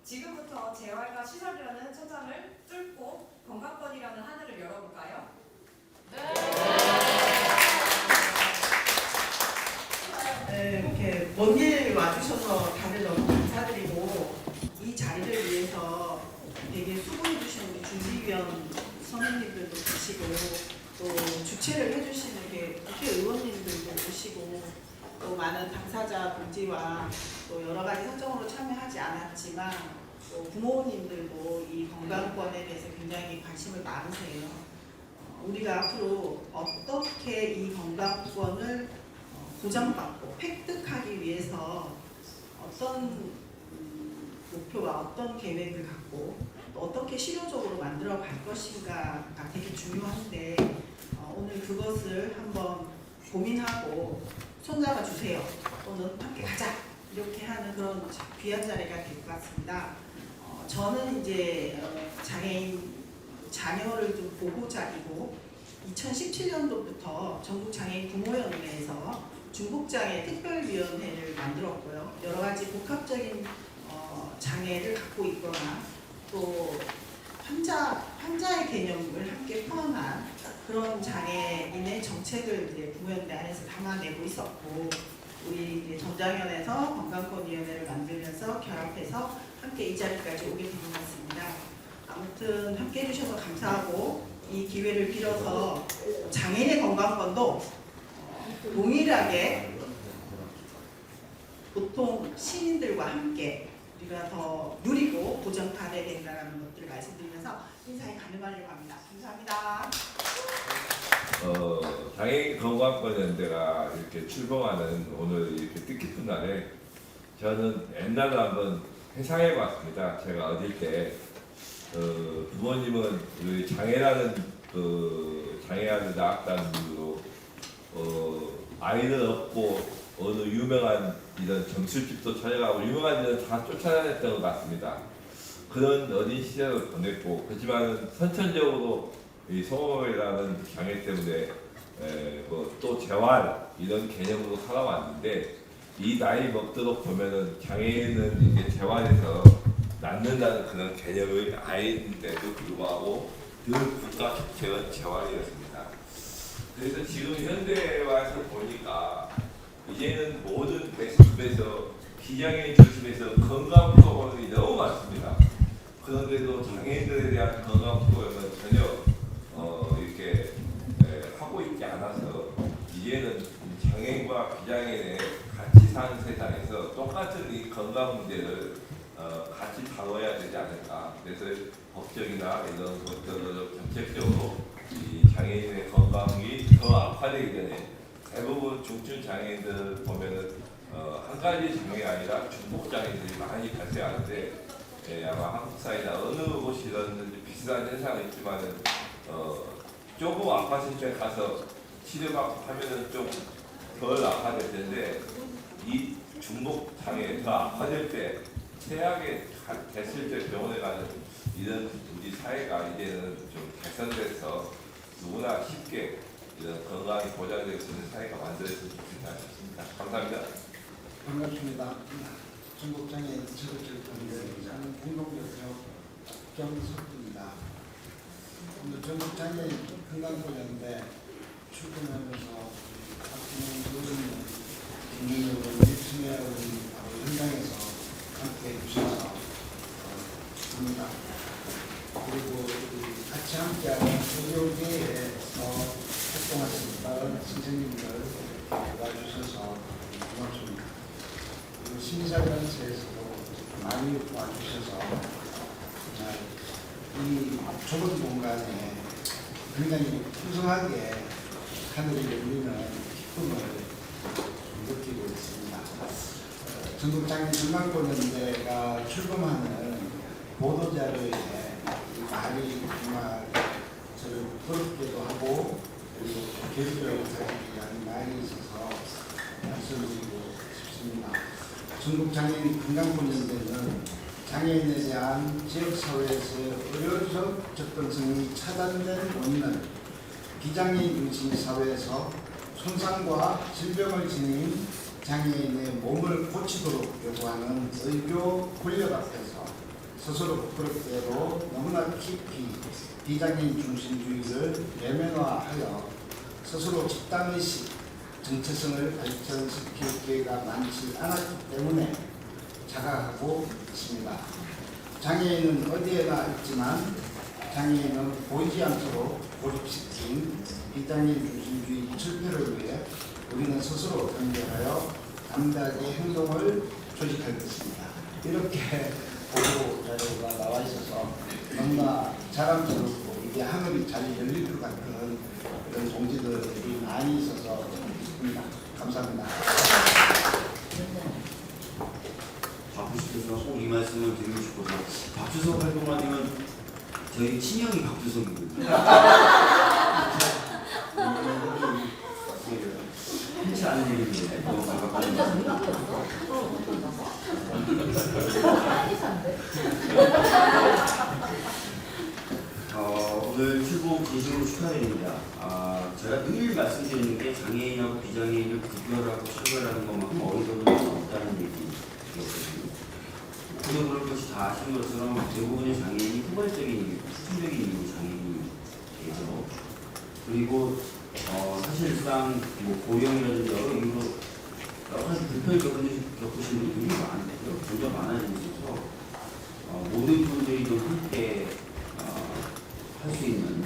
지금부터 재활과 시설이라는 천장을 뚫고 건강권이라는 하늘을 열어볼까요? 네, 이렇게 먼 길 와주셔서 다들 너무 감사드리고, 이 자리를 위해서 되게 수고해 주신 우리 준비위원 선생님들도 계시고, 또 주최를 해주시는 국회의원님들도 오시고, 또 많은 당사자 동지와 또 여러 가지 사정으로 참여하지 않았지만 또 부모님들도 이 건강권에 대해서 굉장히 관심을 많으세요. 우리가 앞으로 어떻게 이 건강권을 보장받고 획득하기 위해서 어떤 목표와 어떤 계획을 갖고 또 어떻게 실효적으로 만들어 갈 것인가가 되게 중요한데, 오늘 그것을 한번 고민하고 손잡아 주세요. 또는 함께 가자. 이렇게 하는 그런 귀한 자리가 될 것 같습니다. 저는 이제 장애인 자녀를 좀 보호자이고 2017년도부터 전국장애인 부모연대에서 중복장애 특별위원회를 만들었고요. 여러 가지 복합적인 장애를 갖고 있거나 또 환자의 개념을 함께 포함한 그런 장애인의 정책을 이제 부모연대 안에서 담아내고 있었고, 우리 이제 전장현에서 건강권위원회를 만들면서 결합해서 함께 이 자리까지 오게 된 것 같습니다. 아무튼 함께 해주셔서 감사하고, 이 기회를 빌어서 장애인의 건강권도 동일하게 보통 시민들과 함께 우리가 더 누리고 보장받아야 된다는 것들을 말씀드리면서 인사에 가름하려고 합니다. 감사합니다. 장애인 건강권연대가 이렇게 출범하는 오늘 이렇게 뜻깊은 날에 저는 옛날에 한번 회상해 봤습니다. 제가 어릴 때 부모님은 우리 장애라는 장애아를 낳았다는 이유로 아이를 얻고 어느 유명한 이런 정술집도 찾아가고 유명한 데는 다 쫓아다녔던 것 같습니다. 그런 어린 시절을 보냈고, 그렇지만 선천적으로 이 성모이라는 장애 때문에 또 재활 이런 개념으로 살아왔는데, 이 나이 먹도록 보면은 장애인은 이게 재활에서 낳는다는 그런 개념의 아이인데도 불구하고 늘 국가 정책은 재활이었습니다. 그래서 지금 현대에 와서 보니까 이제는 모든 매스컴에서 비장애인 중심에서 건강 프로그램이 너무 많습니다. 그런데도 장애인들에 대한 건강 프로그램은 전혀 이렇게 하고 있지 않아서, 이제는 장애인과 비장애인의 같이 사는 세상에서 똑같은 이 건강 문제를 같이 다뤄야 되지 않을까. 그래서 법적이나 이런 것들을 정책적으로 이 장애인의 건강이 더 악화되기 전에 대부분 중증 장애인들 보면은 한 가지 장애가 아니라 중복 장애들이 많이 발생하는데, 아마 한국 사회나 어느 곳이든 비슷한 현상이 있지만은 조금 아파질 때 가서 치료받고 하면은 좀 덜 아파질 텐데, 이 중복 장애 더 아파질 때 최악의 됐을 때 병원에 가는 이런 우리 사회가 이제는 좀 개선돼서 누구나 쉽게 이런 건강이 보장될 수 있는 사회가 만들어졌으면 좋겠다 싶습니다. 감사합니다. 반갑습니다. 중국장애인 지구질병 공동대표 경석입니다. 오늘 중국장애인 건강보장대 출근하면서 박진영 의원님, 김민호 의원님, 승혜 의원님하고 현장에서 함께 해주셔서 합니다. 그리고 같이 함께하는 의료계에서 활동하시는 선생님들 도와주셔서 고맙습니다. 그리고 시민사회단체에서도 많이 도와주셔서 이 좁은 공간에 굉장히 풍성하게 하늘이 열리는 기쁨을 느끼고 있습니다. 전국장애인 건강권연대가 출범하는 보도자료에 말이 정말 저를 부럽기도 하고, 그리고 계기를 가지기 위한 말이 있어서 말씀드리고 싶습니다. 전국장애인 건강권연대는 장애인에 대한 지역사회에서 의료적 접근성이 차단된 원인을 비장애인 중심 사회에서 손상과 질병을 지닌 장애인의 몸을 고치도록 요구하는 의료 권력 앞에서 스스로 부끄럽게도 너무나 깊이 비장애인 중심주의를 내면화하여 스스로 집단의식 정체성을 발전시킬 기회가 많지 않았기 때문에 자각하고 있습니다. 장애인은 어디에나 있지만 장애인은 보이지 않도록 고립시킨 비장애인 중심주의 철폐를 위해 우리는 스스로 연결하여 담대하게 행동을 조직할 것입니다. 이렇게 보도 자료가 나와 있어서 너무나 자랑스럽고 이게 하늘이 잘 열릴 것 같은 그런 동지들이 많이 있어서 좋습니다. 감사합니다. 바쁘시겠지만 꼭 이 말씀을 드리고 싶어서 박주석 활동하면 저희 친형이 박주석이거든요. 흔치 않은 일인데 너무 반갑다는 말씀. 오늘 출범 진심으로 축하드립니다. 제가 늘 말씀드리는 게 장애인하고 비장애인을 구별하고 차별하는 것만큼 어리석은 것은 없다는 얘기였거든요. 그도 그럴 것이 다 아신 것처럼 대부분의 장애인이 후발적인 이유, 후천적인 이유로 장애인이 되죠. 그리고 사실상 뭐 고령이라든지 여러 이유로 여러 가지 불편을 겪으시는 분들이 많은데요. 점점 많아지면서 모든 분들이 좀 함께 할 수 있는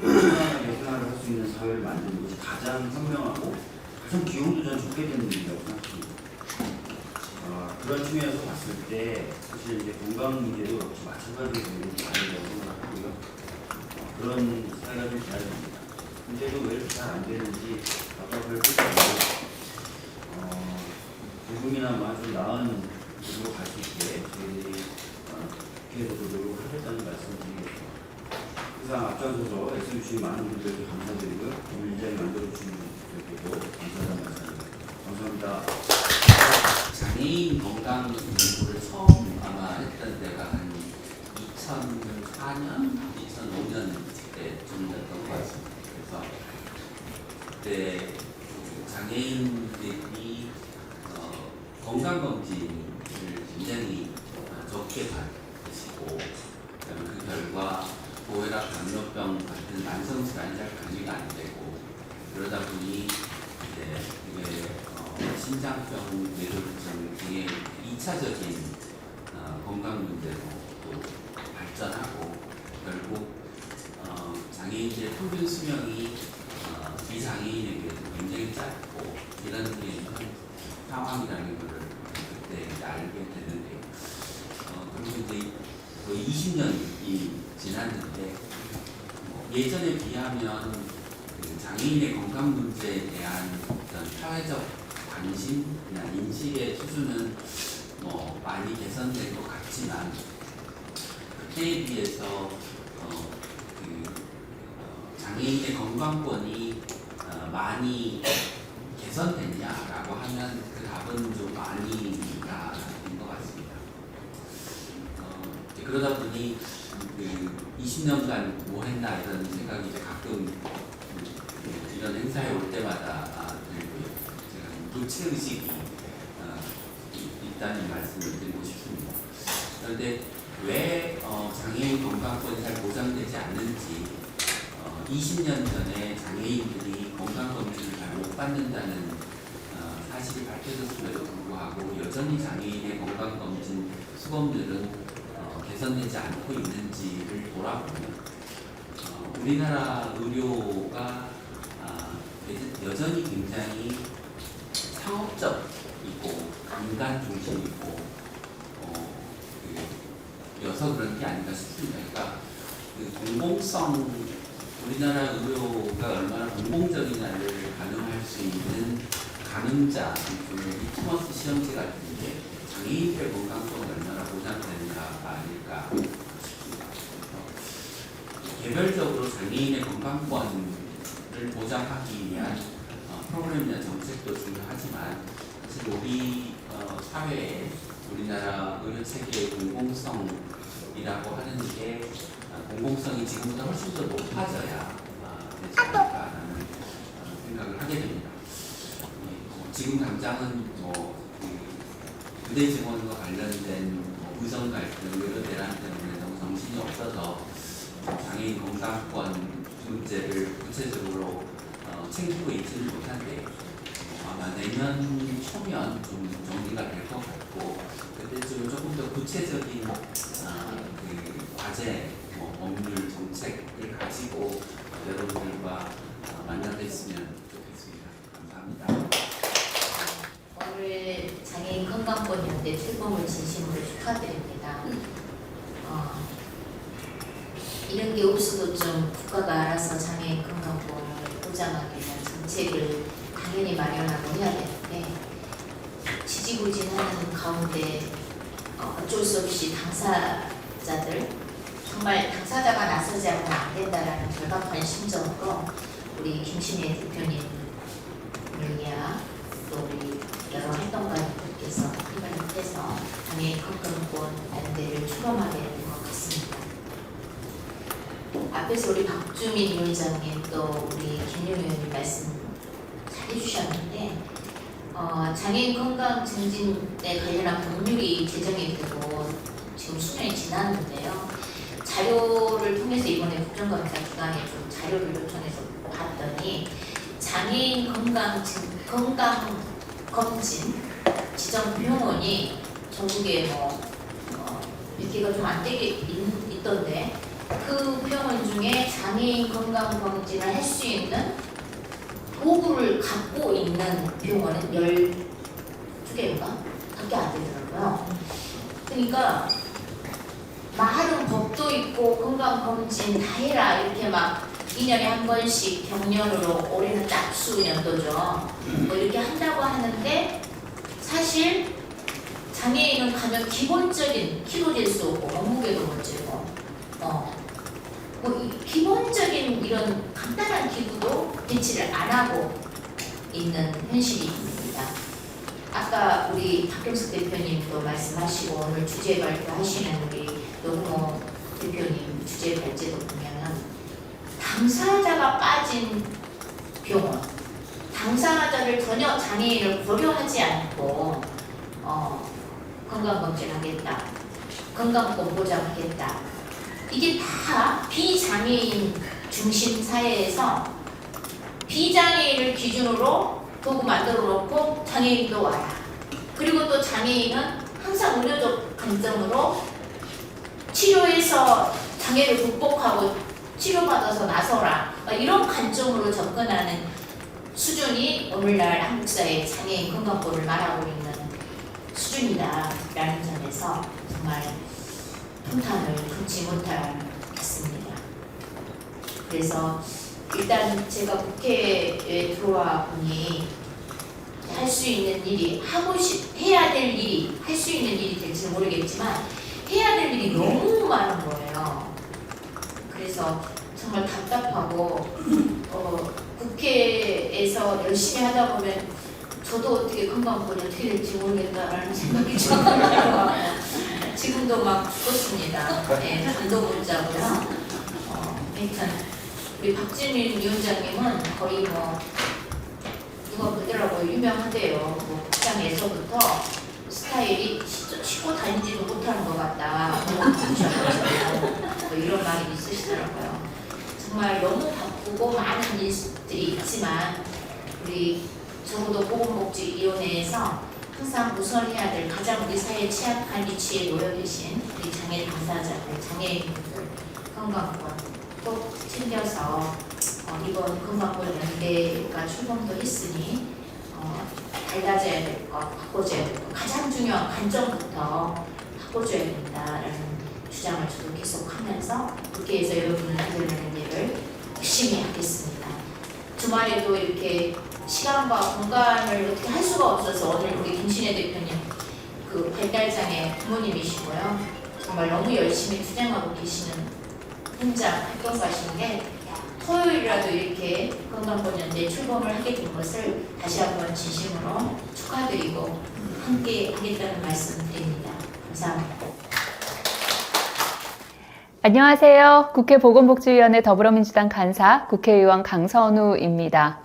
편안하게 생활을 할 수 있는 사회를 만드는 것이 가장 현명하고 가장 비용도 전 적게 되는 일이라고 생각합니다. 그런 측면에서 봤을 때 사실 이제 건강 문제도 역시 마찬가지로 되는 게 아니라고 생각하고요. 그런 사회가 좀 돼야 됩니다. 문제도 왜 이렇게 잘 안 되는지 답답할 것도 없고 조금이나마 좀 나은 길로 갈 수 있게 저희들이 계속 노력을 하겠다는 말씀드리겠습니다. 항상 앞장서서 애써주신 많은 분들께 감사드리고요. 오늘 이 자리 만들어주신 분들께도 감사하다는 말씀드립니다. 감사합니다. 장애인 건강 연구를 처음 아마 했던 때가 한 2004년, 2005년 때쯤이었던 것 같습니다. 그래서 그때 장애인들이 건강검진을 굉장히 적게 받으시고 그 결과 고혈압, 당뇨병 같은 만성질환이 잘 관리가 안 되고 그러다 보니 이제 심장병, 뇌졸중 등의 2차적인 건강 문제로 또 발전하고 결국 장애인들의 평균 수명이 비장애인에 비해서 굉장히 짧고 이런 게 상황이라는 것을 그때 알게 됐는데요. 그리고 이제 거의 20년이 지났는데 예전에 비하면 그 장애인의 건강 문제에 대한 어떤 사회적 관심이나 인식의 수준은 많이 개선된 것 같지만 그때에 비해서 장애인의 건강권이 많이 개선됐냐라고 하면 그 답은 좀 아니가 된 것 같습니다. 그러다 보니 20년간 뭐 했나 이런 생각이 이제 가끔 이런 행사에 올 때마다 들고요. 제가 도취의식이 있다는 말씀을 드리고 싶습니다. 그런데 왜 장애인 건강권이 잘 보장되지 않는지 20년 전에 장애인들이 건강검진을 잘 못 받는다는 사실이 밝혀졌음에도 불구하고 여전히 장애인의 건강검진 수검들은 개선되지 않고 있는지를 돌아보면 우리나라 의료가 여전히 굉장히 상업적이고 인간 중심이고 여서 그런 게 아닌가 싶습니다. 그러니까 그 공공성, 우리나라 의료가 얼마나 공공적이냐를 가늠할 수 있는 가늠자, 리트머스 시험지 같은 게 장애인들의 건강성이 얼마나 보장되는가가 아닐까 싶습니다. 개별적으로 장애인의 건강권을 보장하기 위한 프로그램이나 정책도 중요하지만 사실 우리 사회에 우리나라 의료 체계의 공공성이라고 하는 게 공공성이 지금보다 훨씬 더 높아져야 되지 않을까라는 생각을 하게 됩니다. 지금 당장은 부대 증원과 관련된 의정 갈등, 의료 대란 때문에 너무 정신이 없어서 장애인 건강권 문제를 구체적으로 챙기고 있지는 못한데 아마 내년 초면 좀 정리가 될 것 같고 그때쯤 조금 더 구체적인 그 과제, 법률 정책을 가지고 여러분들과 만나뵀으면 좋겠습니다. 감사합니다. 오늘 장애인 건강권 연대 출범을 진심으로 축하드립니다. 이런 게 없어도 좀 국가가 알아서 장애인 건강권을 보장하기 위한 정책을 당연히 마련하고 해야 되는데 지지부진하는 가운데 어쩔 수 없이 당사자들 정말 당사자가 나서지 않으면 안 된다라는 절박한 심정으로 우리 김신혜 대표님을 위하 또 우리 여러 활동가님들께서 힘을 내서 장애인 건강권 연대를 출범하게 된 것 같습니다. 앞에서 우리 박주민 위원장님 또 우리 김용 의원님 말씀 잘 해주셨는데 장애인 건강 증진에 관련한 법률이 제정이 되고 지금 수년이 지났는데요. 자료를 통해서 이번에 국정감사 기관에 좀 자료를 요청해서 봤더니 장애인 건강 검진 지정 병원이 전국에 몇 개가 좀 안 되게 있던데 그 병원 중에 장애인 건강 검진을 할 수 있는 도구를 갖고 있는 병원은 12개인가? 밖에 안 되더라고요. 그러니까 말은 법도 있고 건강검진 다 해라 이렇게 막 2년에 한 번씩 경년으로 올해는 짝수년도죠. 뭐 이렇게 한다고 하는데 사실 장애인은 가면 기본적인 키도 될 수 없고 몸무게도 못 재고 기본적인 이런 간단한 기구도 배치를 안 하고 있는 현실입니다. 아까 우리 박경석 대표님도 말씀하시고 오늘 주제 발표하시는 우리 노홍호 대표님 주제 발제도 보면은 당사자가 빠진 병원, 당사자를 전혀 장애인을 고려하지 않고 건강검진하겠다, 건강권 보장하겠다. 이게 다 비장애인 중심 사회에서 비장애인을 기준으로 도구 만들어 놓고 장애인도 와라. 그리고 또 장애인은 항상 의료적 관점으로 치료해서 장애를 극복하고 치료받아서 나서라. 이런 관점으로 접근하는 수준이 오늘날 한국 사회의 장애인 건강법을 말하고 있는 수준이다라는 점에서 정말 통탄을 금치 못할 것 같습니다. 그래서 일단 제가 국회에 들어와 보니 할 수 있는 일이 해야 될 일이 할 수 있는 일이 될지 모르겠지만 해야 될 일이 너무 많은 거예요. 그래서 정말 답답하고 국회에서 열심히 하다 보면 저도 어떻게 건강권이 어떻게 될지 모르겠다라는 생각이 좀 들어요. 지금도 막 죽었습니다. 네, 잠도 못 자고요. 하여튼 우리 박지민 위원장님은 거의 누가 그러더라고요. 유명하대요. 국장에서부터 스타일이 쉬고 다니지도 못하는 것 같다. 이런 말이 있으시더라고요. 정말 너무 바쁘고 많은 일들이 있지만 우리 적어도 보건복지위원회에서 항상 우선해야 될 가장 우리 사회에 취약한 위치에 놓여 계신 우리 장애 당사자들, 장애인분들 건강권 꼭 챙겨서 이번 건강권 연대가 출범도 했으니 달라져야 될 것, 바꿔줘야 될 것, 가장 중요한 관점부터 바꿔줘야 된다라는 주장을 저도 계속하면서 국회에서 여러분을 만드는 일을 열심히 하겠습니다. 주말에도 이렇게 시간과 공간을 어떻게 할 수가 없어서 오늘 우리 김신혜 대표님 그 발달장애 부모님이시고요. 정말 너무 열심히 투쟁하고 계시는 현장 활동가신데 토요일이라도 이렇게 건강권 연대 출범을 하게 된 것을 다시 한번 진심으로 축하드리고 함께 하겠다는 말씀 드립니다. 감사합니다. 안녕하세요. 국회 보건복지위원회 더불어민주당 간사 국회의원 강선우입니다.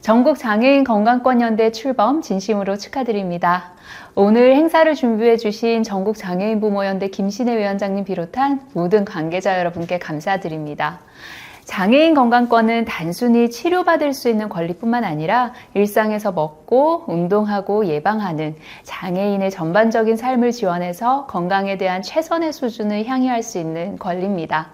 전국 장애인 건강권 연대 출범 진심으로 축하드립니다. 오늘 행사를 준비해 주신 전국 장애인 부모연대 김신혜 위원장님 비롯한 모든 관계자 여러분께 감사드립니다. 장애인 건강권은 단순히 치료받을 수 있는 권리뿐만 아니라 일상에서 먹고 운동하고 예방하는 장애인의 전반적인 삶을 지원해서 건강에 대한 최선의 수준을 향유할 수 있는 권리입니다.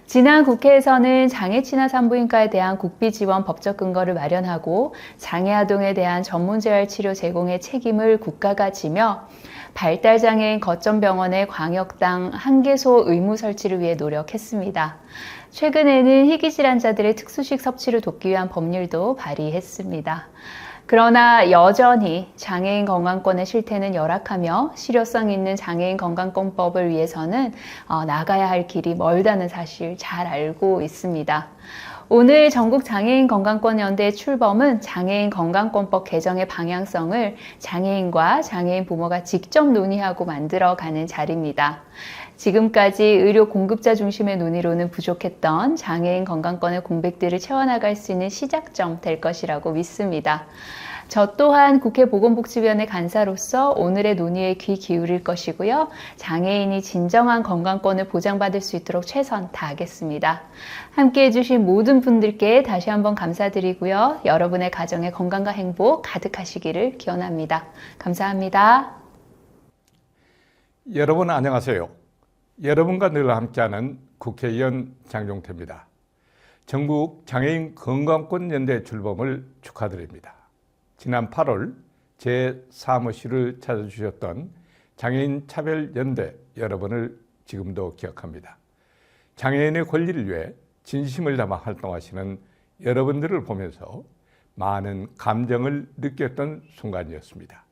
지난 국회에서는 장애친화 산부인과에 대한 국비 지원 법적 근거를 마련하고 장애아동에 대한 전문재활치료 제공의 책임을 국가가 지며 발달장애인 거점병원의 광역당 1개소 의무 설치를 위해 노력했습니다. 최근에는 희귀질환자들의 특수식 섭취를 돕기 위한 법률도 발의했습니다. 그러나 여전히 장애인 건강권의 실태는 열악하며 실효성 있는 장애인 건강권법을 위해서는 나가야 할 길이 멀다는 사실 잘 알고 있습니다. 오늘 전국 장애인 건강권 연대의 출범은 장애인 건강권법 개정의 방향성을 장애인과 장애인 부모가 직접 논의하고 만들어가는 자리입니다. 지금까지 의료 공급자 중심의 논의로는 부족했던 장애인 건강권의 공백들을 채워나갈 수 있는 시작점 될 것이라고 믿습니다. 저 또한 국회 보건복지위원회 간사로서 오늘의 논의에 귀 기울일 것이고요. 장애인이 진정한 건강권을 보장받을 수 있도록 최선 다하겠습니다. 함께해 주신 모든 분들께 다시 한번 감사드리고요. 여러분의 가정에 건강과 행복 가득하시기를 기원합니다. 감사합니다. 여러분 안녕하세요. 여러분과 늘 함께하는 국회의원 장종태입니다. 전국 장애인 건강권 연대 출범을 축하드립니다. 지난 8월 제 사무실을 찾아주셨던 장애인 차별연대 여러분을 지금도 기억합니다. 장애인의 권리를 위해 진심을 담아 활동하시는 여러분들을 보면서 많은 감정을 느꼈던 순간이었습니다.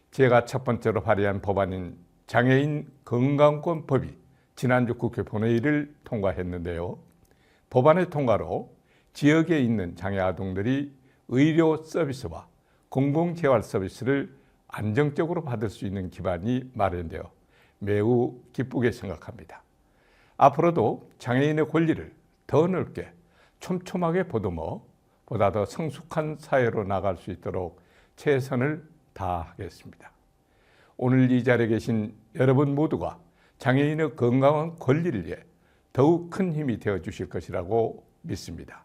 제가 첫 번째로 발의한 법안인 장애인 건강권법이 지난주 국회 본회의를 통과했는데요. 법안의 통과로 지역에 있는 장애 아동들이 의료 서비스와 공공재활 서비스를 안정적으로 받을 수 있는 기반이 마련되어 매우 기쁘게 생각합니다. 앞으로도 장애인의 권리를 더 넓게 촘촘하게 보듬어 보다 더 성숙한 사회로 나갈 수 있도록 최선을 다하겠습니다. 오늘 이 자리에 계신 여러분 모두가 장애인의 건강한 권리를 위해 더욱 큰 힘이 되어 주실 것이라고 믿습니다.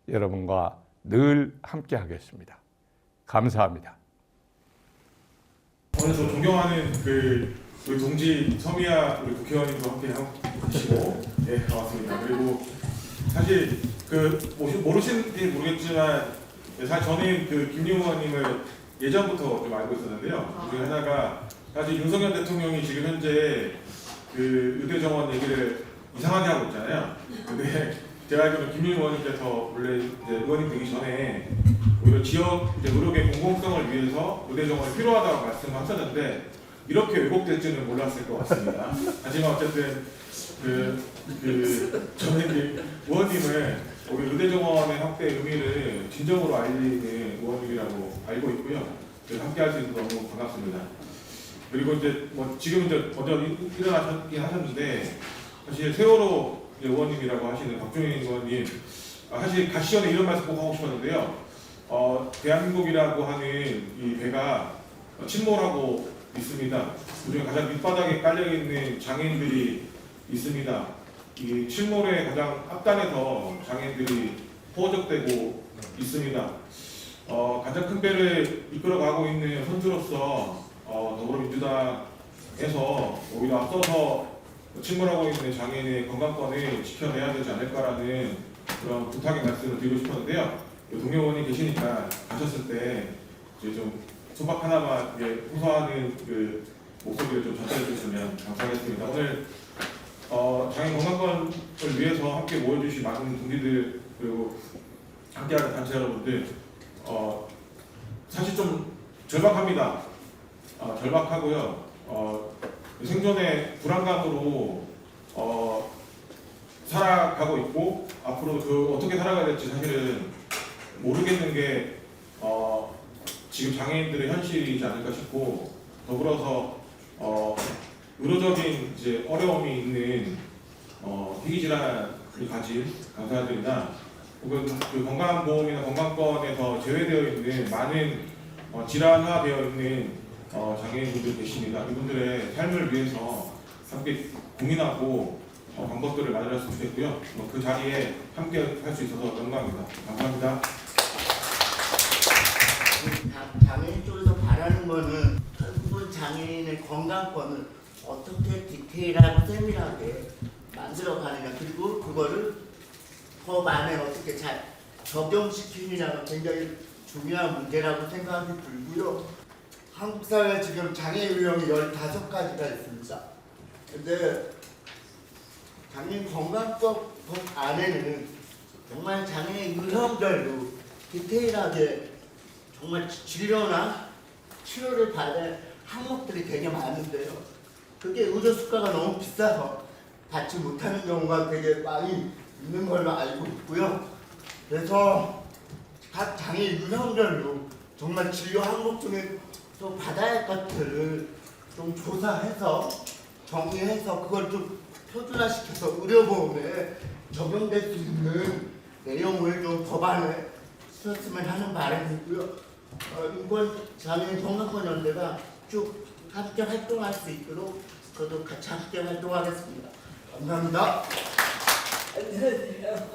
여러분과 늘 함께 하겠습니다. 감사합니다. 오늘 저 존경하는 우리 동지 서미야 우리 국회의원님도 함께 하시고 예 반갑습니다. 그리고 사실 모르시는지 모르겠지만 사실 저는 김용우 의원님을 예전부터 좀 알고 있었는데요. 그 중에 하나가 사실 윤석열 대통령이 지금 현재 의대 정원 얘기를 이상하게 하고 있잖아요. 근데 제가 알기로는 김용우 의원님께서 원래 이제 의원님 되기 전에 오히려 지역 의료계 공공성을 위해서 의대 정원이 필요하다고 말씀하셨는데 이렇게 왜곡될지는 몰랐을 것 같습니다. 하지만 어쨌든 저는 의원님을 우리 의대 정원의 확대 의미를 진정으로 알리는 의원님이라고 알고 있고요. 함께할 수 있어서 너무 반갑습니다. 그리고 이제 지금 이제 먼저 일어나셨긴 하셨는데 사실 세월호 의원님이라고 하시는 박종인 의원님 사실 가시 전에 이런 말씀 꼭 하고 싶었는데요. 대한민국이라고 하는 이 배가 침몰하고 있습니다. 그중에 가장 밑바닥에 깔려있는 장애인들이 있습니다. 이 침몰의 가장 앞단에서 장애인들이 포적되고 있습니다. 가장 큰 배를 이끌어가고 있는 선수로서 더불어민주당에서 오히려 앞서서 침몰하고 있는 장애인의 건강권을 지켜내야 되지 않을까라는 그런 부탁의 말씀을 드리고 싶었는데요. 동료 의원이 계시니까 가셨을 때 이제 좀 소박 하나만 호소하는 목소리를 좀 전달해 주시면 감사하겠습니다. 오늘 장애인 건강권을 위해서 함께 모여주신 많은 동지들 그리고 함께하는 단체 여러분들 사실 좀 절박합니다. 절박하고요. 생존의 불안감으로 살아가고 있고 앞으로 어떻게 살아가야 될지 사실은 모르겠는 게 지금 장애인들의 현실이지 않을까 싶고 더불어서 의료적인 이제 어려움이 있는 희귀질환을 가진 강사들이나 혹은 그 건강보험이나 건강권에서 제외되어 있는 많은 질환화되어 있는 장애인분들 계십니다. 이분들의 삶을 위해서 함께 고민하고 방법들을 마련했으면 좋겠고요. 그 자리에 함께 할 수 있어서 영광입니다. 감사합니다. 장애인 쪽에서 바라는 거는 결국은 장애인의 건강권을 어떻게 디테일하고 세밀하게 만들어가느냐, 그리고 그거를 법 안에 어떻게 잘 적용시키느냐가 굉장히 중요한 문제라고 생각이 들고요. 한국 사회에 지금 장애 유형이 15가지가 있습니다. 근데 장애인 건강법 안에는 정말 장애 유형별로 디테일하게 정말 진료나 치료를 받을 항목들이 되게 많은데요. 그게 의료 수가가 너무 비싸서 받지 못하는 경우가 되게 많이 있는 걸로 알고 있고요. 그래서 각 장애 유형별로 정말 진료 항목 중에 또 받아야 할 것들을 좀 조사해서 정리해서 그걸 좀 표준화시켜서 의료보험에 적용될 수 있는 내용을 좀 법안에 쓰셨으면 하는 바람이고요. 인권장애인 건강권연대가 쭉 함께 활동할 수 있도록 저도 같이 함께 활동하겠습니다. 감사합니다. 안녕하세요.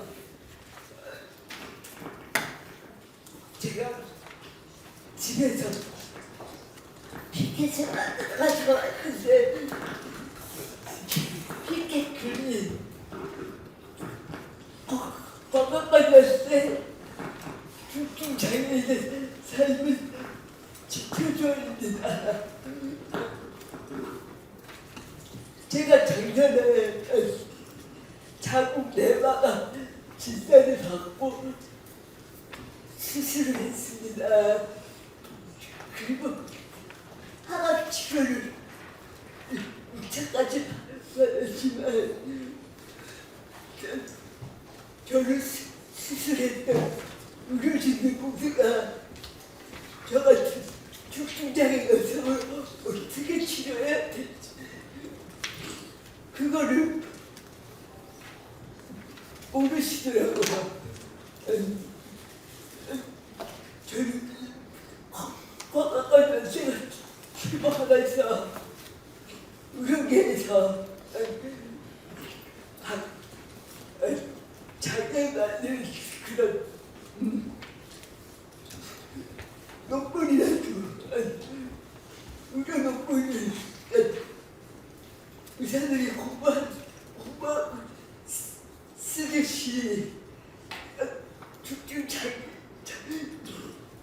제가 집에서 피켓을 가지고 왔는데 피켓 글이 건강관련된 중증장애인의 삶을 지켜줘야합니다. 제가 작년에 자궁 내막암 진단을 받고 수술을 했습니다. 그리고 항암 치료를 2차까지 받았지만 저를 수술했던 의료진 공사가 저 같은 중증장애 여성을 어떻게 치료해야 될지 그거를 모르시더라고요. 저는 건강관련제가 출범하면서 의료계에서 장애만을 그런 논문이라도 의료 논문을 의사들이 공부하고 쓰듯이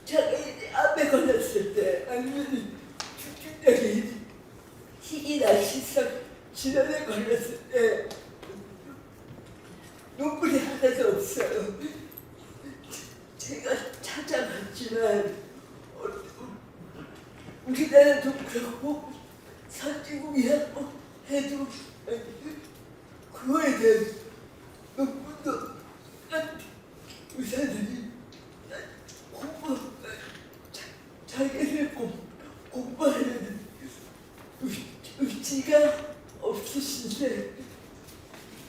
장애인이 암에 걸렸을 때 아니면 중증장애인 희귀나 시성 질환에 걸렸을 때 논문이 하나도 없어요. 제가 찾아봤지만 우리나라도 그렇고 선진국이라고 해도 그거에 대한 논문도 의사들이 자기를 공부하려는 의지가 없으신데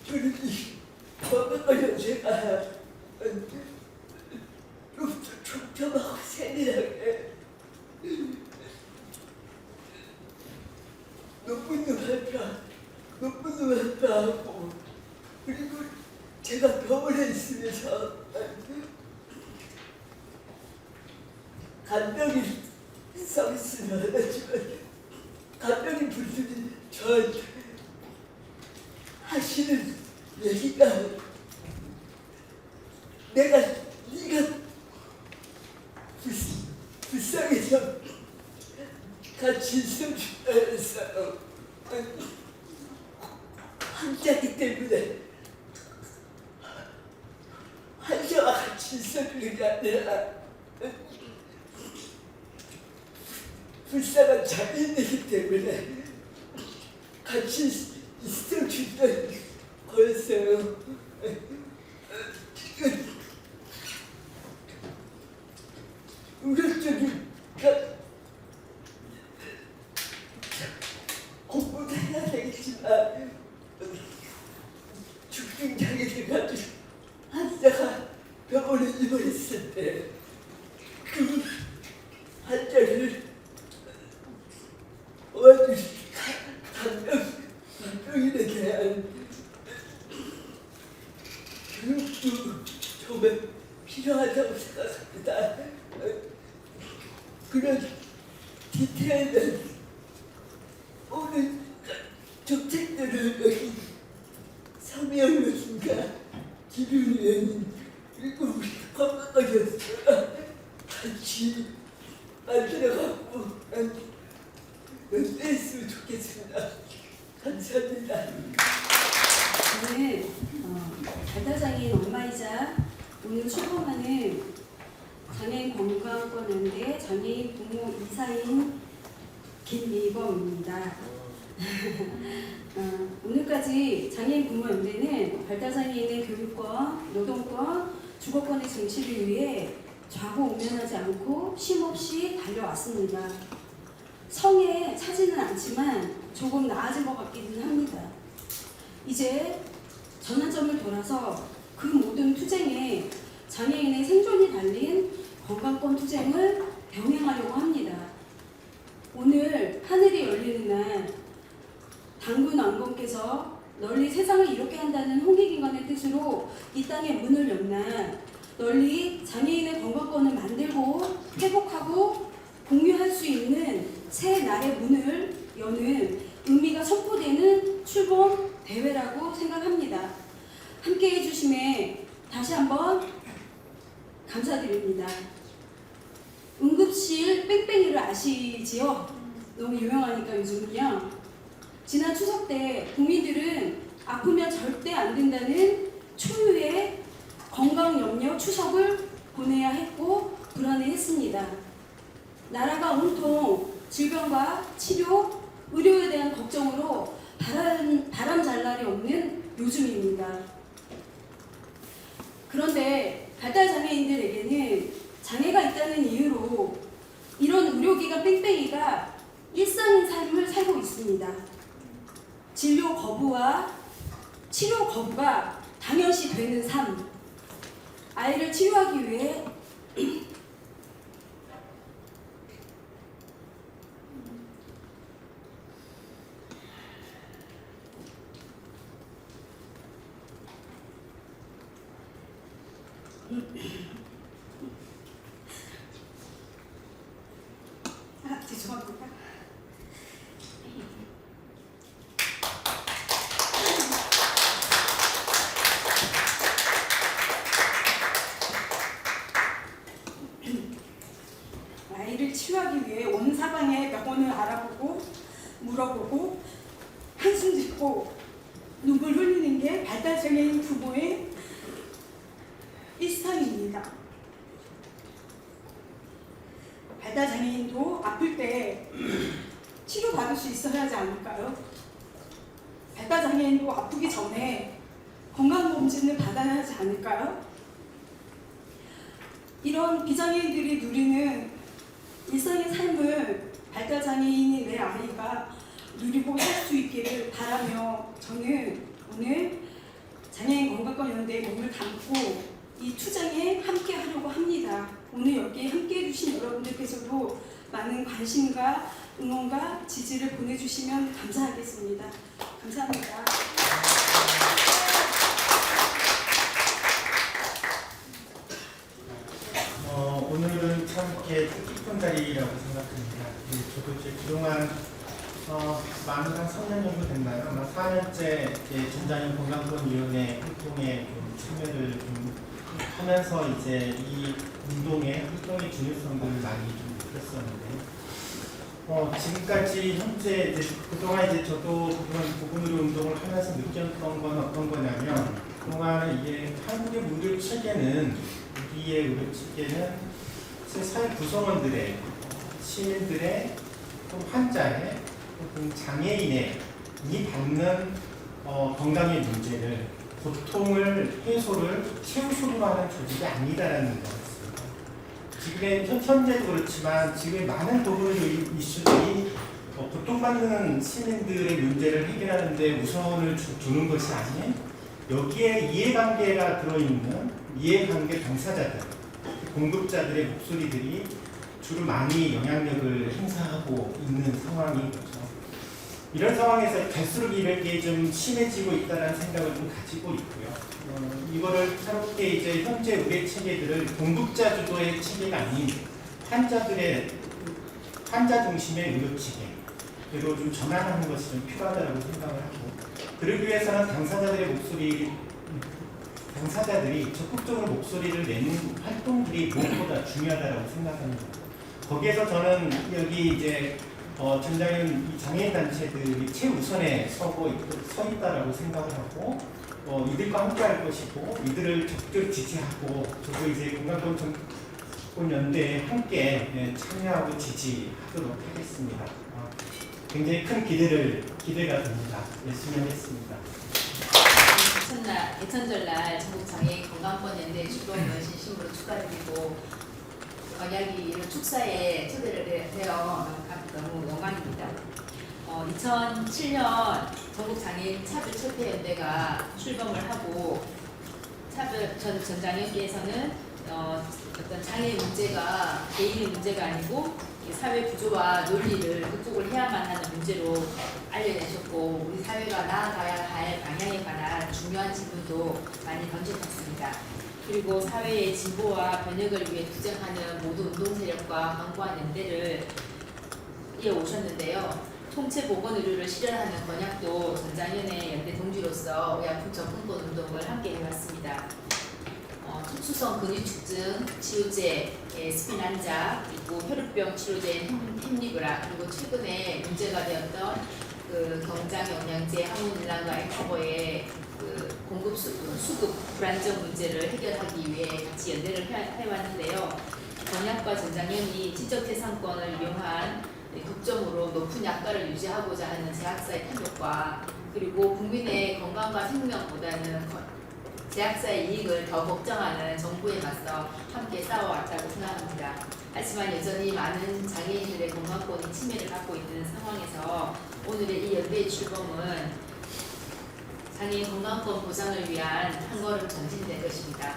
저는 이 건강관련제가 좀 촘촘하고 세밀하게 논문도 발표하고 그리고 제가 병원에 있으면서 간병인 서비스를 하지만 간병인 분들이 저한테 하시는 얘기가 네가 불쌍해서 같이 있어준다 했어요. 환자기 때문에 환자와 같이 있어주는 게 아니라 불쌍한 장애인이기 때문에 같이 있어준다는 거였어요. 의료적인 공부도 해야 되겠지만 중증장애를 가진 환자가 있는데 그 환자를 도와주신 강병인에 대한 교육도 정말 필요하다고 생각합니다. 그런 디테일한 오늘 정책들을 여기 서명훈과 김윤 의원님 그리고 우리 건강하셨어요. 같이 만들어갖고 연대했으면 좋겠습니다. 감사합니다. 저는 발달장애인 엄마이자 오늘 출범하는 장애인 건강권연대 장애인 부모 이사인 김미범입니다. 오늘까지 장애인 부모연대는 발달장애인의 교육권, 노동권, 주거권의 쟁취를 위해 좌고우면하지 않고 쉼없이 달려왔습니다. 성에 차지는 않지만 조금 나아진 것 같기는 합니다. 이제 전환점을 돌아서 그 모든 투쟁에 장애인의 생존이 달린 건강권 투쟁을 병행하려고 합니다. 오늘 하늘이 열리는 날 당군 왕건께서 널리 세상을 이롭게 한다는 홍익인간의 뜻으로 이 땅에 문을 연 날 널리 장애인의 건강권을 만들고 회복하고 공유할 수 있는 새 날의 문을 여는 의미가 선포되는 출범 대회라고 생각합니다. 함께 해주심에 다시 한번 감사드립니다. 응급실 뺑뺑이를 아시지요? 너무 유명하니까 요즘은요. 지난 추석 때 국민들은 아프면 절대 안 된다는 초유의 건강염려 추석을 보내야 했고 불안해했습니다. 나라가 온통 질병과 치료, 의료에 대한 걱정으로 바람 잘 날이 없는 요즘입니다. 그런데 발달장애인들에게는 장애가 있다는 이유로 이런 의료기관 뺑뺑이가 일상의 삶을 살고 있습니다. 진료 거부와 치료 거부가 당연시 되는 삶. 아이를 치료하기 위해 죄송합니다. 아이를 치료하기 위해 온 사방의 병원을 알아보고 물어보고 한숨 짓고 눈물 흘리는 게 발달장애인 부모의 일상입니다. 발달장애인도 아플 때 치료받을 수 있어야 하지 않을까요? 발달장애인도 아프기 전에 건강검진을 받아야 하지 않을까요? 이런 비장애인들이 누리는 일상의 삶을 발달장애인인 내 아이가 누리고 살 수 있기를 바라며 저는 오늘 장애인 건강권연대에 몸을 담고 이 투쟁에 함께 하려고 합니다. 오늘 여기에 함께 해주신 여러분들께서도 많은 관심과 응원과 지지를 보내주시면 감사하겠습니다. 감사합니다. 오늘은 참 이렇게 뜻깊은 자리라고 생각합니다. 저도 이제 그동안 많은 한 3년 정도 됐나요? 아마 4년째 전장애인 건강권위원회 활동에 좀 참여를 좀 하면서 이제 이 운동의 활동의 중요성들을 많이 좀 느꼈었는데 지금까지 현재 이제 그동안 이제 저도 그런 보건의료 운동을 하면서 느꼈던 건 어떤 거냐면 그동안 이게 한국의 의료 체계는 우리의 의료 체계는 사회 구성원들의 시민들의 또 환자의 또는 장애인의 이 받는 건강의 문제를 고통을 해소를 최우선으로 하는 조직이 아니다라는 거였습니다. 지금의 현재도 그렇지만 지금의 많은 보건의료 이슈들이 고통받는 시민들의 문제를 해결하는 데 우선을 두는 것이 아닌 여기에 이해관계가 들어있는 이해관계 당사자들 공급자들의 목소리들이 주로 많이 영향력을 행사하고 있는 상황인 거죠. 이런 상황에서 갈수록 이렇게 좀 심해지고 있다는 생각을 좀 가지고 있고요. 이거를 새롭게 이제 현재 의료 체계들을 공급자 주도의 체계가 아닌 환자 중심의 의료 체계로 좀 전환하는 것이 좀 필요하다고 생각을 하고, 그러기 위해서는 당사자들이 적극적으로 목소리를 내는 활동들이 무엇보다 중요하다고 생각합니다. 거기에서 저는 여기 이제 전장현 장애인 단체들이 최우선에 서 있다라고 생각을 하고, 이들과 함께할 것이고, 이들을 적극 지지하고, 저도 이제 공간권 연대에 함께 참여하고 지지하도록 하겠습니다. 굉장히 큰 기대가 됩니다. 열심히 하겠습니다. 개천절날 전국장애인 건강권연대 출범을 진심으로 축하드리고, 만약에 이런 축사에 초대를 되어 너무 영광입니다. 2007년 전국장애인 차별철폐연대가 출범을 하고, 전장현께서는 어떤 장애 문제가 개인의 문제가 아니고 사회 구조와 논리를 극복을 해야만 하는 문제로 알려내셨고, 우리 사회가 나아가야 할 방향에 관한 중요한 질문도 많이 던져봤습니다. 그리고 사회의 진보와 변혁을 위해 투쟁하는 모든 운동세력과 강구한 연대를 이어오셨는데요. 통체 보건 의료를 실현하는 권약도 전장현의 연대 동지로서 의약품 접근권 운동을 함께 해왔습니다. 특수성 근육축증 치료제 스피난자, 그리고 혈우병 치료제인 햄리브라, 그리고 최근에 문제가 되었던 경장 영양제 항문일란과 엑커버의 공급 수급 불안정 문제를 해결하기 위해 같이 연대를 해왔는데요. 권약과 전장현이 지적재산권을 이용한 독점으로 높은 약가를 유지하고자 하는 제약사의 탐욕과, 그리고 국민의 건강과 생명보다는 제약사의 이익을 더 걱정하는 정부에 맞서 함께 싸워왔다고 생각합니다. 하지만 여전히 많은 장애인들의 건강권이 침해를 받고 있는 상황에서 오늘의 이 연대의 출범은 장애인 건강권 보장을 위한 한 걸음 전진될 것입니다.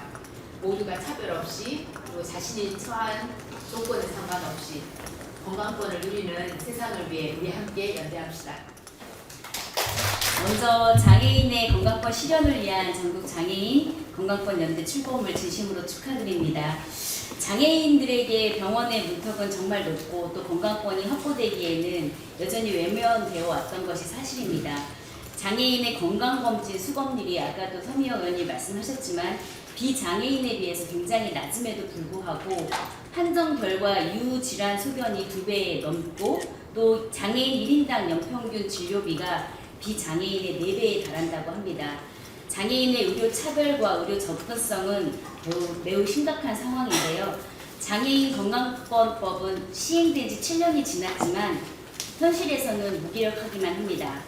모두가 차별 없이, 그리고 자신이 처한 조건에 상관없이 건강권을 누리는 세상을 위해 우리 함께 연대합시다. 먼저 장애인의 건강권 실현을 위한 전국 장애인 건강권 연대 출범을 진심으로 축하드립니다. 장애인들에게 병원의 문턱은 정말 높고, 또 건강권이 확보되기에는 여전히 외면되어 왔던 것이 사실입니다. 장애인의 건강검진 수검률이 아까도 서미영 의원이 말씀하셨지만 비장애인에 비해서 굉장히 낮음에도 불구하고 판정 결과 유질환 소견이 2배 넘고, 또 장애인 1인당 연평균 진료비가 비장애인의 4배에 달한다고 합니다. 장애인의 의료 차별과 의료 접근성은 매우 심각한 상황인데요. 장애인 건강권법은 시행된 지 7년이 지났지만 현실에서는 무기력하기만 합니다.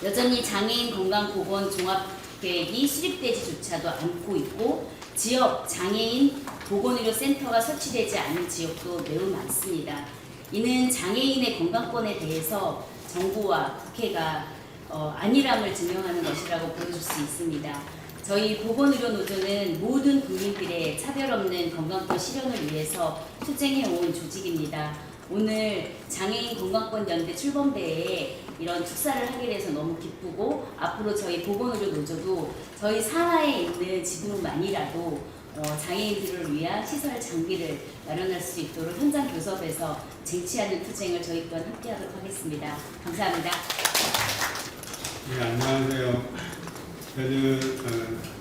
여전히 장애인 건강보건 종합계획이 수립되지조차도 않고 있고, 지역 장애인 보건의료센터가 설치되지 않은 지역도 매우 많습니다. 이는 장애인의 건강권에 대해서 정부와 국회가 안일함을 증명하는 것이라고 보여줄 수 있습니다. 저희 보건의료노조는 모든 국민들의 차별 없는 건강권 실현을 위해서 투쟁해온 조직입니다. 오늘 장애인 건강권 연대 출범대회에 이런 축사를 하게 돼서 너무 기쁘고, 앞으로 저희 보건의료노조도 저희 산하에 있는 지구만이라도 장애인들을 위한 시설 장비를 마련할 수 있도록 현장 교섭에서 쟁취하는 투쟁을 저희 또한 함께하도록 하겠습니다. 감사합니다. 네, 안녕하세요. 저는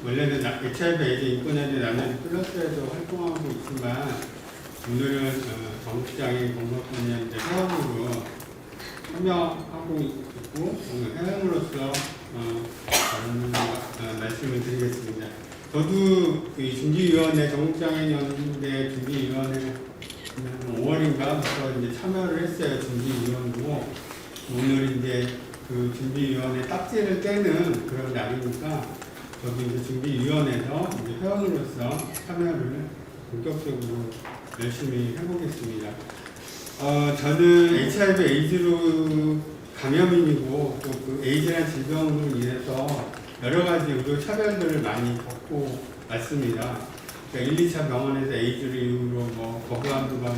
원래는 HIV 에이즈 인권연대 나날이 플러스에서 활동하고 있지만, 오늘은 전국장애인 건강권연대 회원으로 참여하고 있고, 회원으로서 말씀을 드리겠습니다. 저도 준비위원회, 전국장애인연대 준비위원회 5월인가부터 이제 참여를 했어요. 준비위원으로. 오늘 이제 그 준비위원회 딱지를 떼는 그런 날이니까, 저도 이제 준비위원회에서 이제 회원으로서 참여를 본격적으로 열심히 해보겠습니다. 저는 HIV 에이즈로 감염인이고, 또 그 에이즈라는 질병으로 인해서 여러 가지 의료 차별들을 많이 겪고 왔습니다. 그러니까 1, 2차 병원에서 에이즈를 이유로 뭐 거부하는 건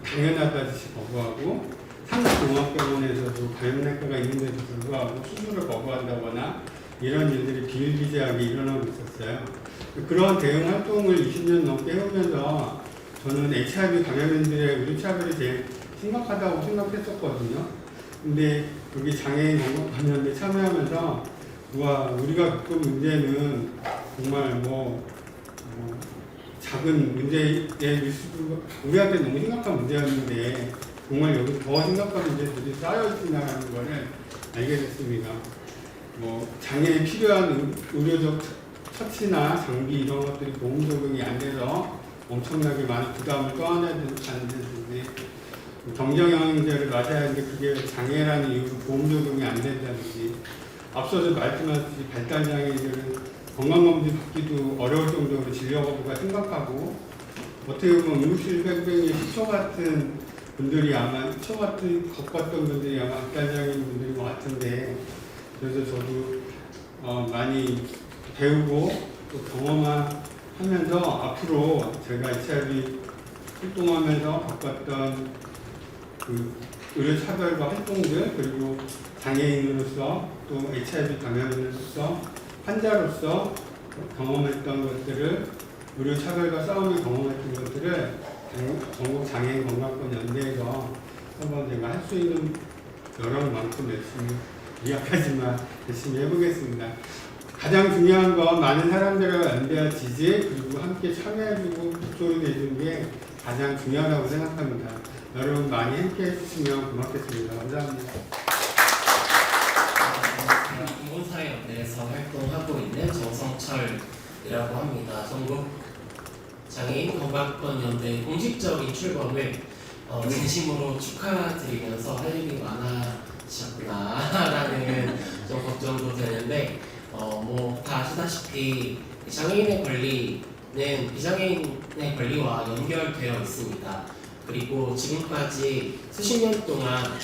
당연하다듯이 거부하고 3차 종합병원에서도 감염내과가 있는 데도 불구하고 수술을 거부한다거나 이런 일들이 비일비재하게 일어나고 있었어요. 그런 대응 활동을 20년 넘게 해오면서 저는 HIV 감염인들의 의료차별이 제일 심각하다고 생각했었거든요. 근데 여기 장애인 건강관련에 참여하면서 우리가 겪은 문제는 정말 작은 문제일 수도 우리한테 너무 심각한 문제였는데 정말 여기 더 심각한 문제들이 쌓여있구나라는 것을 알게 됐습니다. 장애에 필요한 의료적 처치나 장비 이런 것들이 보험 적용이 안 돼서 엄청나게 많은 부담을 떠안아야 되는데 경정영양제를 맞아야 하는데 그게 장애라는 이유로 보험 적용이 안 된다든지 앞서서 말씀하셨듯이 발달장애인들은 건강검진 받기도 어려울 정도로 진료 거부가 심각하고 어떻게 보면 응급실 뺑뺑이 시초 같은 분들이 아마 시초 같은 겪었던 분들이 아마 발달장애인 분들인 것 같은데 그래서 저도 많이 배우고 또 경험하면서 앞으로 제가 HIV 활동하면서 겪었던 그 의료차별과 활동들 그리고 장애인으로서 또 HIV 감염인으로서 환자로서 경험했던 것들을 의료차별과 싸움을 경험했던 것들을 전국 장애인 건강권 연대에서 한번 제가 할 수 있는 여력만큼 열심히 미약하지만 열심히 해보겠습니다. 가장 중요한 건 많은 사람들과 연대와 지지 그리고 함께 참여해주고 목소리 내주는 게 가장 중요하다고 생각합니다. 여러분 많이 함께 해주시면 고맙겠습니다. 감사합니다. 공공사회연대에서 활동하고 있는 정성철이라고 합니다. 전국 장애인 건강권 연대 공식적인 출범을 진심으로 축하드리면서 할 일이 많아지셨구나라는 좀 걱정도 되는데 다 아시다시피 장애인의 권리는 비장애인의 권리와 연결되어 있습니다. 그리고 지금까지 수십 년 동안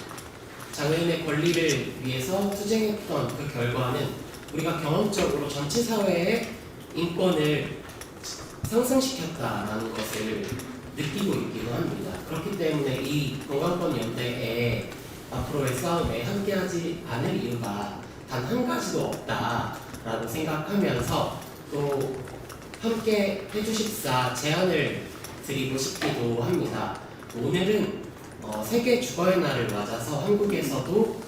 장애인의 권리를 위해서 투쟁했던 그 결과는 우리가 경험적으로 전체 사회의 인권을 상승시켰다라는 것을 느끼고 있기도 합니다. 그렇기 때문에 이 건강권 연대에 앞으로의 싸움에 함께하지 않을 이유가 단 한 가지도 없다라고 생각하면서 또 함께 해주십사 제안을 드리고 싶기도 합니다. 오늘은 세계 주거의 날을 맞아서 한국에서도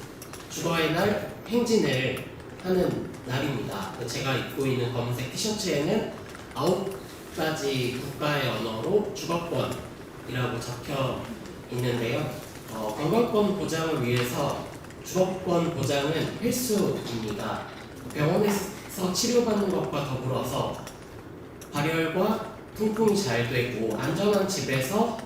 주거의 날 행진을 하는 날입니다. 제가 입고 있는 검은색 티셔츠에는 9가지 국가의 언어로 주거권이라고 적혀 있는데요. 건강권 보장을 위해서 주거권 보장은 필수입니다. 병원에서 치료받는 것과 더불어서 발열과 통풍이 잘 되고 안전한 집에서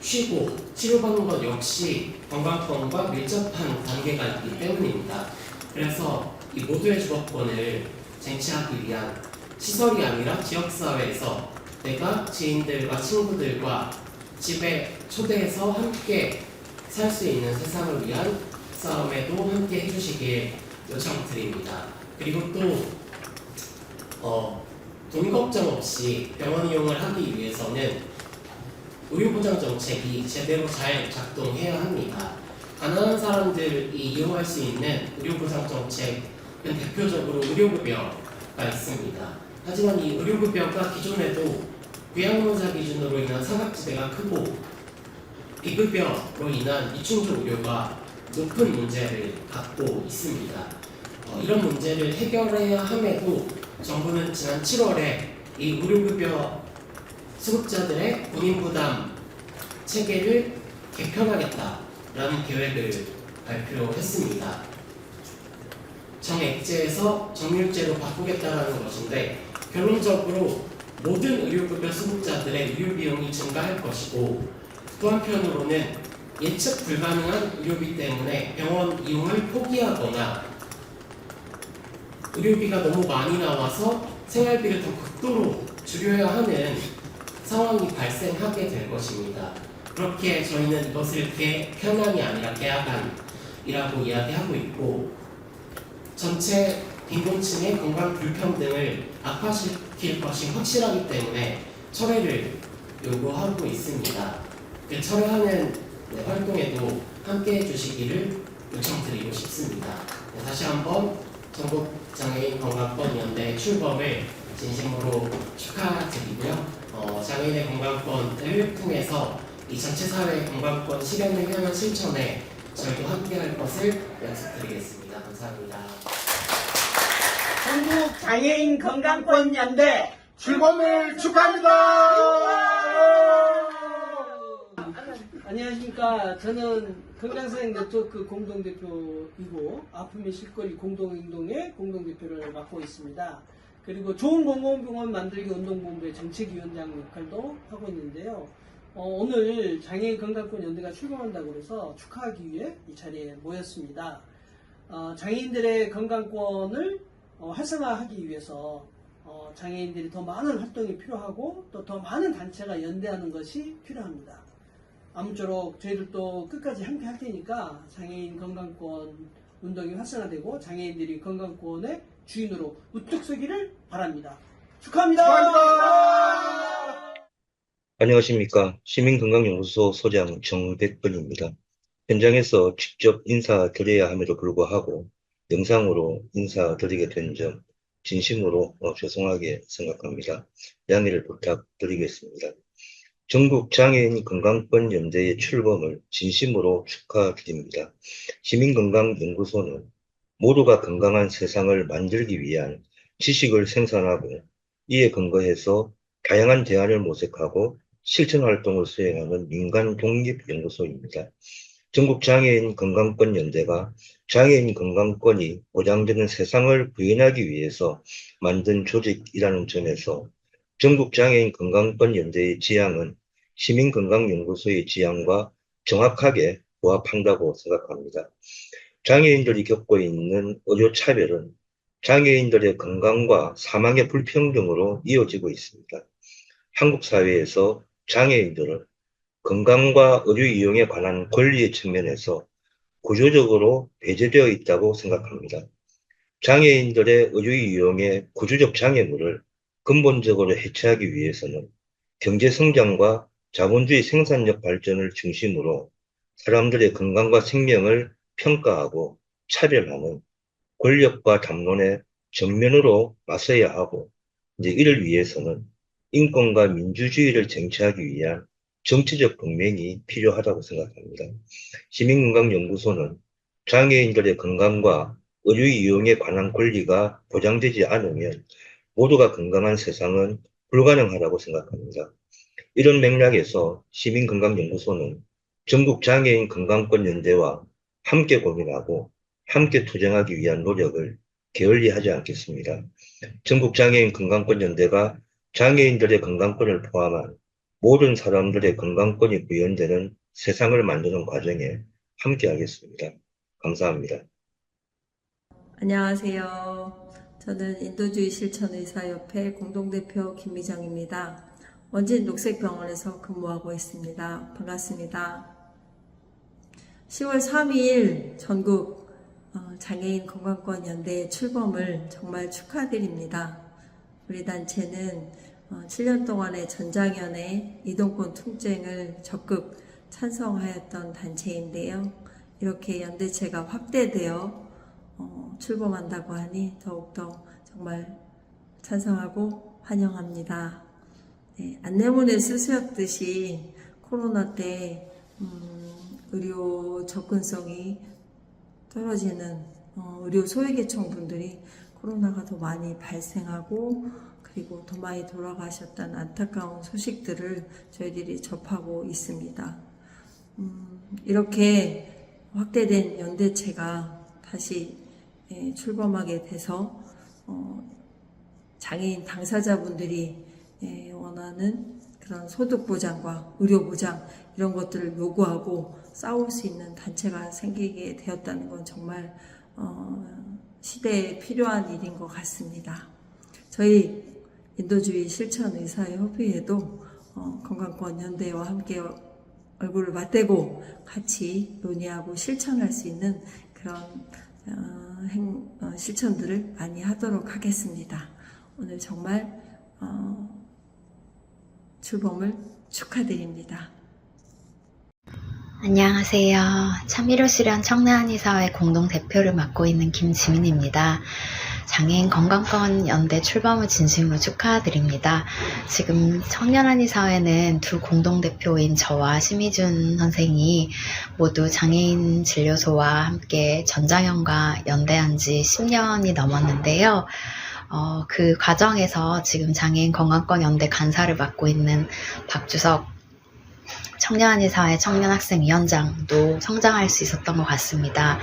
쉬고 치료받는 것 역시 건강권과 밀접한 관계가 있기 때문입니다. 그래서 이 모두의 주거권을 쟁취하기 위한 시설이 아니라 지역사회에서 내가 지인들과 친구들과 집에 초대해서 함께 살 수 있는 세상을 위한 싸움에도 함께 해주시길 요청드립니다. 그리고 또 돈 걱정 없이 병원 이용을 하기 위해서는 의료보장 정책이 제대로 잘 작동해야 합니다. 가난한 사람들이 이용할 수 있는 의료보장 정책은 대표적으로 의료급여가 있습니다. 하지만 이 의료급여가 기존에도 부양노자 기준으로 인한 사각지대가 크고 비급여로 인한 이충족 의료가 높은 문제를 갖고 있습니다. 이런 문제를 해결해야 함에도 정부는 지난 7월에 이 의료급여 수급자들의 본인부담 체계를 개편하겠다라는 계획을 발표했습니다. 정액제에서 정률제로 바꾸겠다라는 것인데 결론적으로 모든 의료급여 수급자들의 의료비용이 증가할 것이고 또 한편으로는 예측 불가능한 의료비 때문에 병원 이용을 포기하거나 의료비가 너무 많이 나와서 생활비를 더 극도로 줄여야 하는 상황이 발생하게 될 것입니다. 그렇게 저희는 이것을 개편안이 아니라 개혁안이라고 이야기하고 있고 전체 빈곤층의 건강 불평등을 악화시킬 것이 확실하기 때문에 철회를 요구하고 있습니다. 그 철회하는 활동에도 함께 해주시기를 요청드리고 싶습니다. 다시 한번 전국장애인 건강권연대 출범을 진심으로 축하드리고요. 장애인의 건강권을 통해서 이 전체 사회 건강권 실현을 향한 실천에 저희도 함께할 것을 약속드리겠습니다. 감사합니다. 전국 장애인 건강권 연대 출범을 축하합니다. 안녕하십니까. 저는 건강사행 네트워크 공동대표이고 아픔의 실거리 공동행동의 공동대표를 맡고 있습니다. 그리고 좋은 공공병원 만들기 운동본부의 정책위원장 역할도 하고 있는데요. 오늘 장애인 건강권 연대가 출범한다고 해서 축하하기 위해 이 자리에 모였습니다. 장애인들의 건강권을 활성화하기 위해서 장애인들이 더 많은 활동이 필요하고 또 더 많은 단체가 연대하는 것이 필요합니다. 아무쪼록 저희들도 끝까지 함께 할 테니까 장애인 건강권 운동이 활성화되고 장애인들이 건강권의 주인으로 우뚝 서기를 바랍니다. 축하합니다. 안녕하십니까. 시민건강연구소 소장 정백근입니다. 현장에서 직접 인사드려야 함에도 불구하고 영상으로 인사드리게 된 점 진심으로 죄송하게 생각합니다. 양해를 부탁드리겠습니다. 전국장애인 건강권 연대의 출범을 진심으로 축하드립니다. 시민건강연구소는 모두가 건강한 세상을 만들기 위한 지식을 생산하고 이에 근거해서 다양한 대안을 모색하고 실천 활동을 수행하는 민간 독립연구소입니다. 전국장애인 건강권 연대가 장애인 건강권이 보장되는 세상을 구현하기 위해서 만든 조직이라는 점에서 전국장애인 건강권 연대의 지향은 시민건강연구소의 지향과 정확하게 부합한다고 생각합니다. 장애인들이 겪고 있는 의료차별은 장애인들의 건강과 사망의 불평등으로 이어지고 있습니다. 한국 사회에서 장애인들은 건강과 의료 이용에 관한 권리의 측면에서 구조적으로 배제되어 있다고 생각합니다. 장애인들의 의료 이용의 구조적 장애물을 근본적으로 해체하기 위해서는 경제성장과 자본주의 생산력 발전을 중심으로 사람들의 건강과 생명을 평가하고 차별하는 권력과 담론에 정면으로 맞서야 하고 이를 위해서는 인권과 민주주의를 쟁취하기 위한 정치적 동맹이 필요하다고 생각합니다. 시민건강연구소는 장애인들의 건강과 의료 이용에 관한 권리가 보장되지 않으면 모두가 건강한 세상은 불가능하다고 생각합니다. 이런 맥락에서 시민건강연구소는 전국장애인 건강권 연대와 함께 고민하고 함께 투쟁하기 위한 노력을 게을리하지 않겠습니다. 전국장애인 건강권 연대가 장애인들의 건강권을 포함한 모든 사람들의 건강권이 구현되는 세상을 만드는 과정에 함께하겠습니다. 감사합니다. 안녕하세요. 저는 인도주의 실천의사협회 공동대표 김미정입니다. 원진 녹색병원에서 근무하고 있습니다. 반갑습니다. 10월 3일 전국 장애인 건강권 연대의 출범을 정말 축하드립니다. 우리 단체는 7년 동안의 전장현의 이동권 투쟁을 적극 찬성하였던 단체인데요. 이렇게 연대체가 확대되어 출범한다고 하니 더욱더 정말 찬성하고 환영합니다. 네, 안내문에 쓰셨듯이 코로나 때 의료 접근성이 떨어지는 의료 소외계층 분들이 코로나가 더 많이 발생하고 그리고 더 많이 돌아가셨다는 안타까운 소식들을 저희들이 접하고 있습니다. 이렇게 확대된 연대체가 다시 출범하게 돼서 장애인 당사자분들이 원하는 그런 소득 보장과 의료 보장 이런 것들을 요구하고 싸울 수 있는 단체가 생기게 되었다는 건 정말 시대에 필요한 일인 것 같습니다. 저희 인도주의 실천의사협회에도 건강권 연대와 함께 얼굴을 맞대고 같이 논의하고 실천할 수 있는 그런 실천들을 많이 하도록 하겠습니다. 오늘 정말 출범을 축하드립니다. 안녕하세요. 참이로 실현 청년한의사회 공동대표를 맡고 있는 김지민입니다. 장애인 건강권 연대 출범을 진심으로 축하드립니다. 지금 청년한의사회는 두 공동대표인 저와 심희준 선생이 모두 장애인 진료소와 함께 전장현과 연대한 지 10년이 넘었는데요. 그 과정에서 지금 장애인 건강권 연대 간사를 맡고 있는 박주석 청년한의사회 청년학생위원장도 성장할 수 있었던 것 같습니다.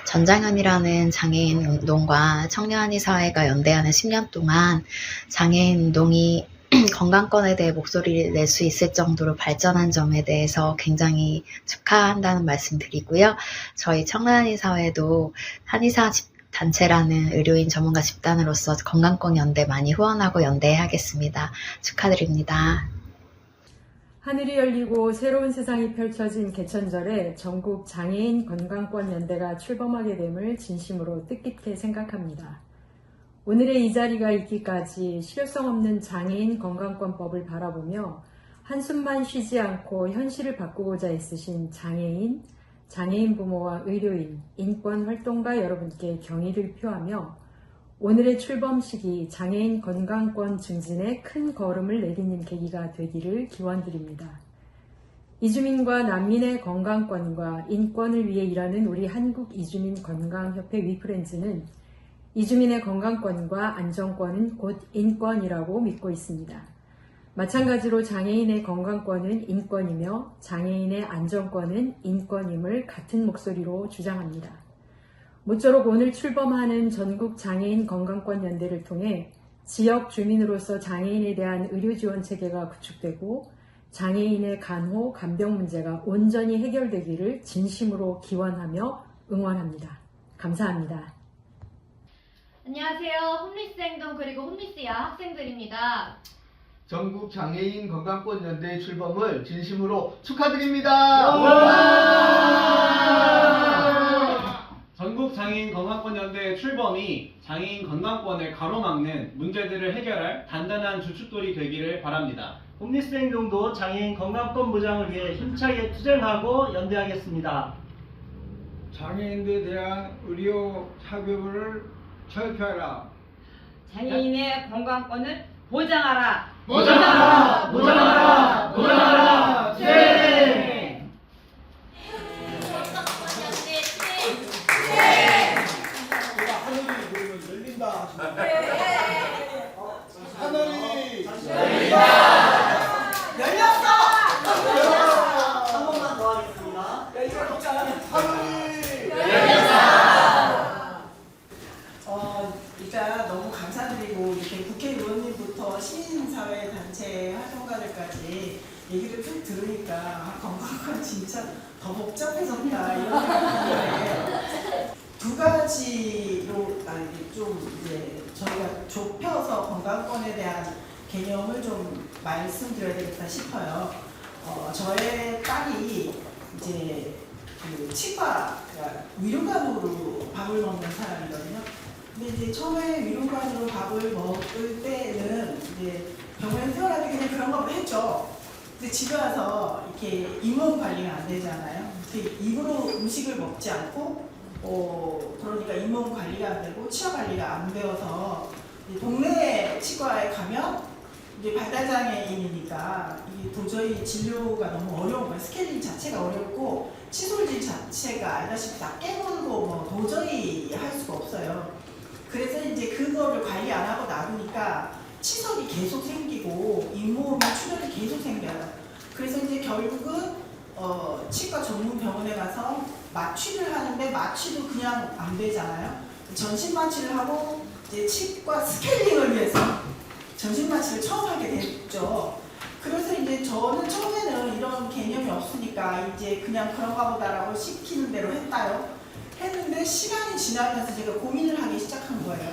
전장현이라는 장애인 운동과 청년한의사회가 연대하는 10년 동안 장애인 운동이 건강권에 대해 목소리를 낼 수 있을 정도로 발전한 점에 대해서 굉장히 축하한다는 말씀 드리고요. 저희 청년한의사회도 한의사 단체라는 의료인 전문가 집단으로서 건강권 연대 많이 후원하고 연대하겠습니다. 축하드립니다. 하늘이 열리고 새로운 세상이 펼쳐진 개천절에 전국 장애인 건강권 연대가 출범하게 됨을 진심으로 뜻깊게 생각합니다. 오늘의 이 자리가 있기까지 실효성 없는 장애인 건강권법을 바라보며 한숨만 쉬지 않고 현실을 바꾸고자 애쓰신 장애인, 장애인 부모와 의료인, 인권활동가 여러분께 경의를 표하며 오늘의 출범식이 장애인 건강권 증진에 큰 걸음을 내딛는 계기가 되기를 기원드립니다. 이주민과 난민의 건강권과 인권을 위해 일하는 우리 한국이주민건강협회 위프렌즈는 이주민의 건강권과 안전권은 곧 인권이라고 믿고 있습니다. 마찬가지로 장애인의 건강권은 인권이며 장애인의 안전권은 인권임을 같은 목소리로 주장합니다. 모쪼록 오늘 출범하는 전국 장애인 건강권 연대를 통해 지역 주민으로서 장애인에 대한 의료 지원 체계가 구축되고 장애인의 간호, 간병 문제가 온전히 해결되기를 진심으로 기원하며 응원합니다. 감사합니다. 안녕하세요. 홈리스 행동 그리고 홈리스 야 학생들입니다. 전국 장애인 건강권 연대 출범을 진심으로 축하드립니다. 전국 장애인 건강권 연대 출범이 장애인 건강권을 가로막는 문제들을 해결할 단단한 주춧돌이 되기를 바랍니다. 홈리스 행동도 장애인 건강권 보장을 위해 힘차게 투쟁하고 연대하겠습니다. 장애인들에 대한 의료 차별을 철폐하라. 장애인의 건강권을 보장하라. 보장하라! 보장하라! 보장하라! 네! 하늘이 열린다! 열렸어! 한 번만 더 하겠습니다. 하늘이 열렸다! 일단 너무 감사드리고 이렇게 국회의원님부터 시민사회 단체 활동가들까지 얘기를 쭉 들으니까 건강권 진짜 더 복잡해졌다 이런 생각이 드는데 두 가지로 좀 이제 저희가 좁혀서 건강권에 대한 개념을 좀 말씀드려야 되겠다 싶어요. 저의 딸이 이제 그 치과 위로간으로 밥을 먹는 사람이거든요. 근데 이제 처음에 위로간으로 밥을 먹을 때는 이제 병원에 태어나기 그냥 그런 거 했죠. 근데 집에 와서 이렇게 임원 관리가 안 되잖아요. 입으로 음식을 먹지 않고 그러니까 임원 관리가 안 되고 치아 관리가 안 되어서 동네 치과에 가면 이제 발달장애인이니까 이게 도저히 진료가 너무 어려운 거예요. 스케일링 자체가 어렵고 치솔질 자체가 알다시피 다 깨물고 뭐 도저히 할 수가 없어요. 그래서 이제 그거를 관리 안 하고 놔두니까 치석이 계속 생기고 잇몸이 출혈이 계속 생겨요. 그래서 이제 결국은 치과 전문 병원에 가서 마취를 하는데 마취도 그냥 안 되잖아요. 전신 마취를 하고 이제 치과 스케일링을 위해서 전신 마취를 처음 하게 됐죠. 그래서 이제 저는 처음에는 이런 개념이 없으니까 이제 그냥 그런가 보다라고 시키는 대로 했는데 시간이 지나면서 제가 고민을 하기 시작한 거예요.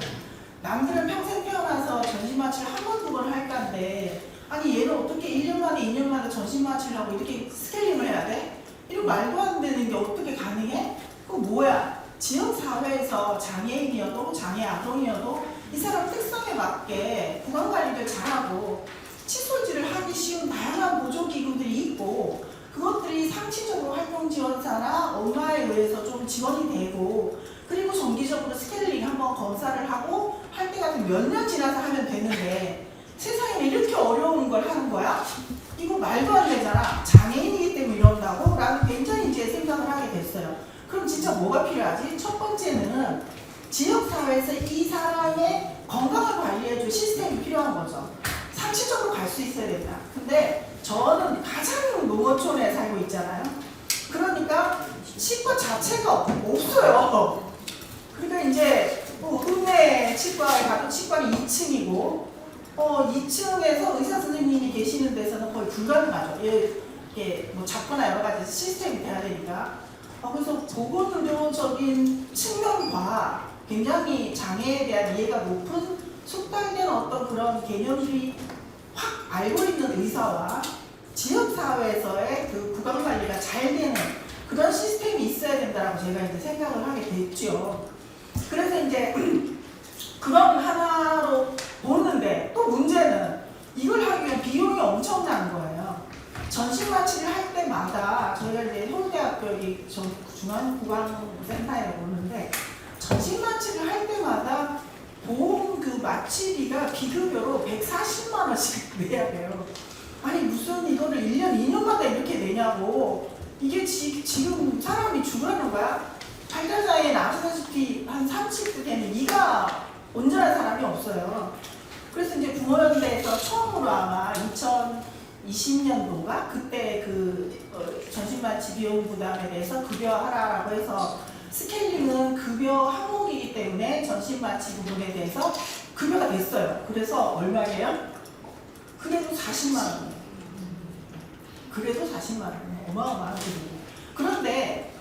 남들은 평생 태어나서 전신 마취를 한 번, 두 번 할까인데 아니 얘는 어떻게 1년 만에 2년 만에 전신 마취를 하고 이렇게 스케일링을 해야 돼? 이런 말도 안 되는 게 어떻게 가능해? 그거 뭐야? 지역사회에서 장애인이어도 장애 아동이어도 이 사람 특성에 맞게 구강관리를 잘하고 칫솔질을 하기 쉬운 다양한 보조기구들이 있고 그것들이 상시적으로 활동지원사나 엄마에 의해서 좀 지원이 되고 그리고 정기적으로 스케일링 한번 검사를 하고 할 때가 몇 년 지나서 하면 되는데 세상에 이렇게 어려운 걸 하는 거야? 이거 말도 안 되잖아. 장애인이기 때문에 이런다고? 라는 굉장히 이제 생각을 하게 됐어요. 그럼 진짜 뭐가 필요하지? 첫 번째는 지역사회에서 이 사람의 건강을 관리해줄 시스템이 필요한 거죠. 상시적으로 갈 수 있어야 된다. 근데 저는 가장 농어촌에 살고 있잖아요. 그러니까 치과 자체가 없어요. 그러니까 이제 읍내 치과에 가도 치과는 2층이고 2층에서 의사 선생님이 계시는 데서는 거의 불가능하죠. 이게 뭐 작거나 여러 가지 시스템이 돼야 되니까. 그래서 보건의료적인 측면과 굉장히 장애에 대한 이해가 높은 숙달된 어떤 그런 개념들이 확 알고 있는 의사와 지역사회에서의 그 구강관리가 잘 되는 그런 시스템이 있어야 된다고 제가 이제 생각을 하게 됐죠. 그래서 이제 그런 하나로 보는데 또 문제는 이걸 하기 위한 비용이 엄청난 거예요. 전신마취를 할 때마다 저희가 이제 서울대학교 여기 중앙구강센터에 오는데 전신마취를 할 때마다 보험 그 마취비가 비급여로 140만 원씩 내야 돼요. 아니 무슨 이거를 1년, 2년마다 이렇게 내냐고. 이게 지금 사람이 죽으라는 거야. 발달장애인 아시다시피 한 30대 되면 이가 온전한 사람이 없어요. 그래서 이제 부모연대에서 처음으로 아마 2020년도인가 그때 그 전신마취 비용 부담에 대해서 급여하라라고 해서 스케일링은 급여 항목이기 때문에 전신마취 부분에 대해서 급여가 됐어요. 그래서 얼마예요? 그래도 40만 원이에요. 그래도 40만 원이에요. 어마어마한 돈이에요. 그런데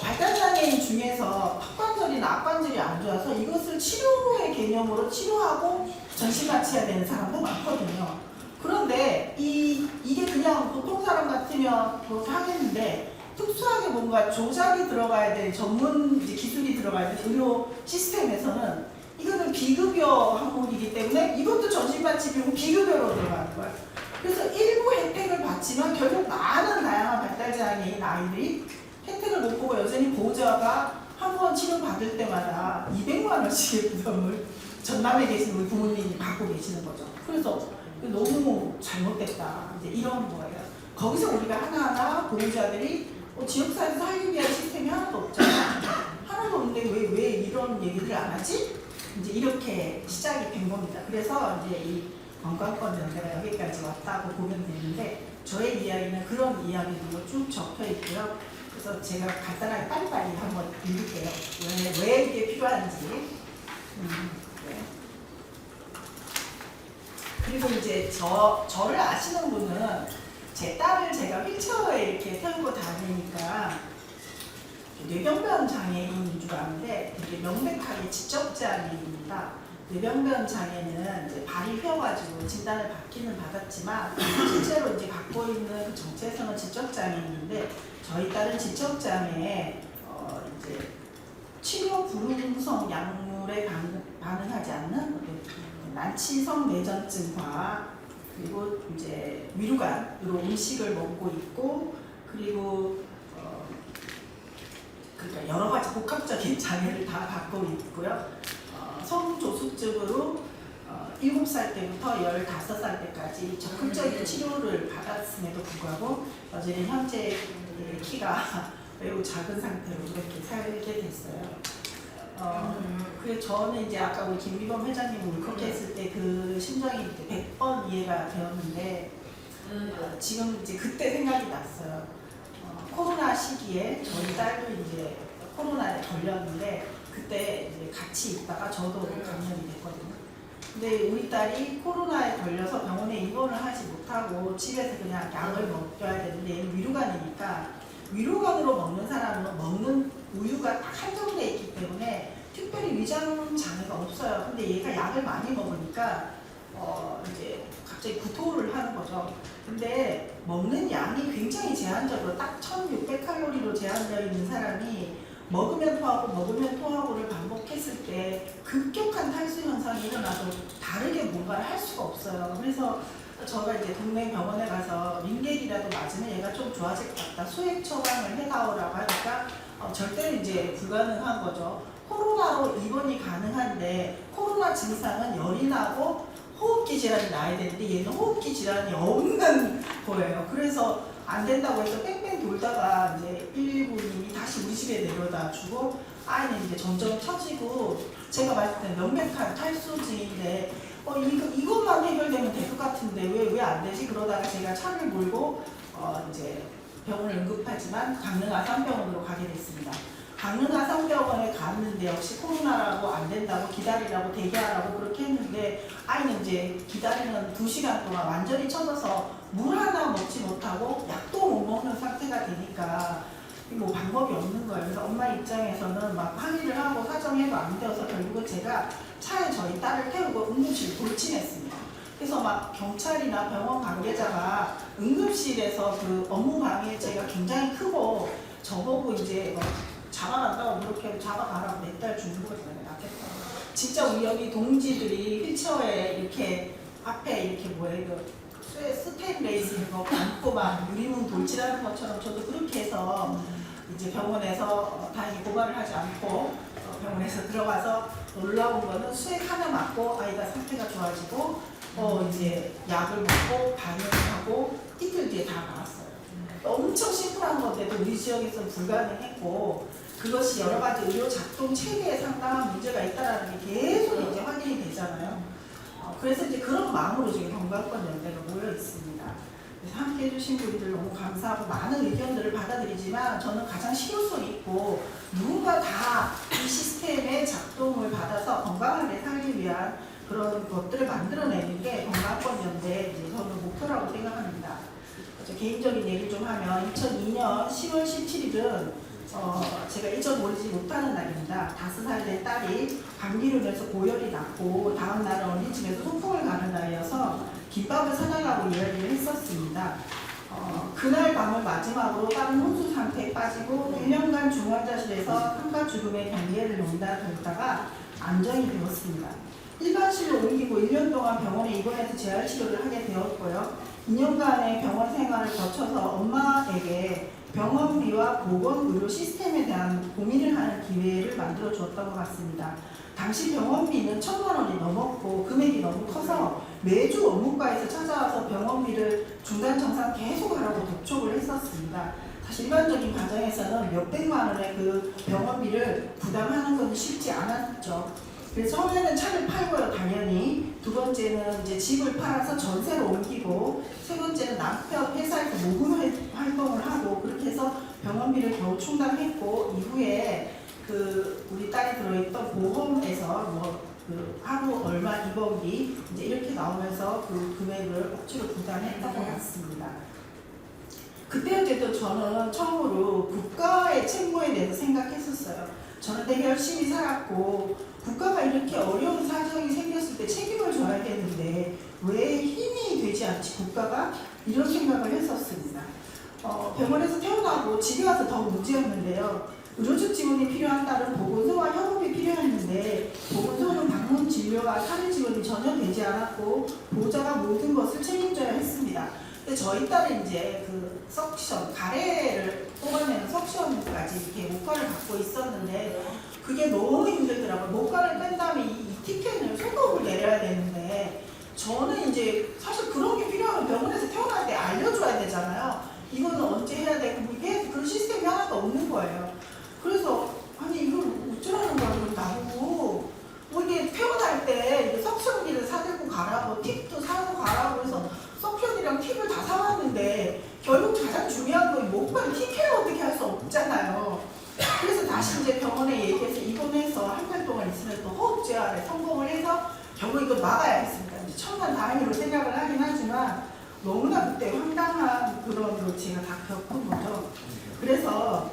발달장애인 중에서 턱관절이나 앞관절이 안 좋아서 이것을 치료의 개념으로 치료하고 전신마취해야 되는 사람도 많거든요. 그런데 이게 그냥 보통 사람 같으면 그렇게 하겠는데 특수하게 뭔가 조작이 들어가야 될 전문 기술이 들어가야 될 의료 시스템에서는 이거는 비급여 항목이기 때문에 이것도 전신마취 비용 비급여로 들어가는 거예요. 그래서 일부 혜택을 받지만 결국 많은 다양한 발달장애인 아이들이 혜택을 못 보고 여전히 보호자가 한 번 치료받을 때마다 200만 원씩의 부담을 전남에 계신 우리 부모님이 받고 계시는 거죠. 그래서 너무 잘못됐다. 이제 이런 거예요. 거기서 우리가 하나하나 보호자들이 지역사회에서 살기 위한 시스템이 하나도 없잖아. 하나도 없는데 왜 이런 얘기를 안 하지? 이제 이렇게 시작이 된 겁니다. 그래서 이제 이 건강권 연대가 여기까지 왔다고 보면 되는데 저의 이야기는 그런 이야기들로 쭉 적혀 있고요. 그래서 제가 간단하게 빨리빨리 한번 읽을게요. 왜 이게 필요한지. 네. 그리고 이제 저를 아시는 분은 제 딸을 제가 휠체어에 이렇게 태우고 다니니까 뇌병변 장애인 줄 아는데 되게 명백하게 지적장애인입니다. 뇌병변 장애는 이제 발이 휘어가지고 진단을 받기는 받았지만 실제로 이제 갖고 있는 그 정체성은 지적장애인인데 저희 딸은 지적장애에 이제 치료 불응성 약물에 반응하지 않는 난치성 뇌전증과 그리고 이제 위루관으로 음식을 먹고 있고 그리고 그러니까 여러 가지 복합적인 장애를 다 갖고 있고요. 성조숙증으로 7살 때부터 15살 때까지 적극적인 치료를 받았음에도 불구하고 여전히 현재 키가 매우 작은 상태로 이렇게 살게 됐어요. 그래서 저는 이제 아까 우리 김미범 회장님 울컥했을 때 그 심정이 이제 100번 이해가 되었는데 지금 이제 그때 생각이 났어요. 코로나 시기에 저희 딸도 이제 코로나에 걸렸는데 그때 이제 같이 있다가 저도 감염이 됐거든요. 근데 우리 딸이 코로나에 걸려서 병원에 입원을 하지 못하고 집에서 그냥 약을 먹여야 되는데 얘는 위루관이니까 위루관으로 먹는 사람은 먹는 우유가 딱 한정돼 있기 때문에 특별히 위장 장애가 없어요. 근데 얘가 약을 많이 먹으니까 이제 갑자기 구토를 하는 거죠. 근데 먹는 양이 굉장히 제한적으로 딱 1600칼로리로 제한되어 있는 사람이 먹으면 토하고를 반복했을 때 급격한 탈수 현상이 일어나도 다르게 뭔가를 할 수가 없어요. 그래서 저가 이제 동네 병원에 가서 링겔이라도 맞으면 얘가 좀 좋아질 것 같다. 수액 처방을 해다오라고 하니까 절대로 이제 불가능한 거죠. 코로나로 입원이 가능한데 코로나 증상은 열이 나고 호흡기 질환이 나야 되는데 얘는 호흡기 질환이 없는 거예요. 그래서 안 된다고 해서 뺑뺑 돌다가 이제 119님이 다시 우리 집에 내려다 주고 아이는 이제 점점 처지고 제가 봤을 때 명백한 탈수증인데 이것만 해결되면 될 것 같은데 왜 안 되지? 그러다가 제가 차를 몰고 이제 병원을 응급하지만 강릉아산병원으로 가게 됐습니다. 강릉아산병원에 갔는데 역시 코로나라고 안 된다고 기다리라고 대기하라고 그렇게 했는데 아이는 이제 기다리는 2시간 동안 완전히 처져서 물 하나 먹지 못하고 약도 못 먹는 상태가 되니까 뭐 방법이 없는 거예요. 그래서 엄마 입장에서는 막 항의를 하고 사정해도 안 되어서 결국은 제가 차에 저희 딸을 태우고 응급실 돌진했습니다. 그래서 막 경찰이나 병원 관계자가 응급실에서 그 업무 방해죄가 굉장히 크고 저보고 이제 잡아간다고 그렇게 잡아가라고 몇 달 주는 거잖아요. 낫겠다. 진짜 우리 여기 동지들이 휠체어에 이렇게 앞에 이렇게 뭐예요? 스테인레이스 이거 감고 막 유리문 돌진하는 것처럼 저도 그렇게 해서 이제 병원에서 다행히 고발을 하지 않고 병원에서 들어가서 놀라운 거는 수액 하나 맞고 아이가 상태가 좋아지고 이제 약을 먹고 반응을 하고 이틀 뒤에 다 나왔어요. 엄청 심플한 건데도 우리 지역에서는 불가능했고 그것이 여러 가지 의료 작동 체계에 상당한 문제가 있다는 게 계속 이제 확인이 되잖아요. 그래서 이제 그런 마음으로 지금 건강권 연대가 모여 있습니다. 그래서 함께 해주신 분들 너무 감사하고 많은 의견들을 받아들이지만 저는 가장 실효성 있고 누군가 다 이 시스템의 작동을 받아서 건강하게 살기 위한 그런 것들을 만들어내는 게 건강권 연대 저는 목표라고 생각합니다. 개인적인 얘기를 좀 하면 2002년 10월 17일은 제가 잊어버리지 못하는 날입니다. 5살 된 딸이 감기로 인해서 고열이 났고 다음 날은 언니 집에서 소풍을 가는 날이어서 김밥을 사달라고 이야기를 했었습니다. 그날 밤을 마지막으로 딸은 혼수 상태에 빠지고 1년간 중환자실에서 한가 죽음의 경계를 돌다가 안정이 되었습니다. 일반실로 옮기고 1년 동안 병원에 입원해서 재활치료를 하게 되었고요. 2년간의 병원 생활을 거쳐서 엄마에게 병원비와 보건의료 시스템에 대한 고민을 하는 기회를 만들어 주었던 것 같습니다. 당시 병원비는 1,000만 원이 넘었고 금액이 너무 커서 매주 업무과에서 찾아와서 병원비를 중간 정산 계속 하라고 독촉을 했었습니다. 사실 일반적인 가정에서는 몇백만 원의 그 병원비를 부담하는 건 쉽지 않았죠. 그래서 처음에는 차를 팔고요, 당연히. 두 번째는 이제 집을 팔아서 전세로 옮기고, 세 번째는 남편 회사에서 모금 활동을 하고, 그렇게 해서 병원비를 겨우 충당했고, 이후에 우리 딸이 들어있던 보험에서 하루 얼마 입원비 이제 이렇게 나오면서 그 금액을 억지로 부담했던 것 같습니다. 그때 어쨌든 저는 처음으로 국가의 책무에 대해서 생각했었어요. 저는 되게 열심히 살았고 국가가 이렇게 어려운 사정이 생겼을 때 책임을 져야 되는데 왜 힘이 되지 않지 국가가? 이런 생각을 했었습니다. 병원에서 태어나고 집에 와서 더 문제였는데요. 의료적 지원이 필요한 딸은 보건소와 협업이 필요했는데 보건소는 방문 진료와 사회 지원이 전혀 되지 않았고 보호자가 모든 것을 책임져야 했습니다. 근데 저희 딸은 이제 그 석션, 가래를 뽑아내는 석션까지 이렇게 목과를 갖고 있었는데 그게 너무 힘들더라고요. 목과를 뺀 다음에 이 티켓을 소독을 내려야 되는데 저는 이제 사실 그런 게 필요하면 병원에서 태어날 때 알려줘야 되잖아요. 이거는 언제 해야 되고 이게 그런 시스템이 하나도 없는 거예요. 그래서 아니 이걸 어쩌라는 거야 나보고 뭐 이게 태어날 때 이게 석션기를 사들고 가라고 팁도 사고 가라고 해서 석션이랑 팁을 다 사왔는데 결국 가장 중요한 건 목과를 티켓을 어떻게 할 수 없잖아요. 그래서 다시 이제 병원에 얘기해서 입원해서 한 달 동안 있으면 또 호흡제한에 성공을 해서 결국 이걸 막아야겠습니다. 이제 천만다행으로 생각을 하긴 하지만 너무나 그때 황당한 그런 걸 제가 다 겪은 거죠. 그래서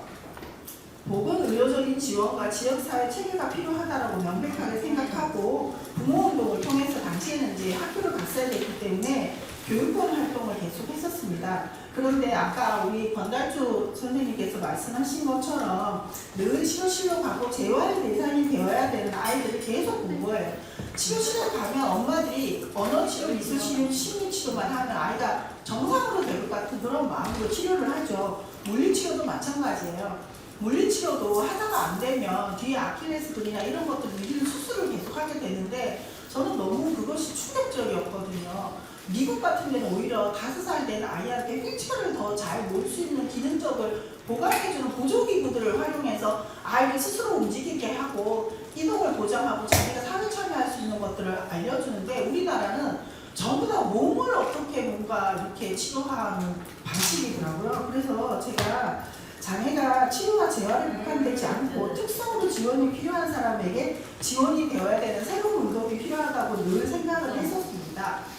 보건의료적인 지원과 지역사회 체계가 필요하다고 명백하게 생각하고 부모운동을 통해서 당시에는 이제 학교를 갔어야 됐기 때문에 교육권 활동을 계속 했었습니다. 그런데 아까 우리 권달주 선생님께서 말씀하신 것처럼 늘 치료실로 가고 재활 대상이 되어야 되는 아이들이 계속 온 거예요. 치료실에 가면 엄마들이 언어치료, 미술치료, 심리치료만 하면 아이가 정상으로 될 것 같은 그런 마음으로 치료를 하죠. 물리치료도 마찬가지예요. 물리치료도 하다가 안 되면 뒤에 아킬레스건이나 이런 것들 밀리는 수술을 계속 하게 되는데 저는 너무 그것이 충격적이었거든요. 미국 같은 데는 오히려 5살 된 아이한테 휠체어를 더 잘 몰 수 있는 기능적을 보강해주는 보조기구들을 활용해서 아이를 스스로 움직이게 하고 이동을 보장하고 자기가 사회 참여할 수 있는 것들을 알려주는데 우리나라는 전부 다 몸을 어떻게 뭔가 이렇게 치료하는 방식이더라고요. 그래서 제가 장애가 치료와 재활에 국한되지 않고 특성으로 지원이 필요한 사람에게 지원이 되어야 되는 새로운 운동이 필요하다고 늘 생각을 했었습니다.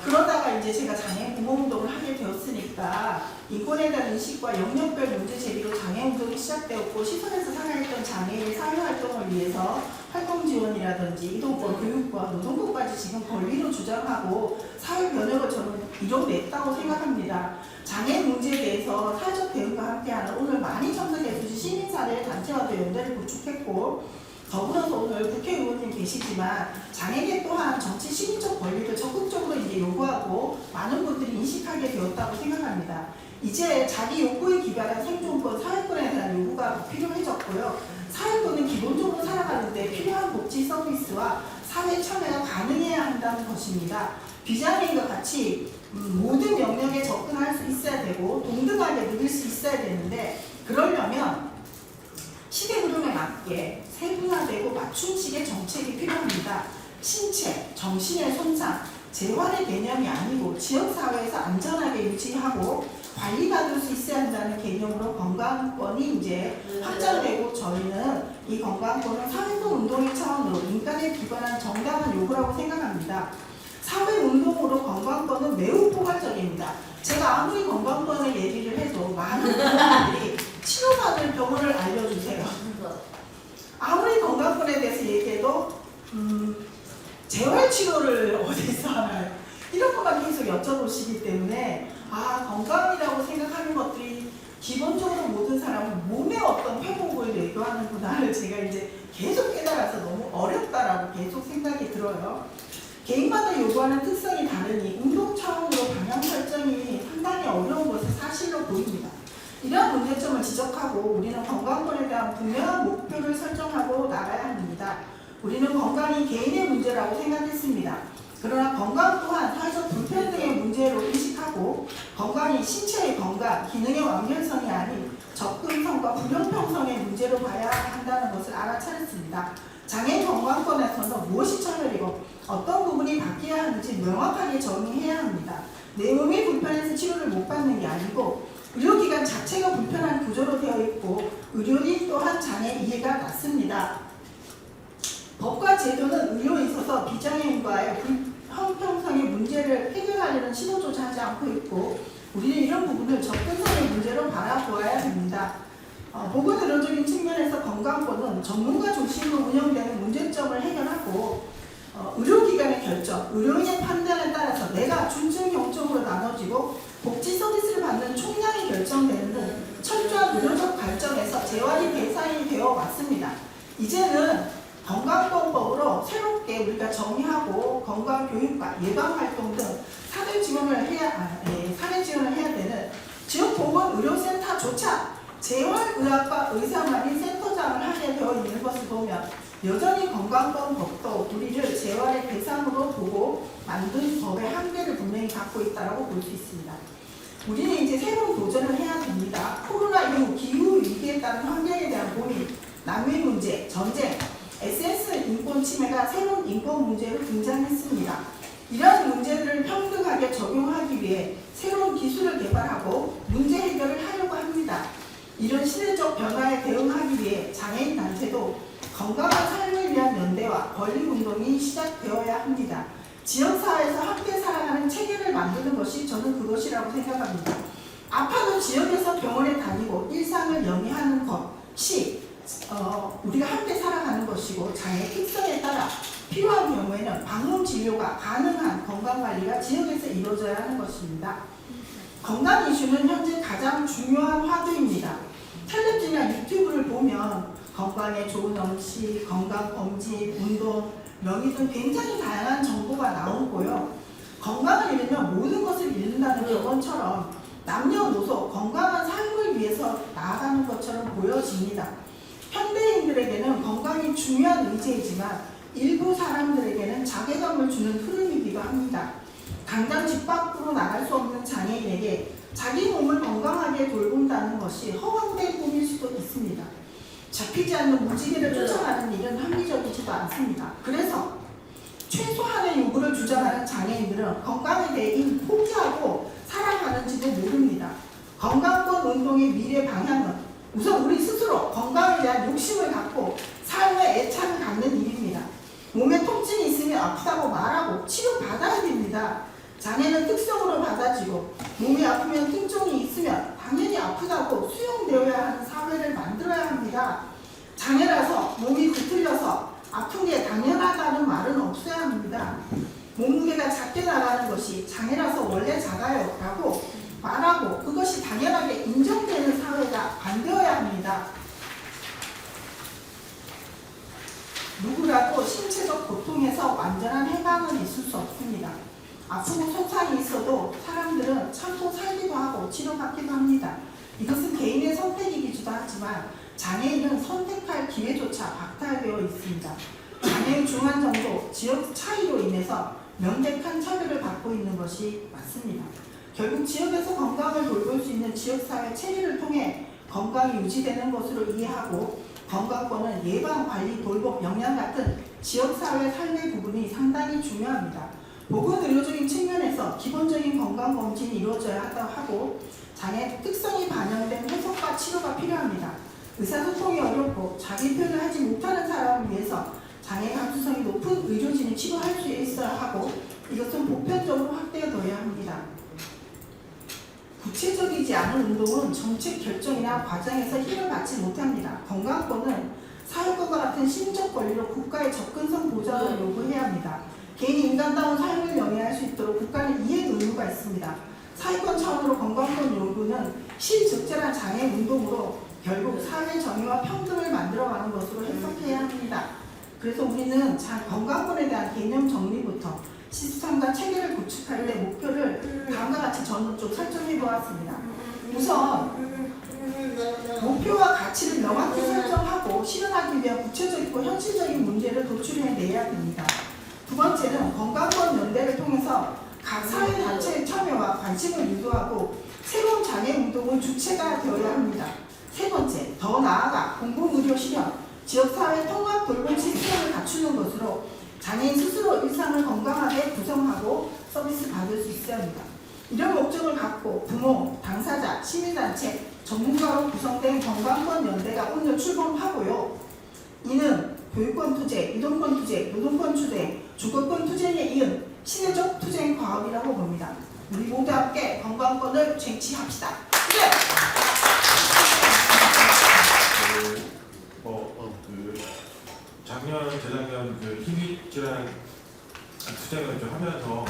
그러다가 이제 제가 장애인 공공운동을 하게 되었으니까 인권에 대한 인식과 영역별 문제 제기로 장애운동이 시작되었고 시설에서 살아있던 장애인 사회활동을 위해서 활동 지원이라든지 이동권, 교육권, 노동권까지 지금 권리로 주장하고 사회 변혁을 저는 이뤄냈다고 생각합니다. 장애 문제에 대해서 사회적 대응과 함께하는 오늘 많이 참석해 주신 시민사회 단체와도 연대를 구축했고 더불어서 오늘 국회의원님 계시지만 장애계 또한 정치 시민적 권리를 적극적으로 이제 요구하고 많은 분들이 인식하게 되었다고 생각합니다. 이제 자기 욕구에 기반한 생존권, 사회권에 대한 요구가 필요해졌고요. 사회권은 기본적으로 살아가는데 필요한 복지 서비스와 사회 참여가 가능해야 한다는 것입니다. 비장애인과 같이 모든 영역에 접근할 수 있어야 되고 동등하게 누릴 수 있어야 되는데 그러려면 시대 흐름에 맞게 세분화되고 맞춤식의 정책이 필요합니다. 신체, 정신의 손상, 재활의 개념이 아니고 지역사회에서 안전하게 유지하고 관리받을 수 있어야 한다는 개념으로 건강권이 이제 확장되고 저희는 이 건강권은 사회적 운동의 차원으로 인간에 기반한 정당한 요구라고 생각합니다. 사회운동으로 건강권은 매우 포괄적입니다. 제가 아무리 건강권을 얘기를 해도 많은 분들이 치료받을 병원을 알려주세요. 아무리 건강권에 대해서 얘기해도 재활치료를 어디서 하나요? 이런 것만 계속 여쭤보시기 때문에 건강이라고 생각하는 것들이 기본적으로 모든 사람은 몸의 어떤 회복을 얘기하는구나를 제가 이제 계속 깨달아서 너무 어렵다라고 계속 생각이 들어요. 개인마다 요구하는 특성이 다르니 운동 차원으로 방향 설정이 상당히 어려운 것은 사실로 보입니다. 이러한 문제점을 지적하고 우리는 건강권에 대한 분명한 목표를 설정하고 나가야 합니다. 우리는 건강이 개인의 문제라고 생각했습니다. 그러나 건강 또한 사회적 불평등의 문제로 인식하고 건강이 신체의 건강, 기능의 완결성이 아닌 접근성과 불형평성의 문제로 봐야 한다는 것을 알아차렸습니다. 장애인 건강권에서는 무엇이 차별이고 어떤 부분이 바뀌어야 하는지 명확하게 정의해야 합니다. 내 몸이 불편해서 치료를 못 받는 게 아니고 의료기관 자체가 불편한 구조로 되어 있고 의료인 또한 장애 이해가 낮습니다. 법과 제도는 의료에 있어서 비장애인과의 불형평성의 문제를 해결하려는 시도조차 하지 않고 있고 우리는 이런 부분을 접근성의 문제로 바라보아야 됩니다. 보건의료적인 측면에서 건강권은 전문가 중심으로 운영되는 문제점을 해결하고 의료기관의 결정, 의료인의 판단에 따라서 내가 중증, 경증으로 나눠지고 복지 서비스를 받는 총량이 결정되는 등 철저한 의료적 발전에서 재활이 대상이 되어 왔습니다. 이제는 건강권법으로 새롭게 우리가 정의하고 건강교육과 예방활동 등 사회 지원을 해야 되는 지역보건의료센터조차 재활의학과 의사만이 센터장을 하게 되어 있는 것을 보면 여전히 건강권법도 우리를 재활의 대상으로 보고 만든 법의 한계를 분명히 갖고 있다고 볼 수 있습니다. 우리는 이제 새로운 도전을 해야 됩니다. 코로나 이후 기후위기에 따른 환경에 대한 고민, 난민 문제, 전쟁, SS 인권 침해가 새로운 인권 문제로 등장했습니다. 이러한 문제들을 평등하게 적용하기 위해 새로운 기술을 개발하고 문제 해결을 하려고 합니다. 이런 시대적 변화에 대응하기 위해 장애인 단체도 건강한 삶을 위한 연대와 권리운동이 시작되어야 합니다. 지역사회에서 함께 살아가는 체계를 만드는 것이 저는 그것이라고 생각합니다. 아파도 지역에서 병원에 다니고 일상을 영위하는 것이 우리가 함께 살아가는 것이고 장애의 특성에 따라 필요한 경우에는 방문 진료가 가능한 건강관리가 지역에서 이루어져야 하는 것입니다. 건강 이슈는 현재 가장 중요한 화두입니다. 텔레비전이나 유튜브를 보면 건강에 좋은 음식, 건강검진, 운동, 명의 등 굉장히 다양한 정보가 나오고요. 건강을 잃으면 모든 것을 잃는다는 격언처럼 남녀노소 건강한 삶을 위해서 나아가는 것처럼 보여집니다. 현대인들에게는 건강이 중요한 의제이지만 일부 사람들에게는 자괴감을 주는 흐름이기도 합니다. 당장 집 밖으로 나갈 수 없는 장애인에게 자기 몸을 건강하게 돌본다는 것이 허황된 꿈일 수도 있습니다. 잡히지 않는 무지개를 쫓아가는 일은 합리적이지도 않습니다. 그래서 최소한의 요구를 주장하는 장애인들은 건강에 대해 이미 포기하고 살아가는지도 모릅니다. 건강권 운동의 미래 방향은 우선 우리 스스로 건강에 대한 욕심을 갖고 삶에 애착을 갖는 일입니다. 몸에 통증이 있으면 아프다고 말하고 치료받아야 됩니다. 장애는 특성으로 받아지고 몸이 아프면 통증이 있으면 당연히 아프다고 수용되어야 하는 사회를 만들어야 합니다. 장애라서 몸이 구틀려서 아픈 게 당연하다는 말은 없어야 합니다. 몸무게가 작게 나가는 것이 장애라서 원래 작아요 라고 말하고 그것이 당연하게 인정되는 사회가 반대여야 합니다. 누구라도 신체적 고통에서 완전한 해방은 있을 수 없습니다. 아프고 손상이 있어도 사람들은 참고 살기도 하고 치료받기도 합니다. 이것은 개인의 선택이기도 하지만 장애인은 선택할 기회조차 박탈되어 있습니다. 장애인 중환 정도, 지역 차이로 인해서 명백한 차별을 받고 있는 것이 맞습니다. 결국 지역에서 건강을 돌볼 수 있는 지역사회 체계를 통해 건강이 유지되는 것으로 이해하고 건강권은 예방, 관리, 돌봄, 영양 같은 지역사회 삶의 부분이 상당히 중요합니다. 보건의료적인 측면에서 기본적인 건강검진이 이루어져야 하고 장애 특성이 반영된 해석과 치료가 필요합니다. 의사소통이 어렵고 자기 표현을 하지 못하는 사람을 위해서 장애 감수성이 높은 의료진이 치료할 수 있어야 하고 이것은 보편적으로 확대되어야 합니다. 구체적이지 않은 운동은 정책 결정이나 과정에서 힘을 받지 못합니다. 건강권은 사회권과 같은 심적 권리로 국가의 접근성 보장을 요구해야 합니다. 개인이 인간다운 삶을 영위할 수 있도록 국가는 이해 의무가 있습니다. 사회권 차원으로 건강권 요구는 실적절한 장애 운동으로 결국 사회 정의와 평등을 만들어가는 것으로 해석해야 합니다. 그래서 우리는 건강권에 대한 개념 정리부터 시스템과 체계를 구축할 때 목표를 다음과 같이 저는 좀 설정해 보았습니다. 우선 목표와 가치를 명확히 설정하고 실현하기 위한 구체적이고 현실적인 문제를 도출해내야 됩니다. 두 번째는 건강권 연대를 통해서 각 사회단체의 참여와 관심을 유도하고 새로운 장애 운동의 주체가 되어야 합니다. 세 번째, 더 나아가 공공의료 실현, 지역사회 통합 돌봄 시스템을 갖추는 것으로 장애인 스스로 일상을 건강하게 구성하고 서비스 받을 수 있어야 합니다. 이런 목적을 갖고 부모, 당사자, 시민단체, 전문가로 구성된 건강권 연대가 오늘 출범하고요. 이는 교육권 투쟁, 이동권 투쟁, 노동권 투쟁, 주거권 투쟁에 이은 시대적 투쟁 과업이라고 봅니다. 우리 모두 함께 건강권을 쟁취합시다. 네. 작년, 재작년 희귀질환 투쟁을 좀 하면서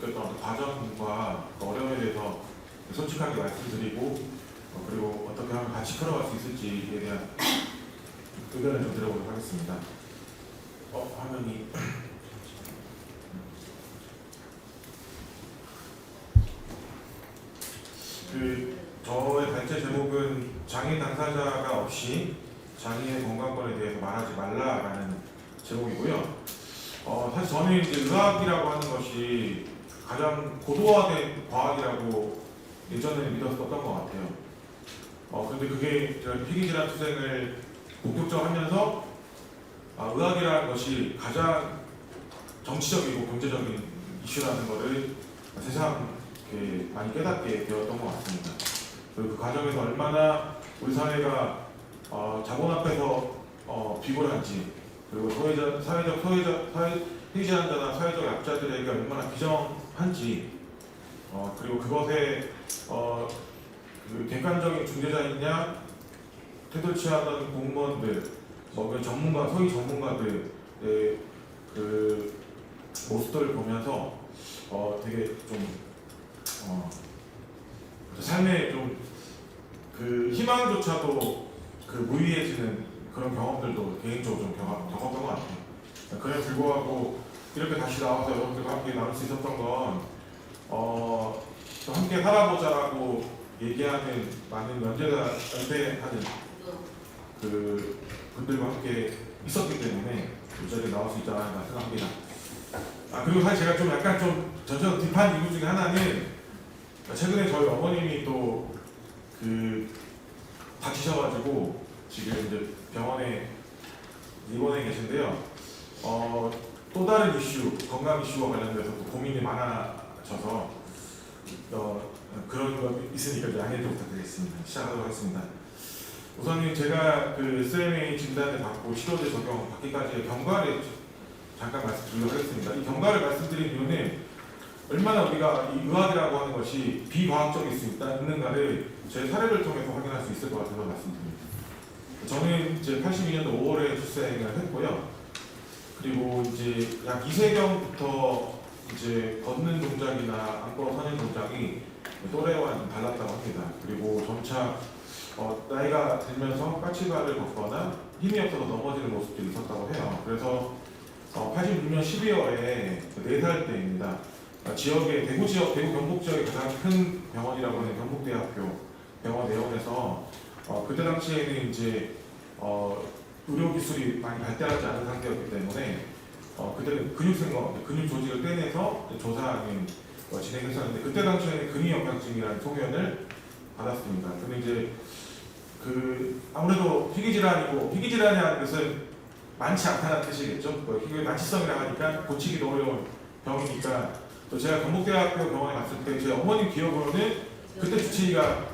느꼈던 과정과 어려움에 대해서 솔직하게 말씀드리고 그리고 어떻게 하면 같이 걸어갈 수 있을지에 대한 의견을 좀 들어보도록 하겠습니다. 화면이 저의 단체 제목은 장애 당사자가 없이 장애인 건강권에 대해서 말하지 말라라는 제목이고요. 사실 저는 이제 의학이라고 하는 것이 가장 고도화된 과학이라고 예전에 믿었었던 것 같아요. 그런데 그게 제가 희귀질환 투쟁을 본격적으로 하면서 의학이라는 것이 가장 정치적이고 경제적인 이슈라는 것을 세상 많이 깨닫게 되었던 것 같습니다. 그리고 그 과정에서 얼마나 우리 사회가 자본 앞에서 비굴한지 그리고 희귀질환자나 사회적 약자들에게 얼마나 비정한지 그리고 그것에 그 객관적인 중재자이냐 태도를 취하던 공무원들, 뭐 전문가, 소위 전문가들의 그 모습들을 보면서 되게 좀 삶에 좀 그 희망조차도 그 무의해지는 그런 경험들도 개인적으로 좀 겪었던 것 같아요. 그에 불구하고 이렇게 다시 나와서 여러분들과 함께 나눌 수 있었던 건 또 함께 살아보자라고 얘기하는 많은 연대하는 그 분들과 함께 있었기 때문에 이 자리에 나올 수 있지 않았나 생각합니다. 그리고 사실 제가 좀 약간 좀 전체적으로 딥한 이유 중에 하나는 최근에 저희 어머님이 또 다치셔가지고 지금 이제 병원에 입원해 계신데요. 또 다른 이슈, 건강 이슈와 관련돼서 또 고민이 많아져서 그런 거 있으니까 양해 좀 부탁드리겠습니다. 시작하도록 하겠습니다. 우선은 제가 그 SMA 진단을 받고 치료제 적용 받기까지의 경과를 잠깐 말씀드리도록 하겠습니다. 이 경과를 말씀드린 이유는 얼마나 우리가 이 의학이라고 하는 것이 비과학적일 수 있는가를 제 사례를 통해서 확인할 수 있을 것 같아서 말씀드립니다. 저는 이제 82년도 5월에 출생을 했고요. 그리고 이제 약 2세경부터 이제 걷는 동작이나 안고 서는 동작이 또래와 좀 달랐다고 합니다. 그리고 점차 나이가 들면서 까치발을 걷거나 힘이 없어서 넘어지는 모습들이 있었다고 해요. 그래서 86년 12월에 4살 때입니다. 지역의 대구 경북 지역의 가장 큰 병원이라고 하는 경북대학교 병원 내원에서 그때 당시에는 이제 의료 기술이 많이 발달하지 않은 상태였기 때문에 그때는 근육 조직을 떼내서 조사하는 진행했었는데 그때 당시에는 근위영양증이라는 소견을 받았습니다. 근데 이제 아무래도 희귀질환이라는 것은 많지 않다는 뜻이겠죠. 만치성이라고 하니까 고치기도 어려운 병이니까 또 제가 경북대학교 병원에 갔을 때 제 어머님 기억으로는 그때 주치의가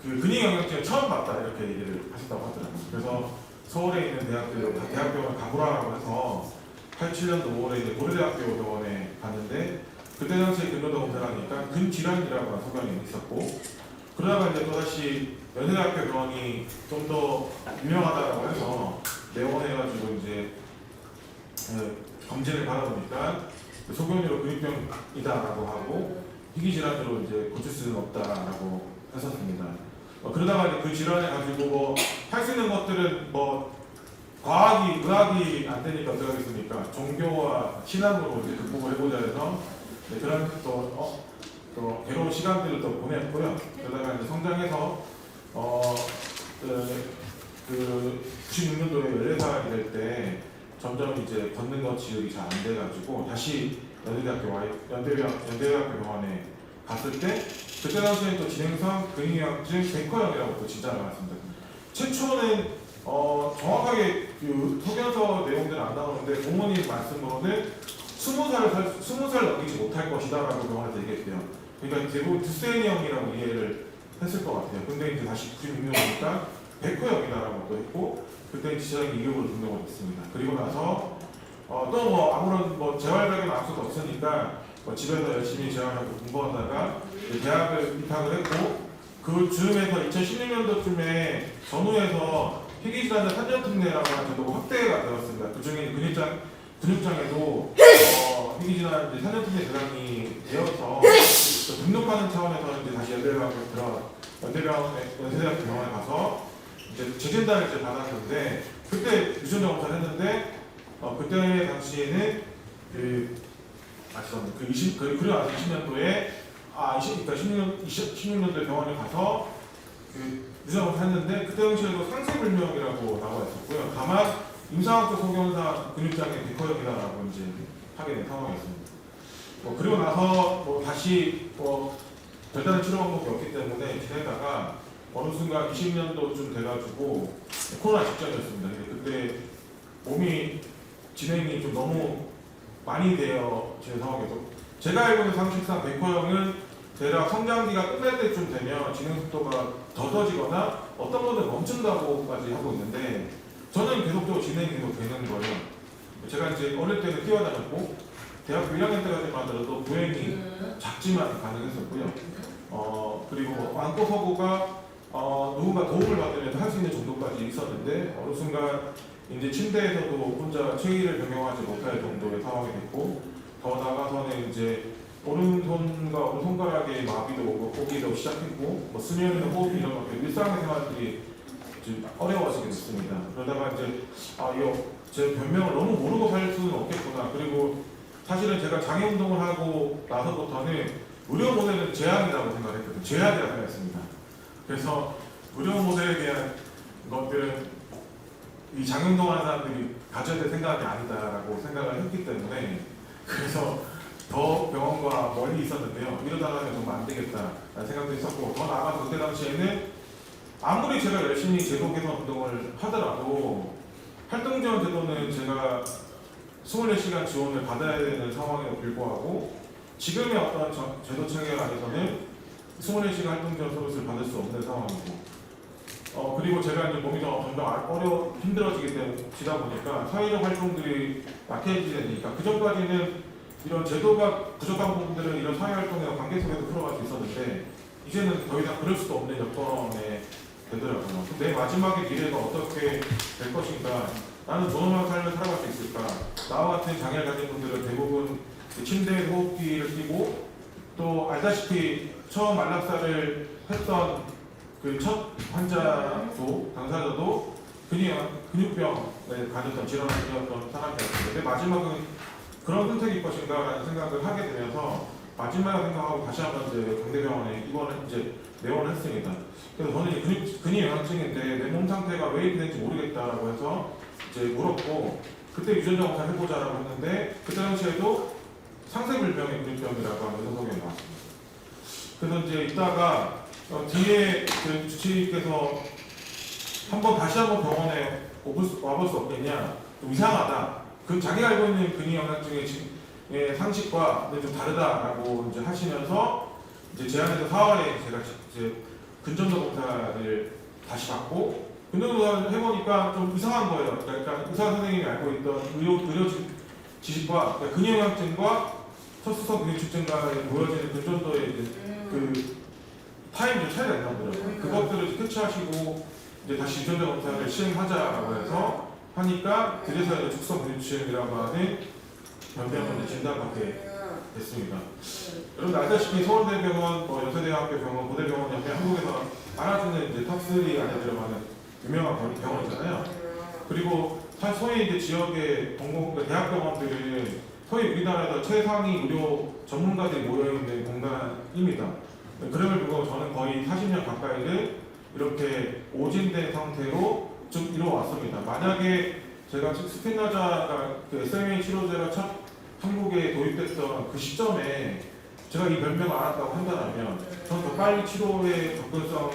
근위영양증을 처음 봤다 이렇게 얘기를 하셨다고 하더라고요. 그래서 서울에 있는 대학병원 가보라고 해서 87년도 5월에 이제 고려대학교 병원에 갔는데 그때 당시에 근로도 검사를 하니까 근질환이라고 하는 소견이 있었고 그러다가 이제 또다시 연세대학교 병원이 좀 더 유명하다고 해서 내원해가지고 이제 검진을 받아보니까 소견으로 근육병이다라고 하고 희귀질환으로 이제 고칠 수는 없다라고 했었습니다. 그러다가 이제 그 질환을 가지고 뭐 할 수 있는 것들은 뭐 의학이 안 되니까 어떻게 하겠습니까? 종교와 신앙으로 이제 극복을 해보자 해서 그런 또 괴로운 시간들을 또 보냈고요. 그러다가 이제 성장해서 96년도에 14살이 될 때 점점 이제 걷는 것 지역이 잘 안 돼가지고 다시 연대대학교 병원에 갔을 때 그때 당시에 또 진행성 근위영양증 백허형이라고 또 진단을 받았습니다. 최초는 정확하게 소견서 내용들은 안 나오는데 부모님 말씀으로는 20살 넘기지 못할 것이다라고 병원에서 얘기했대요. 그러니까 대부분 두세니형이라고 이해를 했을 것 같아요. 근데 이제 다시 96년 보니까 백허형이다라고 또 했고 그때 지적인 2급으로 등록을 했습니다. 그리고 나서 또 뭐 아무런 재활적인 악수도 없으니까 집에서 열심히 재활하고 공부하다가 대학을 입학을 했고 그 즈음에서 2016년도쯤에 전후에서 희귀질환 산전특례라고 하는 제도가 확대가 되었습니다. 그 중에 근육장애도 희귀질환 산전특례 대상이 되어서 등록하는 차원에서 이제 다시 연세대학교 병원에 가서 이제 재진단을 이제 받았는데 그때 유전자 검사를 했는데 그때 당시에는 그리고 나서 20년도에 16년도에 병원에 가서 유전자 검사를 했는데 그때 당시에도 상세불명이라고 나와 있었고요. 다만 임상학적 소견상 근육장애 백허형이다라고 이제 하게 된 상황이었습니다. 그리고 나서 다시 별다른 치료 방법이 없기 때문에 지내다가 어느 순간 20년도쯤 돼가지고 코로나 직전이었습니다. 그때 몸이 진행이 좀 너무 많이 되어지는 상황에서 제가 알고 있는 상식상 백허형은 대략 성장기가 끝날 때쯤 되면 진행 속도가 더뎌지거나 어떤 분들은 멈춘다고까지 하고 있는데 저는 계속적으로 진행이 계속 되는 거예요. 제가 이제 어릴 때는 뛰어다녔고 대학교 1학년 때까지만 하더라도 보행이 작지만 가능했었고요. 그리고 안고 서고가 누군가 도움을 받으면 할 수 있는 정도까지 있었는데 어느 순간 이제 침대에서도 혼자 체위를 변경하지 못할 정도의 상황이 됐고 더 나아가서는 이제 오른손과 오른손가락에 마비도 오기도 시작했고 뭐 수면이나 호흡 이런 것들 일상생활들이 좀 어려워지게 됐습니다. 그러다가 이제 이거 제 변명을 너무 모르고 살 수는 없겠구나. 그리고 사실은 제가 장애 운동을 하고 나서부터는 의료 모델은 제약이라고 생각했거든요. 제약이라고 생각했습니다. 그래서 의료 모델에 대한 것들은 이 장애 운동하는 사람들이 가져야 될 생각이 아니다라고 생각을 했기 때문에 그래서 더 병원과 멀리 있었는데요. 이러다가는 정말 안 되겠다라는 생각도 있었고 더 나아가서 그때 당시에는 아무리 제가 열심히 제도 개선 운동을 하더라도 활동 지원 제도는 제가 24시간 지원을 받아야 되는 상황에도 불구하고 지금의 어떤 제도 체계 안에서는 24시간 활동 지원 서비스를 받을 수 없는 상황이고 그리고 제가 이제 몸이 점점 힘들어지다 보니까 사회적 활동들이 약해지니까 그전까지는 이런 제도가 부족한 부분들은 이런 사회 활동이나 관계 속에서 풀어갈 수 있었는데 이제는 더 이상 그럴 수도 없는 여건에 되더라고요. 내 마지막의 미래가 어떻게 될 것인가, 나는 존엄한 삶을 살아갈 수 있을까. 나와 같은 장애를 가진 분들은 대부분 침대 호흡기를 끼고 또 알다시피 처음 안락사를 했던 그 첫 환자도 당사자도 근육병을 가졌던 질환을 가졌던 사람이었는데 마지막은 그런 선택일 것인가라는 생각을 하게 되면서 마지막에 생각하고 다시 한번 이제 강대병원에 이제 내원을 했습니다. 그래서 저는 근육 영양증인데 내 몸 상태가 왜 이렇게 된지 모르겠다라고 해서 이제 물었고 그때 유전자 검사를 해보자라고 했는데 그때 당시에도 상세불명의 근육병이라고 하는 소송이 나왔습니다. 그래서 이제 이따가 뒤에 그 주치의께서 다시 한번 병원에 와볼 수 없겠냐, 좀 이상하다. 그 자기가 알고 있는 근육 영양증의 상식과 좀 다르다라고 이제 하시면서 이제 제안해서 4월에 제가 이제 근전도 검사를 다시 받고 근전도 검사를 해보니까 좀 이상한 거예요. 그러니까 의사 선생님이 알고 있던 의료 지식과 그러니까 근육 영양증과 척수성 근육 축증과에 보여지는 근전도의 그 타임 좀 차이가 있나 보더라고요. 그것들을 캐치하시고 이제 다시 유전자 검사를 시행하자라고 해서 하니까 그래서 이제 축성 근육증이라고 하는 변병을 진단받게 됐습니다. 여러분 알다시피 서울대병원, 연세대학교 병원, 고대병원 옆에 한국에서 알아주는 이제 탑3 안에 들어가는 유명한 병원이잖아요. 그리고 소위 이제 지역의 대학병원들은 소위 우리나라에서 최상위 의료 전문가들이 모여있는 공간입니다. 그럼에도 불구하고 저는 거의 40년 가까이를 이렇게 오진된 상태로 쭉 이뤄왔습니다. 만약에 제가 스피나자가 그 SMA 치료제가 첫 한국에 도입됐던 그 시점에 제가 이 변명을 알았다고 한다면 저는 더 빨리 치료에 접근성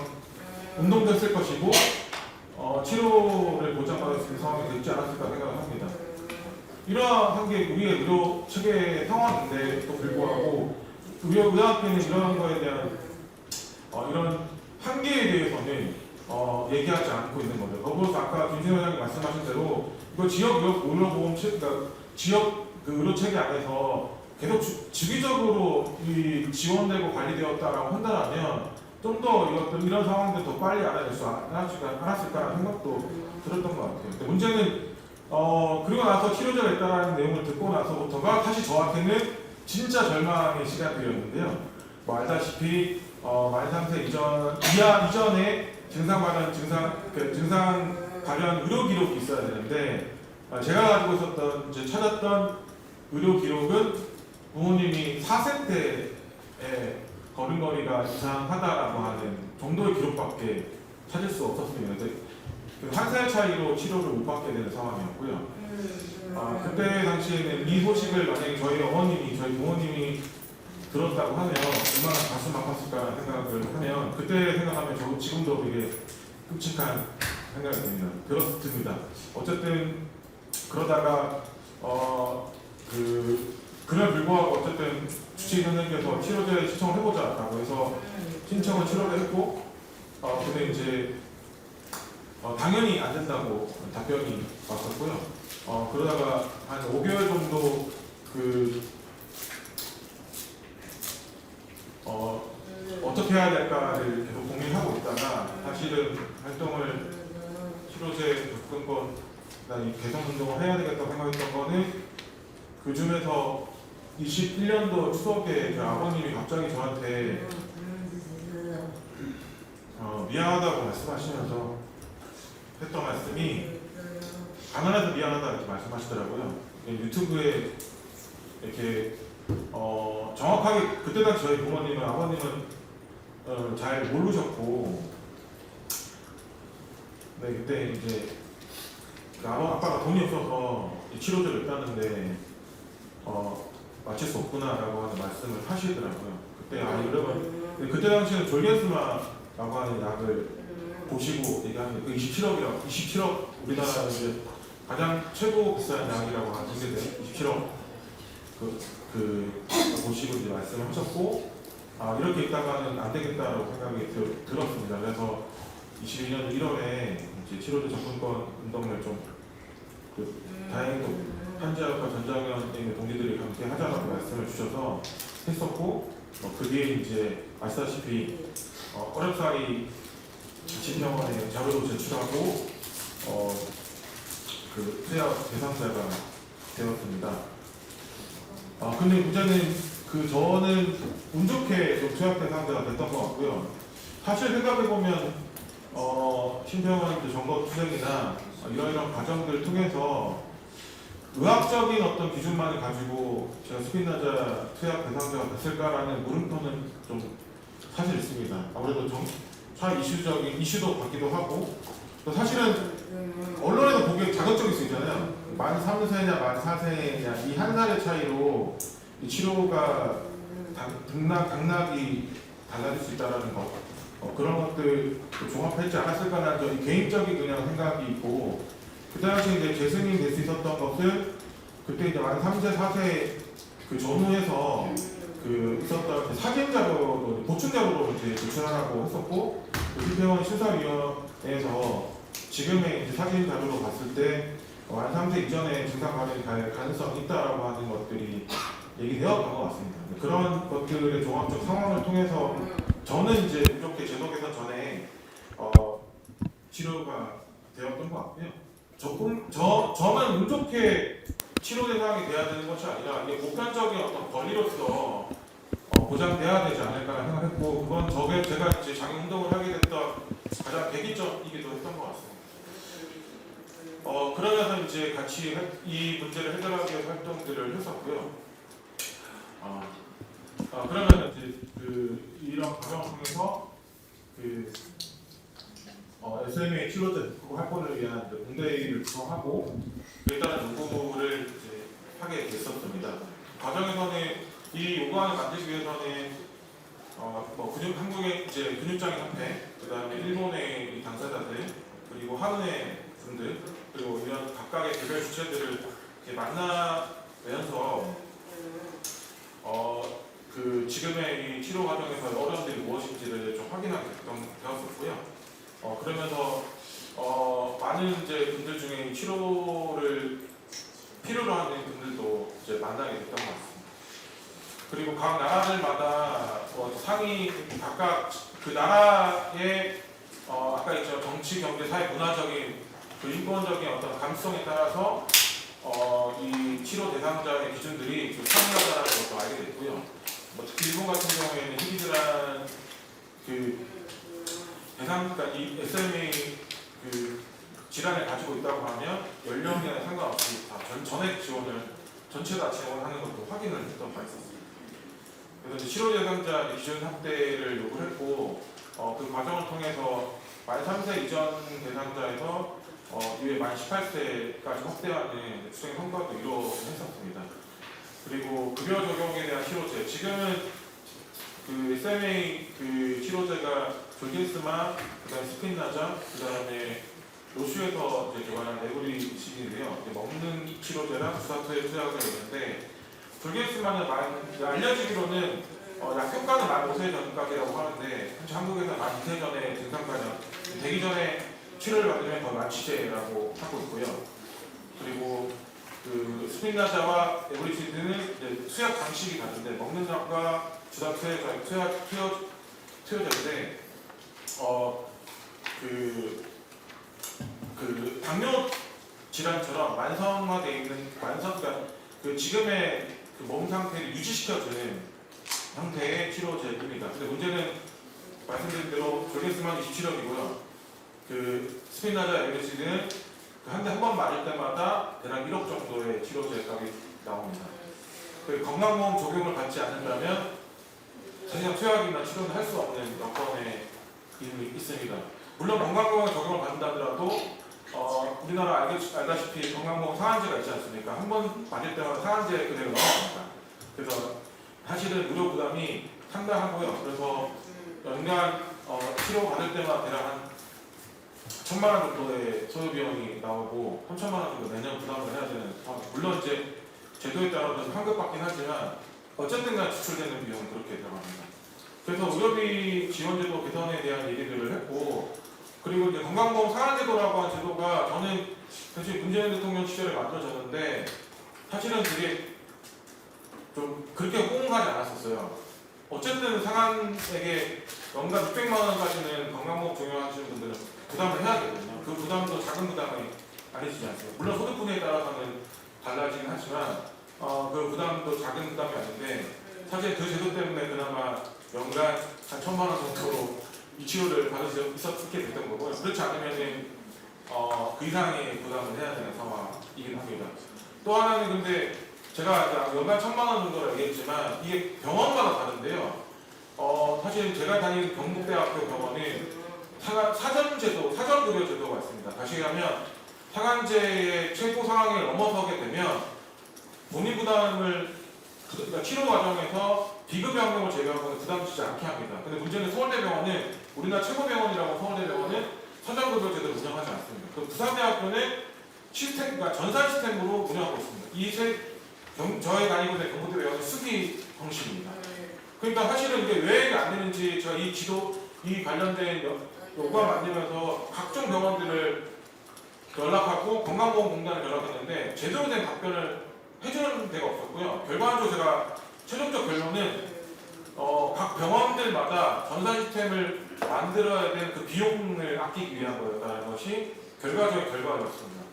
운동됐을 것이고 치료를 보장받을 수 있는 상황이 되지 않았을까 생각을 합니다. 이러한 게 우리의 의료 체계 상황인데도 불구하고 의학계는 이러한 거에 대한 이런 한계에 대해서는 얘기하지 않고 있는 거죠. 더불어서 아까 김진호 회장님 말씀하신 대로 이거 지역 의료보험 그러니까 지역 그 의료 체계 안에서 계속 주기적으로 이 지원되고 관리되었다라고 한다면 좀 더 이런 상황들 더 빨리 알아낼 수 않았을까라는 생각도 들었던 것 같아요. 근데 문제는 그리고 나서 치료제가 있다라는 내용을 듣고 나서부터가 사실 저한테는 진짜 절망의 시간들이었는데요. 뭐 알다시피 만 3세 이전에 증상 관련 의료 기록이 있어야 되는데 제가 가지고 있었던 찾았던 의료 기록은 부모님이 4세 때에 걸음걸이가 이상하다라고 하는 정도의 기록밖에 찾을 수 없었습니다. 한 살 차이로 치료를 못 받게 되는 상황이었고요. 그때 당시에는 이 소식을 만약에 저희 부모님이 들었다고 하면 얼마나 가슴 아팠을까 생각을 하면 그때 생각하면 저 지금도 되게 끔찍한 생각이 듭니다. 어쨌든 그러다가 그날 불구하고 어쨌든 주치의 선생님께서 치료제 신청을 해보자라고 해서 신청을 치료를 했고 근데 이제 당연히 안 된다고 답변이 왔었고요. 그러다가 한 5개월 정도 어떻게 해야 될까를 계속 고민하고 있다가 사실은 활동을 치료제 접근권 이 개선 운동을 해야 되겠다고 생각했던 거는 그 중에서 21년도 추석에 그 아버님이 갑자기 저한테 미안하다고 말씀하시면서 했던 말씀이 가난해서 미안하다 이렇게 말씀하시더라고요. 유튜브에 이렇게 정확하게 그때 당시 저희 부모님은 아버님은 잘 모르셨고 네 그때 이제 아빠가 돈이 없어서 치료제를 땄는데 맞출 수 없구나라고 하는 말씀을 하시더라고요. 그때 여러분 그때 당시에는 졸겐스마라고 하는 약을 보시고 얘기하는데 그 27억 우리나라 이제 가장 최고 비싼 약이라고 하는데 27억 그 보시고 이제 말씀을 하셨고 이렇게 있다가는 안 되겠다라고 생각이 들었습니다. 그래서 22년 1월에 이제 치료제 접근권 운동을 좀 다행히도 한지아과 전장현의 동기들이 함께 하자라고 말씀을 주셔서 했었고 그 뒤에 이제 아시다시피 어렵사리 자치병원에 자료도 제출하고 그 투약 대상자가 되었습니다. 근데 문제는 저는 운 좋게 좀 투약 대상자가 됐던 것 같고요. 사실 생각해보면 신병원 점거 투쟁이나 이런 과정들을 통해서 의학적인 어떤 기준만을 가지고 제가 스피나자 투약 대상자가 됐을까라는 물음표는 좀 사실 있습니다. 아무래도 참 이슈도 받기도 하고 또 사실은 언론에도 보기에 자극적일 수 있잖아요. 만 3세냐 만 4세냐 이 한 살의 차이로 이 치료가 당락이 달라질 수 있다는 것 그런 것들 종합했지 않았을까라는 저희 개인적인 그냥 생각이 있고 그 당시 이제 재승인 될 수 있었던 것은 그때 이제 만 3세 4세 그 전후에서 그 있었던 사진 자료로 보충 자료로 이제 제출하라고 했었고 김태원 심사위원회에서 지금의 이제 사진 자료로 봤을 때 만 3세 이전에 증상 발현이 갈 가능성이 있다라고 하는 것들이 얘기되었던 것 같습니다. 그런 것들의 종합적 상황을 통해서 저는 이제 운 좋게 제도 개선 전에 치료가 되었던 것 같고요. 저만 운 좋게 치료 대상이 돼야 되는 것이 아니라 이게 보편적인 어떤 권리로서 보장돼야 되지 않을까 생각했고 그건 제가 이제 장애 운동을 하게 됐던 가장 계기점이기도 했던 것 같습니다. 그러면서 이제 같이 이 문제를 해결하기 위해서 활동들을 했었고요. 그러면 이제 이런 과정을 통해서 SMA 치료제 확보를 위한 공대회의를 구성하고 일단은 연구를 이제 하게 됐었습니다. 과정에서는 이 요구안을 만들기 위해서는 한국의 이제 근육장애 협회, 그다음에 일본의 이 당사자들, 그리고 한은의 분들, 그리고 이런 각각의 개별 주체들을 이렇게 만나면서 그 지금의 이 치료 과정에서 어려움들이 무엇인지를 좀 확인하게 되었었고요. 그러면서 많은 이제 분들 중에 치료를 필요로 하는 분들도 이제 만나게 됐던 것 같습니다. 그리고 각 나라들마다 상위 각각 그 나라의 아까 있죠 정치, 경제, 사회, 문화적인 그 인권적인 어떤 감수성에 따라서 이 치료 대상자의 기준들이 좀 상이하다는 것도 알게 됐고요. 특히 일본 같은 경우에는 희귀질환 그 그러니까 이 SMA 그 질환을 가지고 있다고 하면 연령에 상관없이 다 전액 지원을 전체 다 지원하는 것도 확인을 했던 바 있었습니다. 그래서 이제 치료 대상자 기준 확대를 요구했고 그 과정을 통해서 만 3세 이전 대상자에서 이후에 만 18세까지 확대하는 수행 성과도 이루어졌습니다. 그리고 급여 적용에 대한 치료제 지금은 그 SMA 그 치료제가 졸긴스마, 그다음에 스피나자, 그다음에 로슈에서 이제 개발한 레브리식인데요. 먹는 치료제랑 주사투의 투약제가 있는데 졸긴스마는 알려지기로는 약 효과는 만 5세 전까지라고 하는데 현재 한국에서 만 2세 전에 증상 발현 되기 전에 치료를 받으면 더 만치제라고 하고 있고요. 그리고 그 스피나자와 에브리시드는 이제 투약 방식이 다른데 먹는 약과 주사 투여제인데 그 당뇨 질환처럼 만성화되어 있는 그러니까 그 지금의 그 몸 상태를 유지시켜주는 형태의 치료제입니다. 근데 문제는 말씀드린 대로 졸리스만 27억이고요. 그 스피나자 에브리시는 한 대 한 번 맞을 때마다 대략 1억 정도의 치료제값이 나옵니다. 그 건강보험 적용을 받지 않는다면 사실상 투약이나 치료는 할 수 없는 여건의 일이 있습니다. 물론 건강보험 적용을 받는다더라도 우리나라 알다시피 건강보험 상한제가 있지 않습니까? 한 번 맞을 때마다 상한제 그대로 나옵니다. 그래서 사실은 의료 부담이 상당하고요. 그래서 연간 치료 받을 때마다 대략 한 1,000만 원 정도의 소요 비용이 나오고 3,000만 원 정도 매년 부담을 해야 되는 상황. 물론 이제 제도에 따라 서 환급받긴 하지만 어쨌든 간 지출되는 비용은 그렇게 들어갑니다. 그래서 의료비 지원제도 개선에 대한 얘기들을 했고, 그리고 이제 건강보험 상한제도라고 하는 제도가 저는 사실 문재인 대통령 시절에 만들어졌는데 사실은 되게 좀 그렇게 호응하지 않았었어요. 어쨌든 상한에게 연간 600만 원까지는 건강보험 적용하시는 분들은 부담을 해야 되거든요. 그 부담도 작은 부담이 아니지 않습니까? 물론 소득 분야에 따라서는 달라지긴 하지만 그 부담도 작은 부담이 아닌데 사실 그 제도 때문에 그나마 연간 한 1,000만 원 정도로 이 치료를 받을 수 있었게 됐던 거고요. 그렇지 않으면은 그 이상의 부담을 해야 되는 상황이긴 합니다. 또 하나는 근데 제가 연간 1,000만 원 정도로 얘기했지만 이게 병원마다 다른데요. 사실 제가 다니는 경북대학교 병원은 사전제도, 사전급여제도가 있습니다. 다시 얘기하면 상한제의 최고 상황을 넘어서게 되면 본인 부담을 그러니까 치료 과정에서 비급여학력을 제외하고는 부담주지 않게 합니다. 근데 문제는 서울대병원은 우리나라 최고병원이라고 서울대병원은 사전급여제도를 운영하지 않습니다. 그 부산대학교는 시스템, 그러니까 전산 시스템으로 운영하고 있습니다. 저희 다니고 있는 경북대병원은 수기 형식입니다. 그러니까 사실은 이게 왜 이게 안 되는지 제가 이 관련된 요구가 만들면서 각종 병원들을 연락하고 건강보험공단을 연락했는데 제대로 된 답변을 해주는 데가 없었고요. 결과적으로 제가 최종적 결론은 각 병원들마다 전산 시스템을 만들어야 되는 그 비용을 아끼기 위한 거였다는 것이 결과적인 결과였습니다.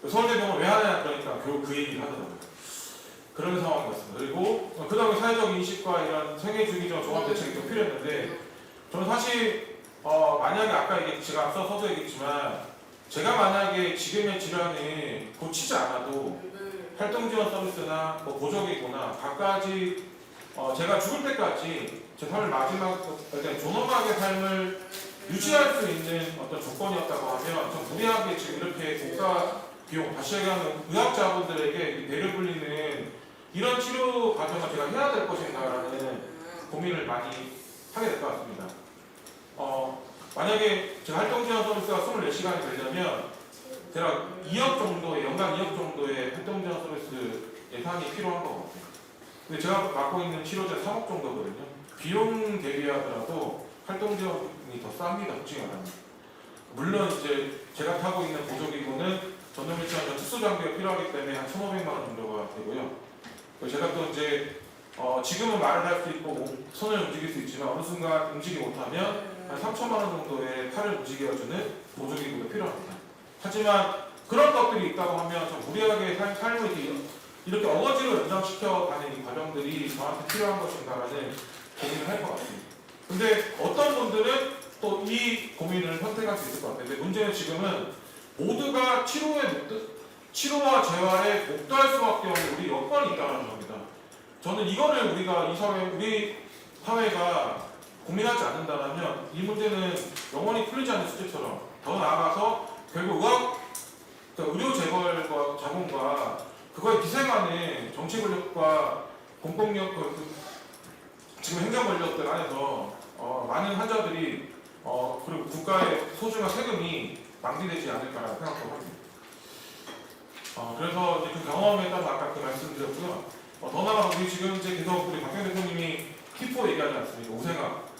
서울대병원 왜 하냐 그러니까 결국 그 얘기를 하더라고요. 그런 상황이었습니다. 그리고 그 다음에 사회적 인식과 이런 생애주기적 종합 대책이 좀 필요했는데 저는 사실 만약에 아까 제가 앞서 서도 얘기했지만 제가 만약에 지금의 질환을 고치지 않아도 활동지원 서비스나 보조기구나 각가지 제가 죽을 때까지 제 삶을 마지막 존엄하게 삶을 유지할 수 있는 어떤 조건이었다고 하면 좀 무리하게 지금 이렇게 국가 비용 다시 얘기하면 의학자분들에게 배를 불리는 이런 치료 과정을 제가 해야 될 것인가라는 고민을 많이 하게 될 것 같습니다. 만약에 제가 활동지원 서비스가 24시간이 되려면 대략 2억 정도의 연간 2억 정도의 활동지원 서비스 예산이 필요한 것 같아요. 근데 제가 맡고 있는 치료제 3억 정도거든요. 비용 대비하더라도 활동지원이 더 쌉니다. 솔직히 말하면. 물론 이제 제가 타고 있는 보조기구는 전동일치와 특수 장비가 필요하기 때문에 한 1,500만 원 정도가 되고요. 제가 또 이제 지금은 말을 할 수 있고 손을 움직일 수 있지만 어느 순간 움직이지 못하면 한 3,000만 원 정도의 팔을 움직여주는 보조기구도 필요합니다. 하지만 그런 것들이 있다고 하면 좀 무리하게 삶을 이렇게 어거지로 연장시켜가는 이 과정들이 저한테 필요한 것인가라는 고민을 할 것 같습니다. 근데 어떤 분들은 또 이 고민을 선택할 수 있을 것 같아요. 근데 문제는 지금은 모두가 치료와 재활에 목도할 수밖에 없는 우리 여건이 있다는 겁니다. 저는 이거를 우리 사회가 고민하지 않는다면 이 문제는 영원히 풀리지 않는 숙제처럼 더 나아가서 결국 의료 재벌과 자본과 그거에 기생하는 정치 권력과 공권력 지금 행정 권력들 안에서 많은 환자들이 그리고 국가의 소중한 세금이 낭비되지 않을까라는 생각도 합니다. 그래서 이제 그 경험에 따라서 아까 그 말씀드렸고요. 더 나아가 우리 지금 이제 계속 우리 박병 대표님이 T4 얘기하지 않습니까? 우생학.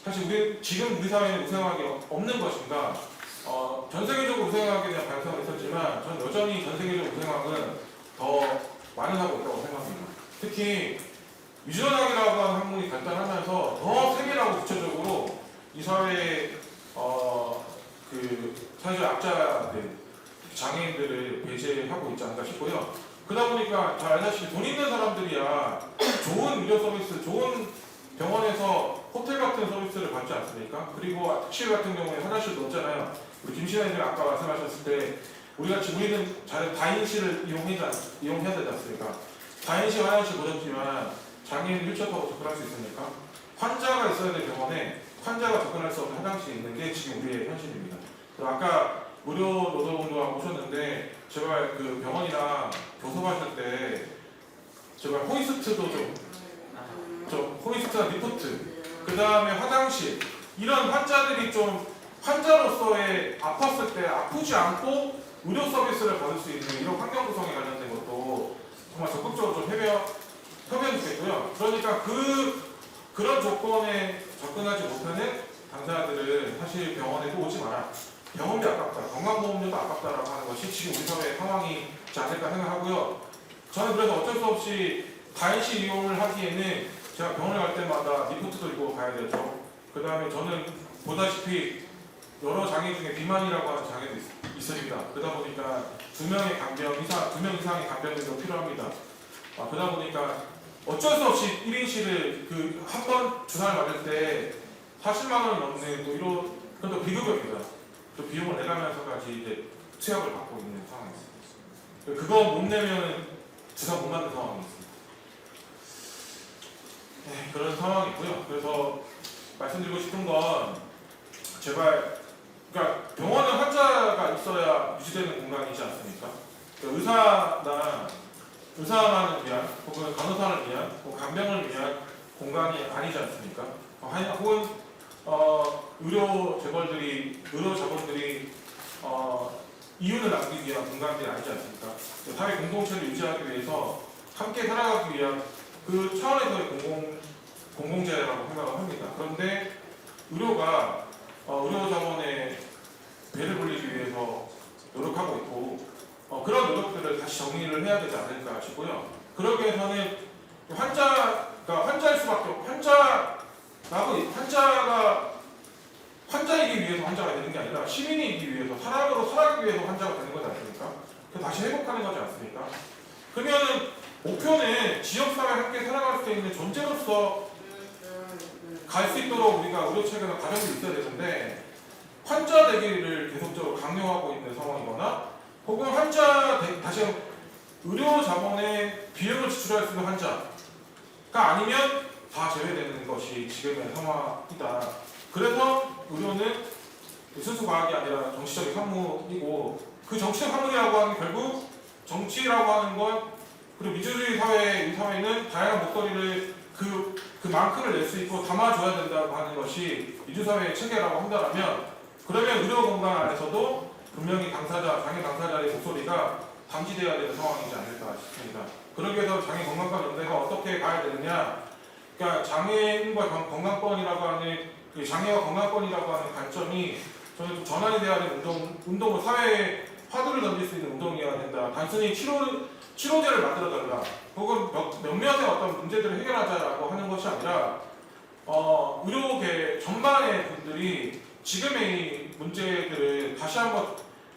사실 지금 우리 사회는 우생학이 없는 것인가? 전 세계적으로 우생학에 대한 발상은 있었지만 저는 여전히 전 세계적 우생학은 더 완연하고 있다고 생각합니다. 특히 유전학이라고 하는 학문이 발달하면서 더 세밀하고 구체적으로 이 사회의 사실 악자들, 장애인들을 배제하고 있지 않나 싶고요. 그러다 보니까 잘 알다시피 돈 있는 사람들이야 좋은 의료 서비스, 좋은 병원에서 호텔 같은 서비스를 받지 않습니까? 그리고 특실 같은 경우에 화장실도 없잖아요. 우리 김신혜님 아까 말씀하셨을 때 우리는 잘 다인실을 이용해야 되지 않습니까? 다인실 화장실 보셨지만 장애인 휠체어 타고 접근할 수 있습니까? 환자가 있어야 될 병원에 환자가 접근할 수 없는 화장실이 있는 게 지금 우리의 현실입니다. 아까 무료 노동운동하고 오셨는데 제발 그 병원이랑 교섭하실 때 제발 호이스트도 좀 호이스트나 리프트, 그 다음에 화장실, 이런 환자들이 좀 환자로서의 아팠을 때 아프지 않고 의료 서비스를 받을 수 있는 이런 환경 구성에 관련된 것도 정말 적극적으로 좀 협의해 주겠고요. 그러니까 그런 조건에 접근하지 못하는 당사자들은 사실 병원에 또 오지 마라. 병원비 아깝다, 건강보험료도 아깝다라고 하는 것이 지금 우리 사회의 상황이지 않을까 생각하고요. 저는 그래서 어쩔 수 없이 다인실 이용을 하기에는 제가 병원에 갈 때마다 리프트도 입고 가야 되죠. 그 다음에 저는 보다시피 여러 장애 중에 비만이라고 하는 장애도 있습니다. 그러다 보니까 2명 이상의 간병인도 필요합니다. 그러다 보니까 어쩔 수 없이 1인실을 한 번 주사를 맞을 때 40만 원이 넘는 그건 또 비급여입니다. 또 비용을 내가면서까지 이제 투약을 받고 있는 상황입니다. 그거 못 내면 주사 못 맞는 상황이 있습니다. 네, 그런 상황이고요. 그래서 말씀드리고 싶은 건 제발, 그러니까 병원은 환자가 있어야 유지되는 공간이지 않습니까? 그러니까 의사만을 위한 혹은 간호사를 위한 혹은 간병을 위한 공간이 아니지 않습니까? 혹은 의료 자본들이 이윤을 남기기 위한 공간들이 아니지 않습니까? 사회 공동체를 유지하기 위해서 함께 살아가기 위한 그 차원에서의 공공재라고 생각을 합니다. 그런데 의료가 의료 자본의 배를 불리기 위해서 노력하고 있고 그런 노력들을 다시 정리를 해야 되지 않을까 싶고요. 그러기 위해서는 환자일 수밖에 없고 환자이기 위해서 환자가 되는 게 아니라 시민이기 위해서 사람으로 살아가기 위해서 환자가 되는 거지 않습니까? 다시 회복하는 거지 않습니까? 그러면은 목표는 지역사회 함께 살아갈 수 있는 존재로서 갈 수 있도록 우리가 의료체계나 가정이 있어야 되는데 환자 되기를 계속적으로 강요하고 있는 상황이거나 혹은 다시 의료 자본의 비용을 지출할 수 있는 환자가 아니면 다 제외되는 것이 지금의 상황이다. 그래서 의료는 순수 과학이 아니라 정치적인 산물이고 그 정치적 산물이라고 하는 결국 정치라고 하는 건 그리고 민주주의 사회의 이 사회는 다양한 목소리를 그만큼을 낼 수 있고 담아줘야 된다고 하는 것이 민주사회의 체계라고 한다면 그러면 의료공간 안에서도 분명히 장애 당사자의 목소리가 담지되어야 되는 상황이지 않을까 싶습니다. 그러기 위해서 장애건강권 연대가 어떻게 가야 되느냐, 그러니까 장애인과 건강권이라고 하는 장애와 건강권이라고 하는 관점이 저는 좀 전환이 돼야 되는 운동을 사회에 화두를 던질 수 있는 운동이어야 된다. 단순히 치료제를 만들어달라 혹은 몇몇의 어떤 문제들을 해결하자라고 하는 것이 아니라 의료계 전반의 분들이 지금의 문제들을 다시 한번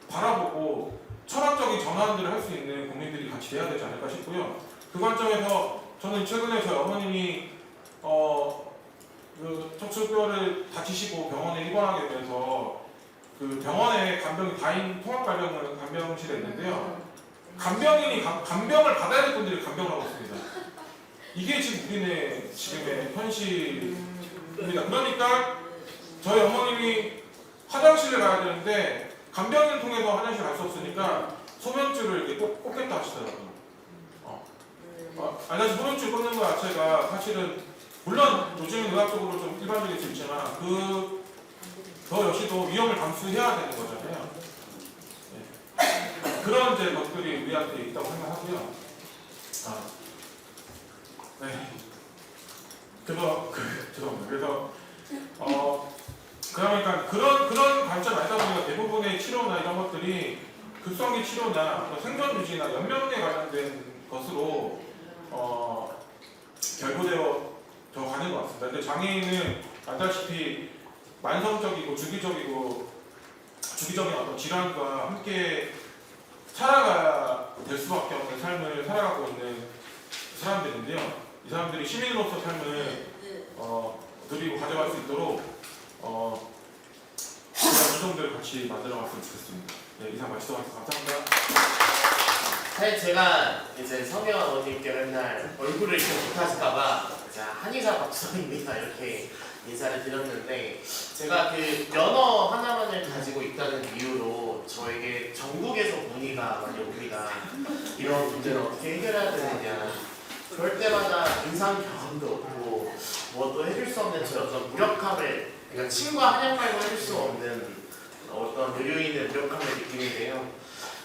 바라보고 철학적인 전환들을 할 수 있는 국민들이 같이 돼야 되지 않을까 싶고요. 그 관점에서 저는 최근에 저희 어머님이 척추뼈를 다치시고 병원에 입원하게 돼서 그 병원에 다인 통합간병실에 있는데요. 간병을 받아야 될 분들이 간병을 하고 있습니다. 이게 지금 우리네 지금의 현실입니다. 그러니까 저희 어머님이 화장실을 가야 되는데 간병인을 통해서 화장실 갈 수 없으니까 소면줄을 이렇게 꽂겠다 하시더라고요. 사실 소면줄 꽂는 거 자체가 사실은 물론 요즘은 의학적으로 좀 일반적일 수 있지만 더 역시도 위험을 감수해야 되는 거잖아요. 네. 그런 이제 것들이 우리한테 있다고 생각하고요. 네. 그래서 그러니까 그런 관점이 아니다 보니까 대부분의 치료나 이런 것들이 급성기 치료나 생존 유지나 연명에 관련된 것으로 결부되어 가는 것 같습니다. 근데 장애인은 알다시피 만성적이고 주기적이고 주기적인 어떤 질환과 함께 살아가야 될 수밖에 없는 삶을 살아가고 있는 사람들인데요. 이 사람들이 시민으로서 삶을 누리고 가져갈 수 있도록 그런 활동들을 같이 만들어갔으면 좋겠습니다. 네, 이상 마치도록 하겠습니다. 감사합니다. 사실 제가 이제 성현 어머님께 맨날 얼굴을 이렇게 못하실까봐 한의사 박수입니다 이렇게 인사를 드렸는데, 제가 그 면허 하나만을 가지고 있다는 이유로 저에게 전국에서 문의가 많이 옵니다. 이런 문제를 어떻게 해결해야 되느냐. 그럴 때마다 인상 경험도 없고 뭐 또 해줄 수 없는 저 어떤 무력함을, 그러니까 침과 한약 말고 해줄 수 없는 어떤 의료인의 무력함을 느끼는데요.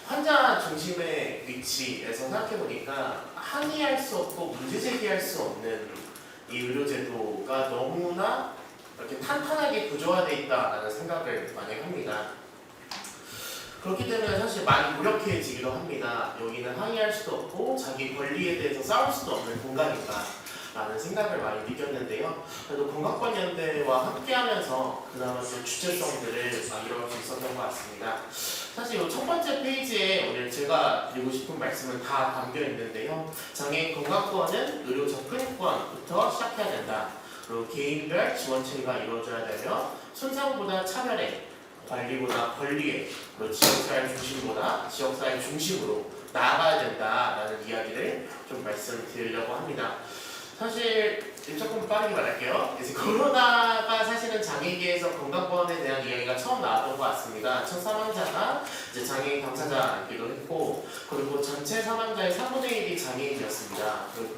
환자 중심의 위치에서 생각해보니까 항의할 수 없고 문제 제기할 수 없는 이 의료제도가 너무나 이렇게 탄탄하게 구조화되어 있다는 생각을 많이 합니다. 그렇기 때문에 사실 많이 무력해지기도 합니다. 여기는 항의할 수도 없고 자기 권리에 대해서 싸울 수도 없는 공간이다 라는 생각을 많이 느꼈는데요. 그래도 건강권연대와 함께하면서 그나마 좀 주체성들을 만들어갈 수 있었던 것 같습니다. 사실 이 첫 번째 페이지에 오늘 제가 드리고 싶은 말씀은 다 담겨 있는데요. 장애인 건강권은 의료 접근권부터 시작해야 된다. 그리고 개인별 지원 체계가 이루어져야 되며 손상보다 차별에, 관리보다 권리에, 그리고 지역사회 중심보다 지역사회 중심으로 나아가야 된다라는 이야기를 좀 말씀드리려고 합니다. 사실 조금 빠르게 말할게요. 이제 코로나가 사실은 장애계에서 건강권에 대한 이야기가 처음 나왔던 것 같습니다. 첫 사망자가 이제 장애인 당사자이기도 했고, 그리고 전체 사망자의 3분의 1이 장애인이었습니다. 그리고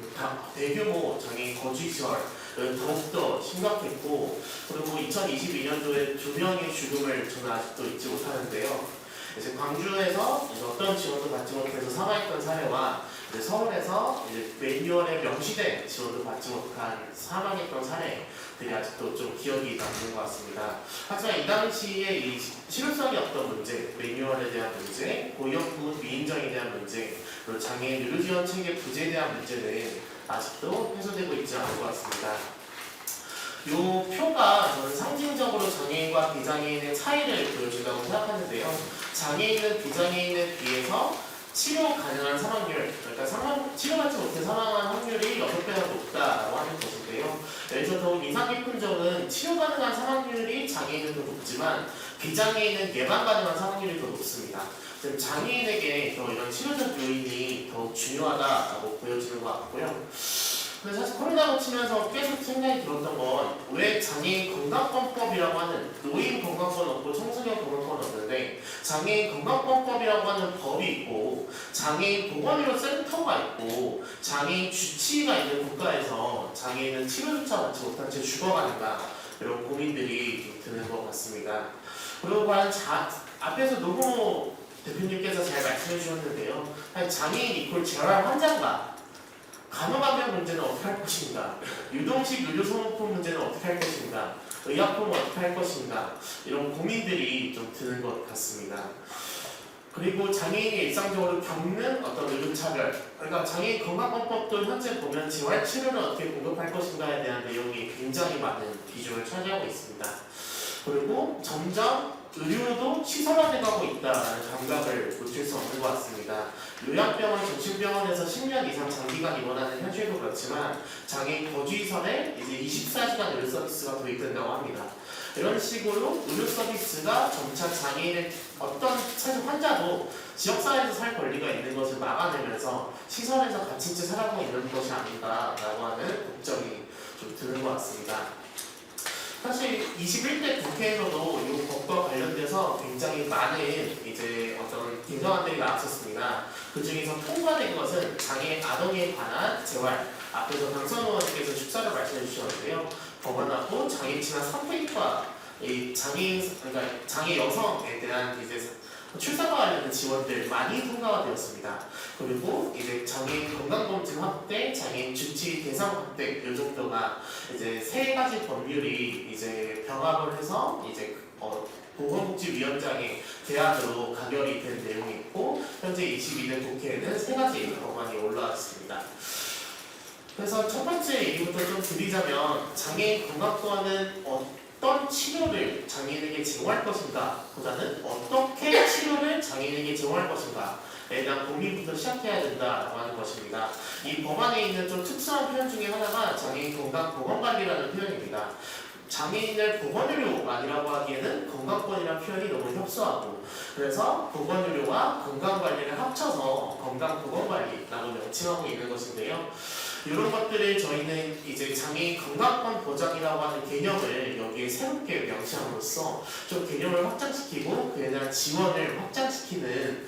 대규모 장애인 거주 시설 더욱더 심각했고, 그리고 2022년도에 2명의 죽음을 저는 아직도 잊지 못하는데요. 이제 광주에서 이제 어떤 지원도 받지 못해서 사망했던 사례와 이제 서울에서 이제 매뉴얼에 명시된 지원도 받지 못한 사망했던 사례들이 아직도 좀 기억이 남는 것 같습니다. 하지만 이 당시에 이 실효성이 없던 문제, 매뉴얼에 대한 문제, 고용부 미인정에 대한 문제, 그리고 장애인 의료지원 체계 부재에 대한 문제는 아직도 해소되고 있지 않은 것 같습니다. 이 표가 저는 상징적으로 장애인과 비장애인의 차이를 보여준다고 생각하는데요. 장애인은 비장애인에 비해서 치료 가능한 사망률, 그러니까 치료받지 못해 사망한 확률이 6배나 높다라고 하는 것인데요. 여기서 더욱 인상 깊은 점은 치료 가능한 사망률이 장애인은 더 높지만 비장애인은 예방 가능한 사망률이 더 높습니다. 장애인에게 더 이런 치료적 요인이 더욱 중요하다고 보여지는 것 같고요. 근데 사실 코로나가 치면서 계속 생각이 들었던 건 왜 장애인 건강권법이라고 하는, 노인 건강권 없고 청소년 건강권 없는데 장애인 건강권법이라고 하는 법이 있고 장애인 보건의료 센터가 있고 장애인 주치의가 있는 국가에서 장애인은 치료조차 받지 못한 채 죽어가는가, 이런 고민들이 드는 것 같습니다. 그리고 과연 앞에서 너무 대표님께서 잘 말씀해 주셨는데요. 장애인 이퀄 재활 환자인가? 간호방역 문제는 어떻게 할 것인가? 유동식 의료소모품 문제는 어떻게 할 것인가? 의약품은 어떻게 할 것인가? 이런 고민들이 좀 드는 것 같습니다. 그리고 장애인이 일상적으로 겪는 어떤 의료차별, 그러니까 장애인 건강권법도 현재 보면 재활치료는 어떻게 공급할 것인가에 대한 내용이 굉장히 많은 비중을 차지하고 있습니다. 그리고 점점 의료도 시설화돼가고 있다는 감각을 놓칠 수 없는 것 같습니다. 요양병원, 정신병원에서 10년 이상 장기간 입원하는 현실도 그렇지만 장애인 거주시설에 이제 24시간 의료 서비스가 도입된다고 합니다. 이런 식으로 의료 서비스가 점차 장애인의 어떤 사실 환자도 지역사회에서 살 권리가 있는 것을 막아내면서 시설에서 갇힌 채 살아가고 있는 것이 아닌가라고 하는 걱정이 좀 드는 것 같습니다. 사실 21대 국회에서도 이 법과 관련돼서 굉장히 많은 이제 어떤 개정안들이 나왔었습니다. 그 중에서 통과된 것은 장애인 아동에 관한 재활, 앞에서 강선 의원님께서 축사를 말씀해 주셨는데요. 법안하고 장애인 친화 성폭력과 그러니까 장애 여성에 대한 이제 출산과 관련된 지원들 많이 통과가 되었습니다. 그리고 이제 장애인 건강검진 확대, 장애인 주치 대상 확대, 이 정도가 이제 3가지 법률이 이제 병합을 해서 이제 보건복지위원장의 대안으로 가결이 된 내용이 있고, 현재 22대 국회에는 3가지 법안이 올라왔습니다. 그래서 첫 번째 얘기부터 좀 드리자면 장애인 건강권은 어떤 치료를 장애인에게 제공할 것인가 보다는 어떻게 치료를 장애인에게 제공할 것인가 에 대한 고민부터 시작해야 된다라고 하는 것입니다. 이 법안에 있는 좀 특수한 표현 중에 하나가 장애인 건강보건관리라는 표현입니다. 장애인을 보건의료만이라고 하기에는 건강권이라는 표현이 너무 협소하고 그래서 보건의료와 건강관리를 합쳐서 건강보건관리라고 명칭하고 있는 것인데요. 이런 것들을 저희는 이제 장애인 건강권 보장이라고 하는 개념을 여기에 새롭게 명시함으로써 좀 개념을 확장시키고 그에 대한 지원을 확장시키는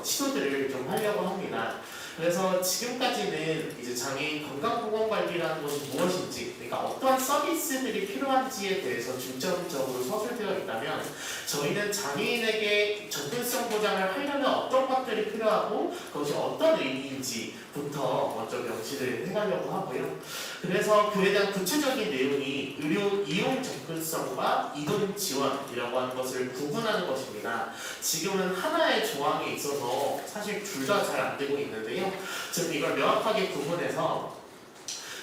시도들을 좀 하려고 합니다. 그래서 지금까지는 이제 장애인 건강보건관리라는 것이 무엇인지, 그러니까 어떠한 서비스들이 필요한지에 대해서 중점적으로 서술되어 있다면 저희는 장애인에게 접근성 보장을 하려면 어떤 것들이 필요하고 그것이 어떤 의미인지부터 먼저 명시를 해가려고 하고요. 그래서 그에 대한 구체적인 내용이 의료 이용 접근성과 이동 지원이라고 하는 것을 구분하는 것입니다. 지금은 하나의 조항에 있어서 사실 둘 다 잘 안 되고 있는데요. 지금 이걸 명확하게 구분해서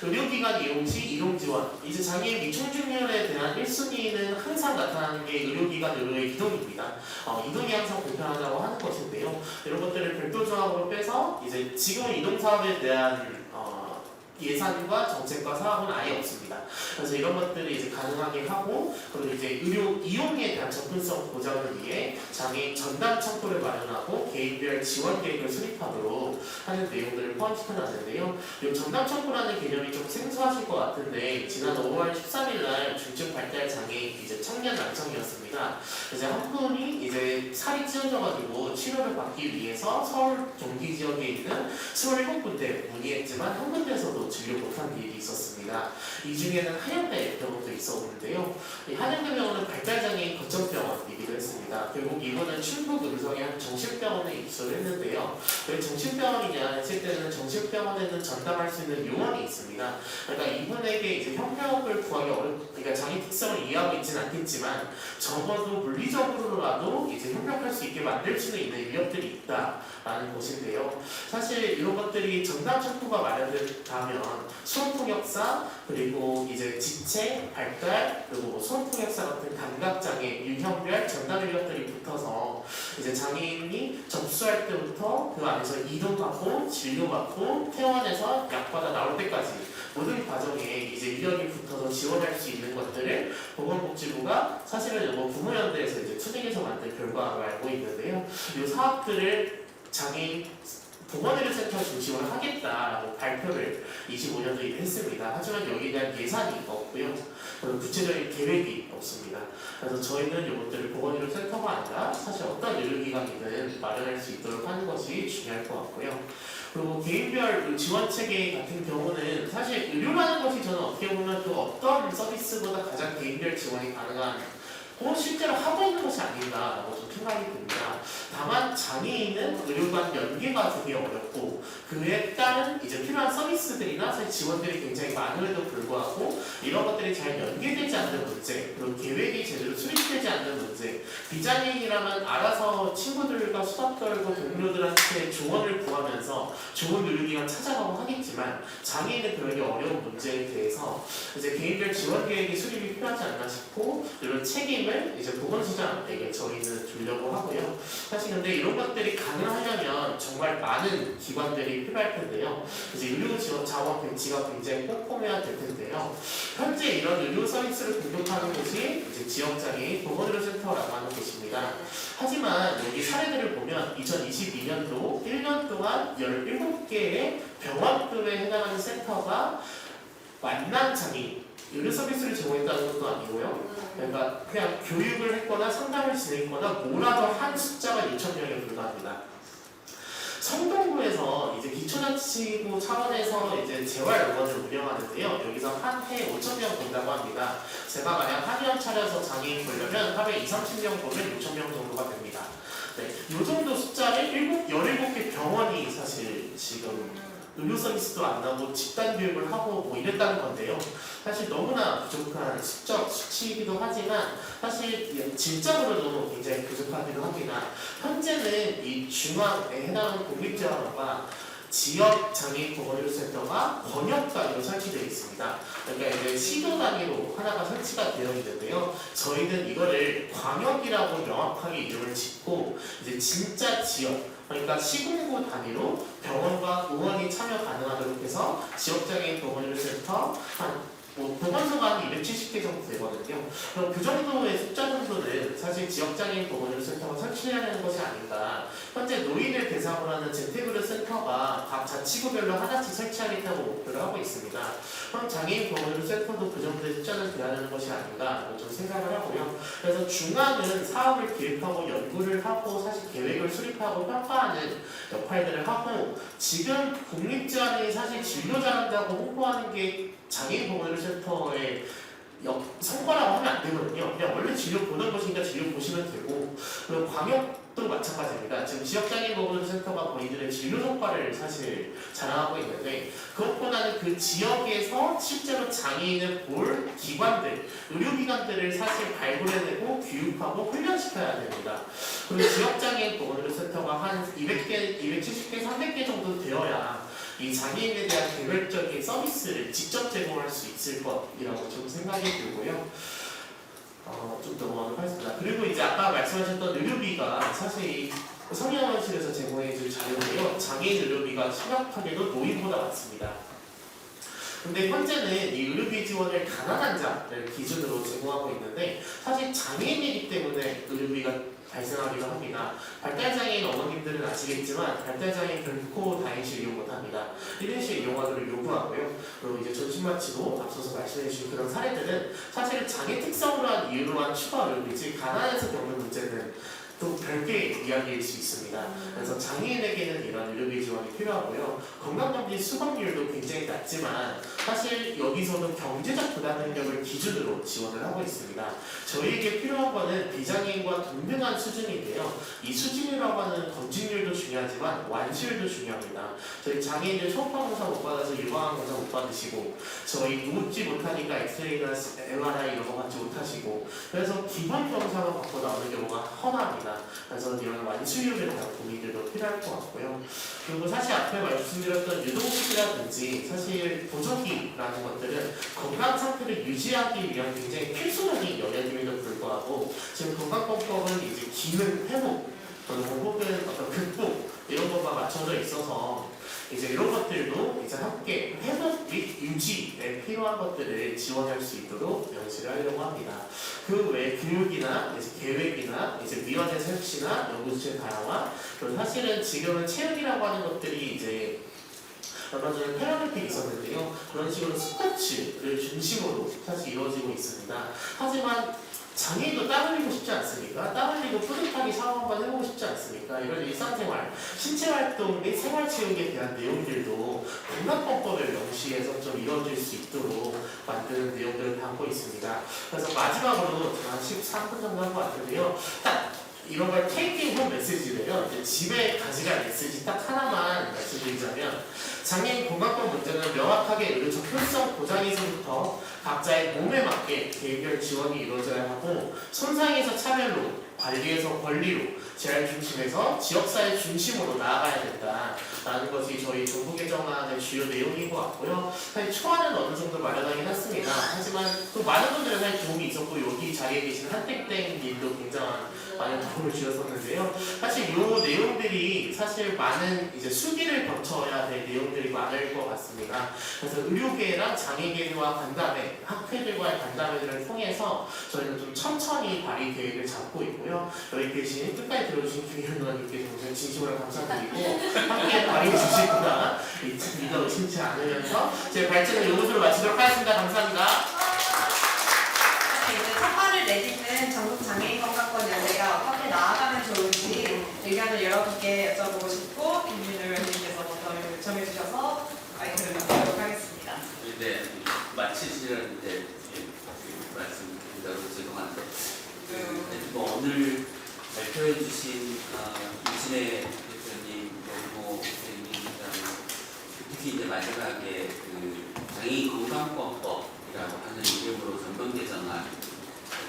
의료기관 이용 시 이동 지원. 이제 장애인 미청중년에 대한 1순위는 항상 나타나는 게 의료기관 의료의 이동입니다. 이동이 항상 불편하다고 하는 것인데요. 이런 것들을 별도 조항으로 빼서 이제 지금 이동 사업에 대한 예산과 정책과 사업은 아예 없습니다. 그래서 이런 것들이 이제 가능하게 하고 그리고 이제 의료 이용에 대한 접근성 보장을 위해 장애인 전담 창구를 마련하고 개인별 지원 계획을 수립하도록 하는 내용들을 포함시켜놨는데요. 이 전담 창구라는 개념이 좀 생소하실 것 같은데 지난 5월 13일 날 중증 발달 장애인 이제 청년 남성이었습니다. 이제 한 분이 이제 살이 찢어져가지고 치료를 받기 위해서 서울 경기 지역에 있는 27군데 문의했지만 한 군데에서도 진료 못한 일이 있었습니다. 이 중에는 한양대 병원도 있었는데요. 이 한양대 병원은 발달장애인 거점병원이기도 했습니다. 결국 이분은 충북 음성의 한 정신병원에 입소를 했는데요. 왜 정신병원이냐 했을 때는 정신병원에는 전담할 수 있는 요원이 있습니다. 그러니까 이분에게 이제 협력을 구하기 그러니까 자기 특성을 이해하고 있지는 않겠지만 적어도 물리적으로라도 이제 협력할 수 있게 만들 수는 있는 인력들이 있다라는 것인데요. 사실 이런 것들이 전담 창구가 마련된다면 수험통역사 그리고 이제 지체, 발달 그리고 수험통역사 같은 감각장애, 유형별 전담 인력들이 붙어서 이제 장애인이 접수할 때부터 그 안에서 이동하고 진료받고 퇴원해서 약받아 나올 때까지 모든 과정에 이제 인력이 붙어서 지원할 수 있는 것들을 보건복지부가 사실은 부모연대에서 이제 투쟁해서 만든 결과로 알고 있는데요. 이 사업들을 장애인 보건의료센터 중심으로 하겠다라고 발표를 25년도에 했습니다. 하지만 여기에 대한 예산이 없고요. 구체적인 계획이 없습니다. 그래서 저희는 이것들을 보건의료센터가 아니라 사실 어떤 의료기관이든 마련할 수 있도록 하는 것이 중요할 것 같고요. 그리고 개인별 지원체계 같은 경우는 사실 의료라는 것이 저는 어떻게 보면 그 어떤 서비스보다 가장 개인별 지원이 가능한 실제로 하고 있는 것이 아닌가라고 좀 생각이 듭니다. 다만 장애인은 의료관 연계가 되게 어렵고 그에 따른 이제 필요한 서비스들이나 사실 지원들이 굉장히 많음에도 불구하고 이런 것들이 잘 연계되지 않는 문제 그리고 계획이 제대로 수립되지 않는 문제 비장애인이라면 알아서 친구들과 수다 떨고 동료들한테 조언을 구하면서 좋은 의료기관 찾아가고 하겠지만 장애인은 그러기 어려운 문제에 대해서 이제 개인별 지원 계획이 수립이 필요하지 않나 싶고 이런 책임을 이제 보건소장에게 저희는 주려고 하고요. 사실 근데 이런 것들이 가능하려면 정말 많은 기관들이 필요할 텐데요. 이제 의료 지원 자원 배치가 굉장히 꼼꼼해야 될 텐데요. 현재 이런 의료 서비스를 공급하는 곳이 이제 지역장애인 보건의료센터라고 하는 곳입니다. 하지만 여기 사례들을 보면 2022년도 1년 동안 17개의 병원급에 해당하는 센터가 만남장애인 의료 서비스를 제공했다는 것도 아니고요. 그러니까 그냥 교육을 했거나 상담을 진행했거나 뭐라도 한 숫자가 6,000명에 불과합니다. 성동구에서 이제 기초자치구 차원에서 이제 재활병원을 운영하는데요. 여기서 한 해 5,000명 본다고 합니다. 제가 만약 한의원 차려서 장애인 보려면 하루에 2,30명 보면 6,000명 정도가 됩니다. 네, 이 정도 숫자를 17개 병원이 사실 지금 의료 서비스도 안 나고 집단 교육을 하고 뭐 이랬다는 건데요. 사실 너무나 부족한 수치이기도 하지만 사실 질적으로도 굉장히 부족하기도 합니다. 현재는 이 중앙에 해당하는 국립재활원과 지역 장애인 보건의료센터가 권역 단위로 설치되어 있습니다. 그러니까 이제 시도 단위로 하나가 설치가 되어 있는데요. 저희는 이거를 광역이라고 명확하게 이름을 짓고 이제 진짜 지역, 그러니까 시군구 단위로 병원과 의원이 참여 가능하도록 해서 지역장애인 보건의료센터 보건소가 한 270개 정도 되거든요. 그럼 그 정도의 숫자 정도는 사실 지역장애인 보건의료센터가 설치해야 되는 것이 아닌가. 현재 노인을 대상으로 하는 재택의료 센터가 각 자치구별로 하나씩 설치하겠다고 목표를 하고 있습니다. 그럼 장애인 보건의료센터도 그 정도의 숫자는 돼야 되는 것이 아닌가 좀 생각을 하고요. 그래서 중앙은 사업을 기획하고 연구를 하고 사실 계획을 수립하고 평가하는 역할들을 하고 지금 국립지원이 사실 진료 잘한다고 홍보하는 게 장애인 보건의료센터의 성과라고 하면 안 되거든요. 그냥 원래 진료 보는 것이니까 진료 보시면 되고, 그리고 광역도 마찬가지입니다. 지금 지역장애인 보건의료센터가 본인들의 진료 성과를 사실 자랑하고 있는데, 그것보다는 그 지역에서 실제로 장애인을 볼 기관들, 의료기관들을 사실 발굴해내고 교육하고 훈련시켜야 됩니다. 그리고 지역장애인 보건의료센터가 한 200개, 270개, 300개 정도 되어야 이 장애인에 대한 개별적인 서비스를 직접 제공할 수 있을 것이라고 좀 생각이 들고요. 좀 넘어가도록 하겠습니다. 그리고 이제 아까 말씀하셨던 의료비가 사실 이 성형원실에서 제공해줄 자료인데요. 장애인 의료비가 심각하게도 노인보다 많습니다. 근데 현재는 이 의료비 지원을 가난한 자를 기준으로 제공하고 있는데 사실 장애인이기 때문에 의료비가 발생하기도 합니다. 발달장애인 어머님들은 아시겠지만 발달장애인 결코 다인실 이용 못합니다. 1인실 이용하도록 요구하고요. 그리고 이제 전신마취도 앞서서 말씀해주신 그런 사례들은 사실 장애 특성으로 한 이유로 한 추가 의료비지 가난해서 겪는 문제는 또 별개의 이야기일 수 있습니다. 그래서 장애인에게는 이런 의료비 지원이 필요하고요. 건강검진 수강률도 굉장히 낮지만 사실 여기서도 경제적 부담 능력을 기준으로 지원을 하고 있습니다. 저희에게 필요한 거는 비장애인과 동등한 수준인데요. 이 수준이라고 하는 검진률도 중요하지만 완수율도 중요합니다. 저희 장애인들 초음파 검사 못 받아서 유방암 검사 못 받으시고 저희 누우지 못하니까 엑스레이나 MRI 이런 거 받지 못하시고 그래서 기본 검사만 받고 나오는 경우가 허다합니다. 그래서 이런 완수율에 대한 고민들도 필요할 것 같고요. 그리고 사실 앞에 말씀드렸던 유동식이라든지 사실 보조기라는 것들은 건강 상태를 유지하기 위한 굉장히 필수적인 영역임에도 불구하고 지금 건강법은 이제 기능 회복 혹은 어떤 극복 이런 것만 맞춰져 있어서 이제 이런 것들도 이제 함께 회복 및 유지에 필요한 것들을 지원할 수 있도록 연시를 하려고 합니다. 그 외 교육이나 이제 계획이나 이제 위원회 설치나 연구실의 다양화 그리고 사실은 지금은 체육이라고 하는 것들이 이제 얼마 전에 패럴림픽이 있었는데요. 그런 식으로 스포츠를 중심으로 사실 이루어지고 있습니다. 하지만 장애인도 땀 흘리고 싶지 않습니까? 땀 흘리고 뿌듯하게 샤워 한번 해보고 싶지 않습니까? 이런 일상생활, 신체활동 및 생활체육에 대한 내용들도 건강법법을 명시해서 좀 이루어질 수 있도록 만드는 내용들을 담고 있습니다. 그래서 마지막으로 한 13분 정도 한 것 같은데요. 딱 이런 걸 테이킹 홈 메시지래요. 이제 집에 가져갈 메시지 딱 하나만 말씀드리자면 장애인 건강법 문제는 명확하게 의료 접근성 보장에서부터 각자의 몸에 맞게 개별 지원이 이루어져야 하고 손상에서 차별로 관리에서 권리로 재활 중심에서 지역사회 중심으로 나아가야 된다라는 것이 저희 정부 개정안의 주요 내용인 것 같고요. 사실 초안은 어느 정도 마련하긴 했습니다. 하지만 또 많은 분들은 사실 도움이 있었고 여기 자리에 계신 한택땡님도 굉장한 많은 도움을 주셨었는데요. 사실 이 내용들이 사실 많은 이제 수기를 거쳐야 될 내용들이 많을 것 같습니다. 그래서 의료계랑 장애계와 간담회, 학회들과의 간담회들을 통해서 저희는 좀 천천히 발의 계획을 잡고 있고요. 여기 계신 끝까지 들어주신 김희연 누나님께 정말 진심으로 감사드리고 함께 발의해 주시구나 믿어 의심치 않으면서 제 발제는 이것으로 마치도록 하겠습니다. 감사합니다. 이제 첫발을 내딛는 전국장애인 건강권 연대가 어떻게 나아가면 좋을지 의견을 여러분께 여쭤보고 싶고 김민우 의원님께서 먼저 요청해 주셔서 마이크를 맡도록 하겠습니다. 네, 마치시는데 말씀드린다고 죄송한데 오늘 발표해 주신 이진혜 대표님, 영모 선생님, 특히 이제 마지막에 그 장애인 건강권법이라고 하는 이름으로 전면 개정안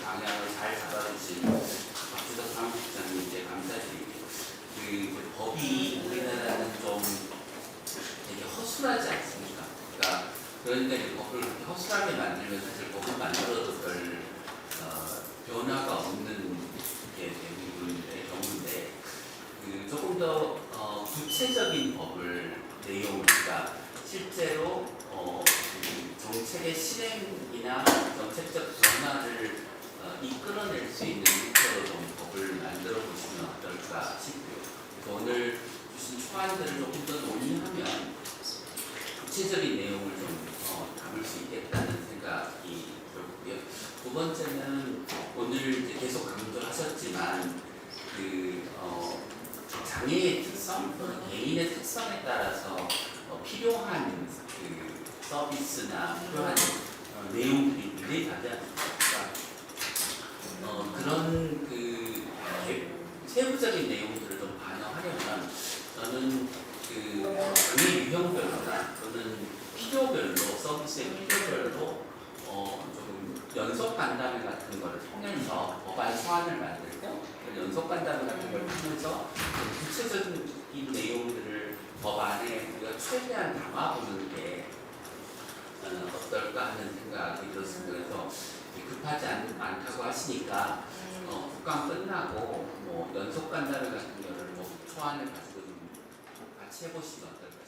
방향을 잘 잡아주신 박주석 사무국장님께 감사드리고 그 법이 우리나라는 좀 그러니까 이 법을 그렇게 허술하게 만들면 사실 법을 만들어도 별 변화가 없는 게 대부분의 경우인데 조금 더 구체적인 법을 내용을 그러니까 실제로 정책의 실행이나 정책적 변화를 이끌어낼 수 있는 형태로 좀 법을 만들어 보시면 어떨까 싶고요. 오늘 주신 초안들을 조금 더 논의하면 구체적인 내용을 좀 담을 수 있겠다는 생각이 들고요. 두 번째는 오늘 이제 계속 강조하셨지만 장애의 특성 또는 개인의 특성에 따라서 필요한 서비스나 필요한 내용들이 굉장히 다양합니다. 그런 세부적인 내용들을 좀 반영하려면 저는 장애 유형별로나 또는 필요별로 서비스의 필요별로 조금 연속 간담회 같은 거를 통해서 법안 소안을 만들고 연속 간담회 같은 걸 통해서 구체적인 내용들을 법안에 우리가 최대한 담아보는 게 어떨까 하는 생각이 들었습니다. 그래서 급하지 않다고 하시니까 국감 끝나고 뭐 연속 간담회 같은 거를 뭐 초안을 가지고 좀 같이 해보시면 어떨까.